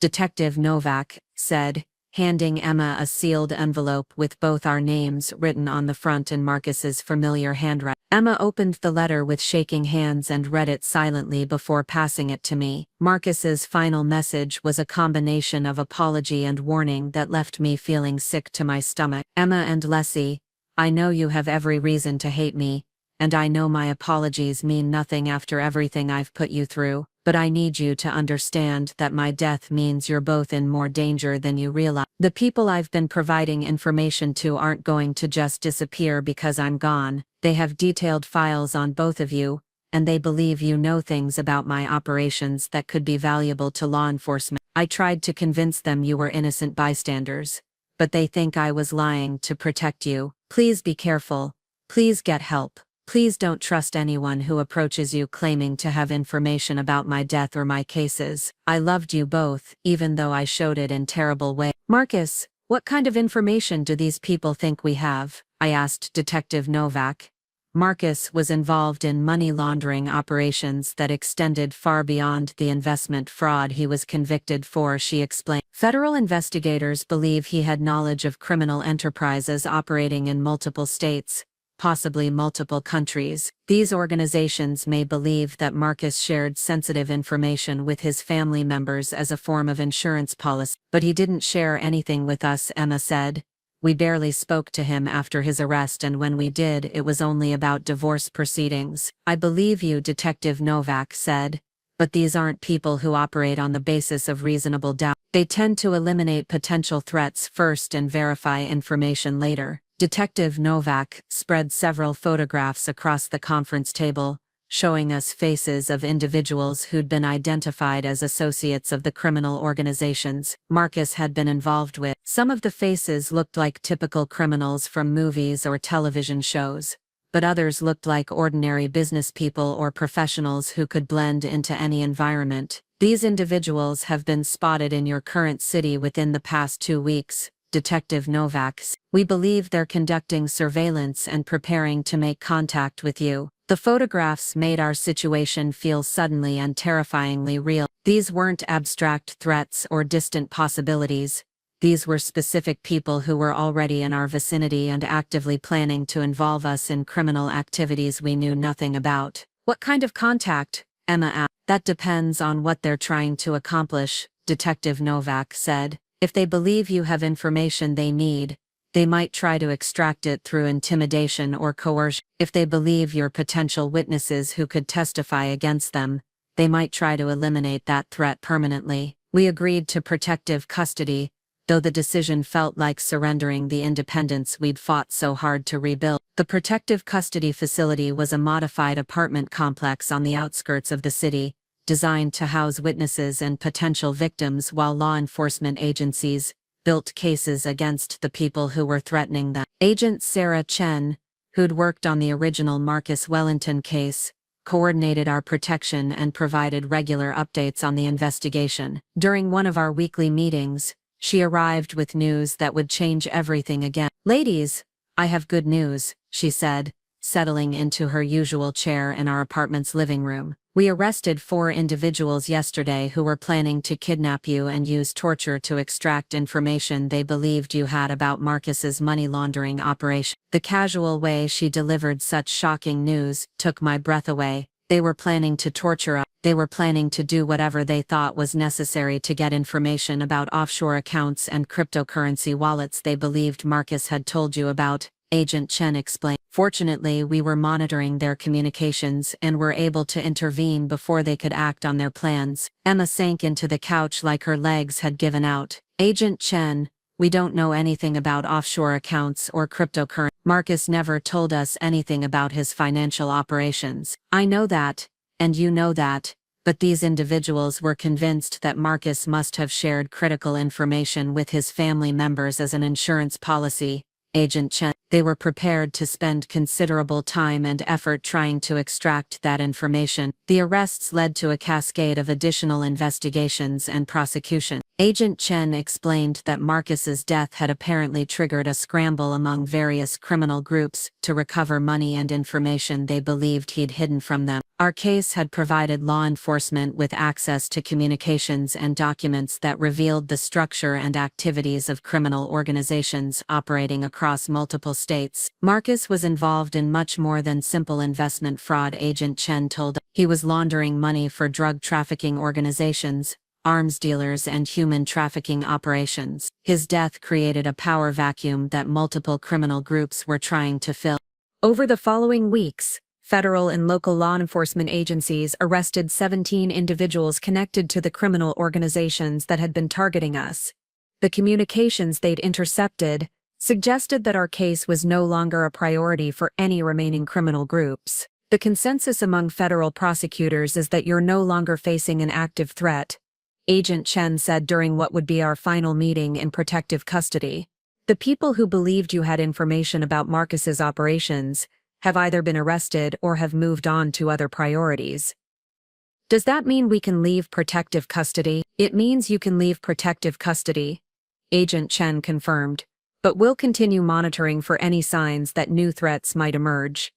Detective Novak said, handing Emma a sealed envelope with both our names written on the front in Marcus's familiar handwriting. Emma opened the letter with shaking hands and read it silently before passing it to me. Marcus's final message was a combination of apology and warning that left me feeling sick to my stomach. Emma and Leslie, I know you have every reason to hate me, and I know my apologies mean nothing after everything I've put you through, but I need you to understand that my death means you're both in more danger than you realize. The people I've been providing information to aren't going to just disappear because I'm gone. They have detailed files on both of you, and they believe you know things about my operations that could be valuable to law enforcement. I tried to convince them you were innocent bystanders, but they think I was lying to protect you. Please be careful. Please get help. Please don't trust anyone who approaches you claiming to have information about my death or my cases. I loved you both, even though I showed it in terrible ways. Marcus, what kind of information do these people think we have? I asked Detective Novak. Marcus was involved in money laundering operations that extended far beyond the investment fraud he was convicted for, she explained. Federal investigators believe he had knowledge of criminal enterprises operating in multiple states, possibly multiple countries. These organizations may believe that Marcus shared sensitive information with his family members as a form of insurance policy, but he didn't share anything with us, Emma said. We barely spoke to him after his arrest, and when we did, it was only about divorce proceedings. I believe you, Detective Novak said, but these aren't people who operate on the basis of reasonable doubt. They tend to eliminate potential threats first and verify information later. Detective Novak spread several photographs across the conference table, showing us faces of individuals who'd been identified as associates of the criminal organizations Marcus had been involved with. Some of the faces looked like typical criminals from movies or television shows, but others looked like ordinary business people or professionals who could blend into any environment. These individuals have been spotted in your current city within the past 2 weeks, Detective Novak. We believe they're conducting surveillance and preparing to make contact with you. The photographs made our situation feel suddenly and terrifyingly real. These weren't abstract threats or distant possibilities. These were specific people who were already in our vicinity and actively planning to involve us in criminal activities we knew nothing about. What kind of contact? Emma asked. That depends on what they're trying to accomplish, Detective Novak said. If they believe you have information they need, they might try to extract it through intimidation or coercion. If they believe you're potential witnesses who could testify against them, they might try to eliminate that threat permanently. We agreed to protective custody, though the decision felt like surrendering the independence we'd fought so hard to rebuild. The protective custody facility was a modified apartment complex on the outskirts of the city, designed to house witnesses and potential victims while law enforcement agencies built cases against the people who were threatening them. Agent Sarah Chen, who'd worked on the original Marcus Wellington case, coordinated our protection and provided regular updates on the investigation. During one of our weekly meetings, she arrived with news that would change everything again. "Ladies, I have good news," she said, settling into her usual chair in our apartment's living room. "We arrested 4 individuals yesterday who were planning to kidnap you and use torture to extract information they believed you had about Marcus's money laundering operation." The casual way she delivered such shocking news took my breath away. They were planning to torture us. They were planning to do whatever they thought was necessary to get information about offshore accounts and cryptocurrency wallets they believed Marcus had told you about, Agent Chen explained. "Fortunately, we were monitoring their communications and were able to intervene before they could act on their plans." Emma sank into the couch like her legs had given out. "Agent Chen, we don't know anything about offshore accounts or cryptocurrency. Marcus never told us anything about his financial operations." "I know that, and you know that, but these individuals were convinced that Marcus must have shared critical information with his family members as an insurance policy," Agent Chen. "They were prepared to spend considerable time and effort trying to extract that information." The arrests led to a cascade of additional investigations and prosecution. Agent Chen explained that Marcus's death had apparently triggered a scramble among various criminal groups to recover money and information they believed he'd hidden from them. Our case had provided law enforcement with access to communications and documents that revealed the structure and activities of criminal organizations operating across multiple states. Marcus was involved in much more than simple investment fraud, Agent Chen told us. He was laundering money for drug trafficking organizations, arms dealers, and human trafficking operations. His death created a power vacuum that multiple criminal groups were trying to fill. Over the following weeks, federal and local law enforcement agencies arrested 17 individuals connected to the criminal organizations that had been targeting us. The communications they'd intercepted suggested that our case was no longer a priority for any remaining criminal groups. "The consensus among federal prosecutors is that you're no longer facing an active threat," Agent Chen said during what would be our final meeting in protective custody. "The people who believed you had information about Marcus's operations have either been arrested or have moved on to other priorities." "Does that mean we can leave protective custody?" "It means you can leave protective custody," Agent Chen confirmed, "but we'll continue monitoring for any signs that new threats might emerge.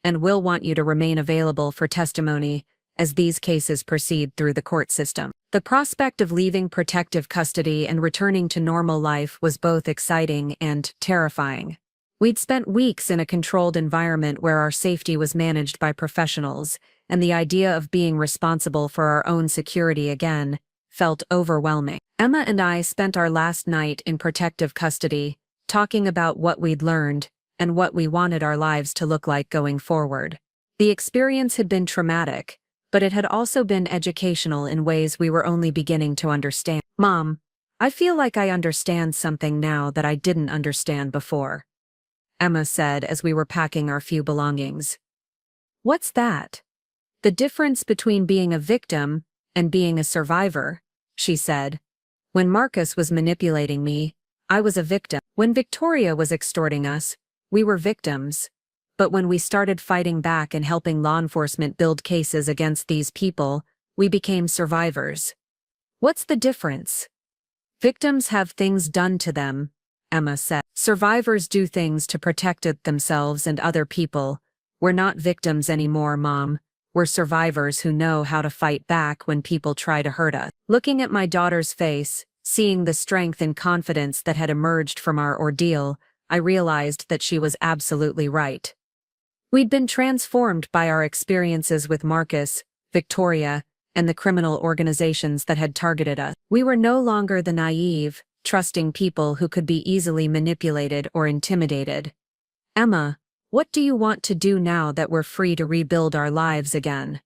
And we'll want you to remain available for testimony as these cases proceed through the court system." The prospect of leaving protective custody and returning to normal life was both exciting and terrifying. We'd spent weeks in a controlled environment where our safety was managed by professionals, and the idea of being responsible for our own security again felt overwhelming. Emma and I spent our last night in protective custody, talking about what we'd learned and what we wanted our lives to look like going forward. The experience had been traumatic, but it had also been educational in ways we were only beginning to understand. "Mom, I feel like I understand something now that I didn't understand before," Emma said as we were packing our few belongings. "What's that?" "The difference between being a victim and being a survivor," she said. "When Marcus was manipulating me, I was a victim. When Victoria was extorting us, we were victims. But when we started fighting back and helping law enforcement build cases against these people, we became survivors." "What's the difference?" "Victims have things done to them," Emma said. "Survivors do things to protect themselves and other people. We're not victims anymore, Mom. We're survivors who know how to fight back when people try to hurt us." Looking at my daughter's face, seeing the strength and confidence that had emerged from our ordeal, I realized that she was absolutely right. We'd been transformed by our experiences with Marcus, Victoria, and the criminal organizations that had targeted us. We were no longer the naive, trusting people who could be easily manipulated or intimidated. "Emma, what do you want to do now that we're free to rebuild our lives again?"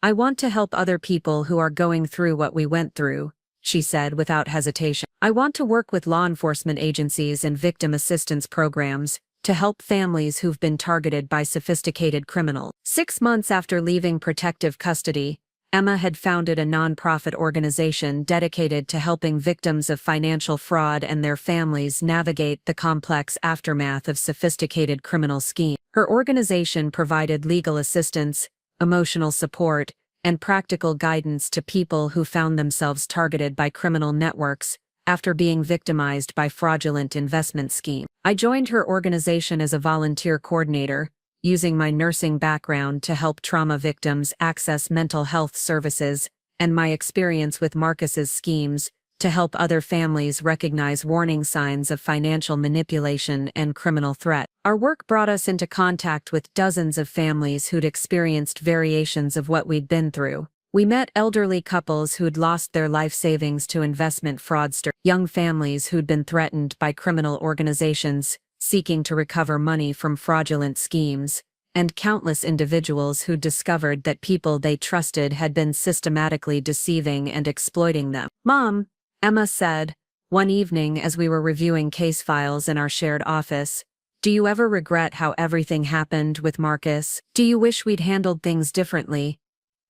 "I want to help other people who are going through what we went through," she said without hesitation. "I want to work with law enforcement agencies and victim assistance programs to help families who've been targeted by sophisticated criminals." 6 months after leaving protective custody, Emma had founded a nonprofit organization dedicated to helping victims of financial fraud and their families navigate the complex aftermath of sophisticated criminal schemes. Her organization provided legal assistance, emotional support, and practical guidance to people who found themselves targeted by criminal networks after being victimized by fraudulent investment schemes. I joined her organization as a volunteer coordinator, using my nursing background to help trauma victims access mental health services, and my experience with Marcus's schemes to help other families recognize warning signs of financial manipulation and criminal threat. Our work brought us into contact with dozens of families who'd experienced variations of what we'd been through. We met elderly couples who'd lost their life savings to investment fraudsters, young families who'd been threatened by criminal organizations seeking to recover money from fraudulent schemes, and countless individuals who discovered that people they trusted had been systematically deceiving and exploiting them. "Mom," Emma said, one evening as we were reviewing case files in our shared office, "do you ever regret how everything happened with Marcus? Do you wish we'd handled things differently?"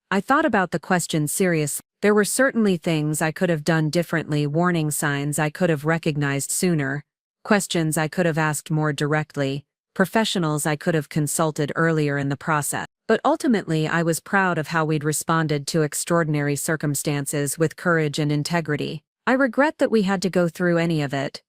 I thought about the question seriously. There were certainly things I could have done differently, warning signs I could have recognized sooner, questions I could have asked more directly, professionals I could have consulted earlier in the process. But ultimately, I was proud of how we'd responded to extraordinary circumstances with courage and integrity. "I regret that we had to go through any of it,"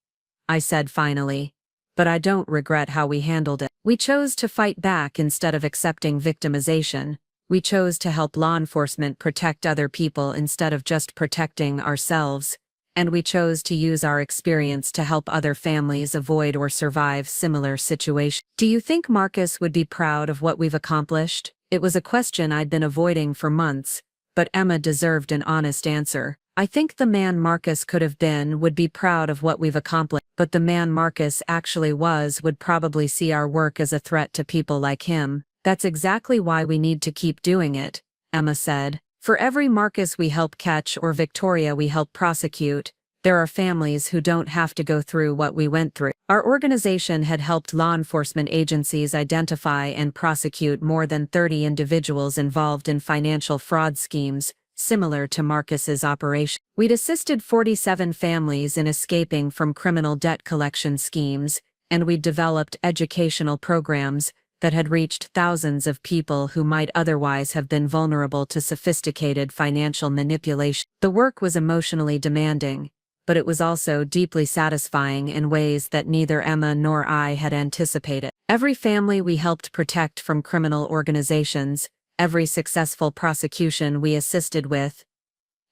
I said finally, "but I don't regret how we handled it. We chose to fight back instead of accepting victimization. We chose to help law enforcement protect other people instead of just protecting ourselves. And we chose to use our experience to help other families avoid or survive similar situations." "Do you think Marcus would be proud of what we've accomplished?" It was a question I'd been avoiding for months, but Emma deserved an honest answer. "I think the man Marcus could have been would be proud of what we've accomplished, but the man Marcus actually was would probably see our work as a threat to people like him. That's exactly why we need to keep doing it," Emma said. "For every Marcus we help catch or Victoria we help prosecute, there are families who don't have to go through what we went through." Our organization had helped law enforcement agencies identify and prosecute more than 30 individuals involved in financial fraud schemes, similar to Marcus's operation. We'd assisted 47 families in escaping from criminal debt collection schemes, and we'd developed educational programs that had reached thousands of people who might otherwise have been vulnerable to sophisticated financial manipulation. The work was emotionally demanding, but it was also deeply satisfying in ways that neither Emma nor I had anticipated. Every family we helped protect from criminal organizations, every successful prosecution we assisted with,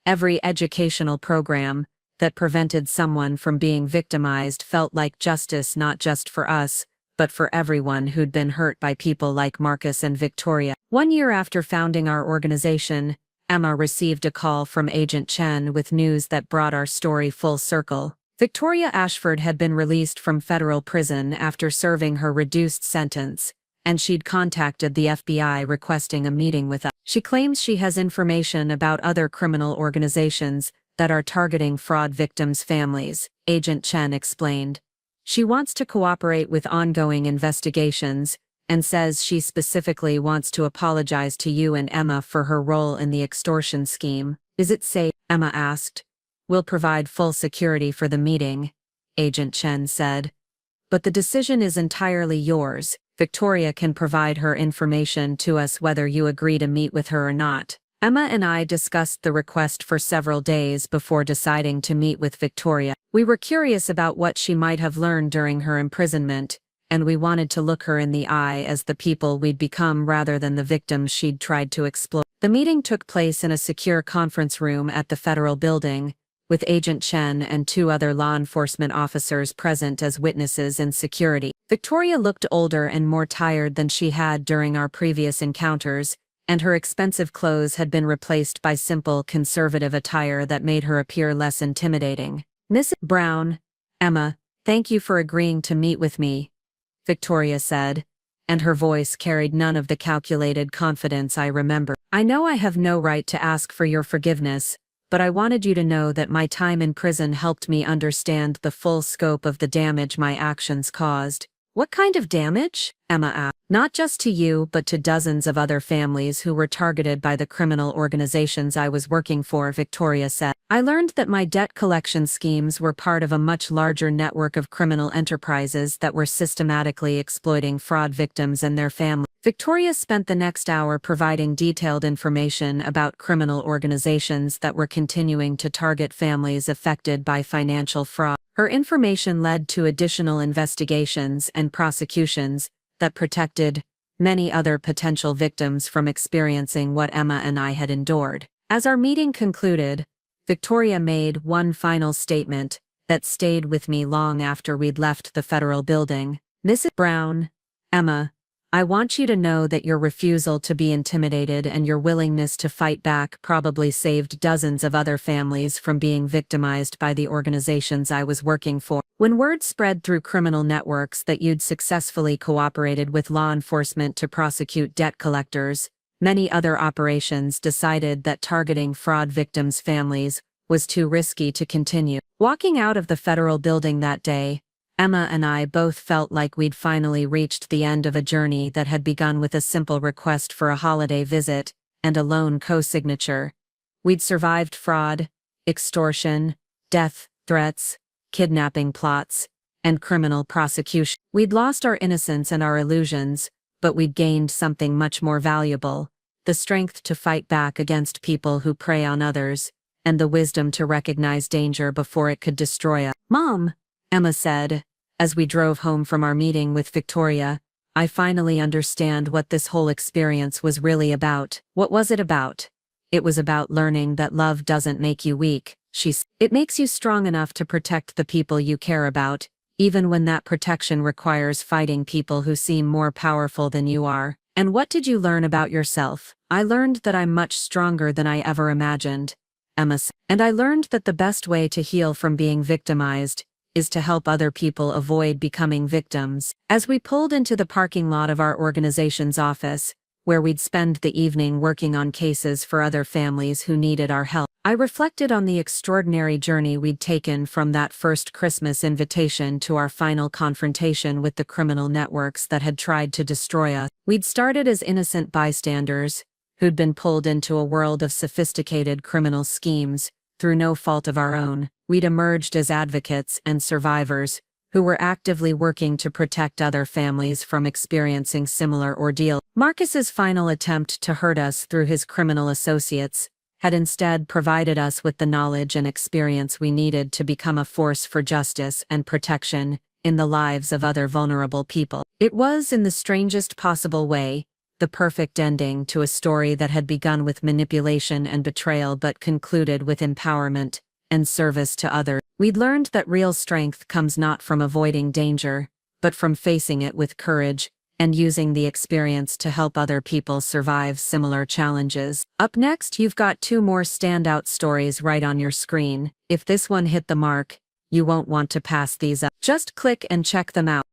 every educational program that prevented someone from being victimized felt like justice not just for us, but for everyone who'd been hurt by people like Marcus and Victoria. 1 year after founding our organization, Emma received a call from Agent Chen with news that brought our story full circle. Victoria Ashford had been released from federal prison after serving her reduced sentence, and she'd contacted the FBI requesting a meeting with us. She claims she has information about other criminal organizations that are targeting fraud victims' families, Agent Chen explained. She wants to cooperate with ongoing investigations, and says she specifically wants to apologize to you and Emma for her role in the extortion scheme. "Is it safe?" Emma asked. "We'll provide full security for the meeting," Agent Chen said. "But the decision is entirely yours. Victoria can provide her information to us whether you agree to meet with her or not." Emma and I discussed the request for several days before deciding to meet with Victoria. We were curious about what she might have learned during her imprisonment, and we wanted to look her in the eye as the people we'd become rather than the victims she'd tried to exploit. The meeting took place in a secure conference room at the federal building, with Agent Chen and 2 other law enforcement officers present as witnesses and security. Victoria looked older and more tired than she had during our previous encounters, and her expensive clothes had been replaced by simple, conservative attire that made her appear less intimidating. "Miss Brown, Emma, thank you for agreeing to meet with me," Victoria said, and her voice carried none of the calculated confidence I remember. "I know I have no right to ask for your forgiveness, but I wanted you to know that my time in prison helped me understand the full scope of the damage my actions caused." "What kind of damage?" Emma asked. "Not just to you but to dozens of other families who were targeted by the criminal organizations I was working for," Victoria said. I learned that my debt collection schemes were part of a much larger network of criminal enterprises that were systematically exploiting fraud victims and their families. Victoria spent the next hour providing detailed information about criminal organizations that were continuing to target families affected by financial fraud. Her information led to additional investigations and prosecutions that protected many other potential victims from experiencing what Emma and I had endured. As our meeting concluded, Victoria made one final statement that stayed with me long after we'd left the federal building. "Mrs. Brown, Emma, I want you to know that your refusal to be intimidated and your willingness to fight back probably saved dozens of other families from being victimized by the organizations I was working for. When word spread through criminal networks that you'd successfully cooperated with law enforcement to prosecute debt collectors, many other operations decided that targeting fraud victims' families was too risky to continue." Walking out of the federal building that day, Emma and I both felt like we'd finally reached the end of a journey that had begun with a simple request for a holiday visit and a loan co-signature. We'd survived fraud, extortion, death threats, kidnapping plots, and criminal prosecution. We'd lost our innocence and our illusions, but we'd gained something much more valuable: the strength to fight back against people who prey on others, and the wisdom to recognize danger before it could destroy us. "Mom," Emma said, as we drove home from our meeting with Victoria, "I finally understand what this whole experience was really about." "What was it about?" "It was about learning that love doesn't make you weak," she said. "It makes you strong enough to protect the people you care about, even when that protection requires fighting people who seem more powerful than you are." "And what did you learn about yourself?" "I learned that I'm much stronger than I ever imagined," Emma said. "And I learned that the best way to heal from being victimized is to help other people avoid becoming victims." As we pulled into the parking lot of our organization's office, where we'd spend the evening working on cases for other families who needed our help, I reflected on the extraordinary journey we'd taken from that first Christmas invitation to our final confrontation with the criminal networks that had tried to destroy us. We'd started as innocent bystanders, who'd been pulled into a world of sophisticated criminal schemes through no fault of our own. We'd emerged as advocates and survivors who were actively working to protect other families from experiencing similar ordeals. Marcus's final attempt to hurt us through his criminal associates had instead provided us with the knowledge and experience we needed to become a force for justice and protection in the lives of other vulnerable people. It was, in the strangest possible way, the perfect ending to a story that had begun with manipulation and betrayal but concluded with empowerment and service to others. We'd learned that real strength comes not from avoiding danger, but from facing it with courage and using the experience to help other people survive similar challenges. Up next, you've got two more standout stories right on your screen. If this one hit the mark, you won't want to pass these up. Just click and check them out.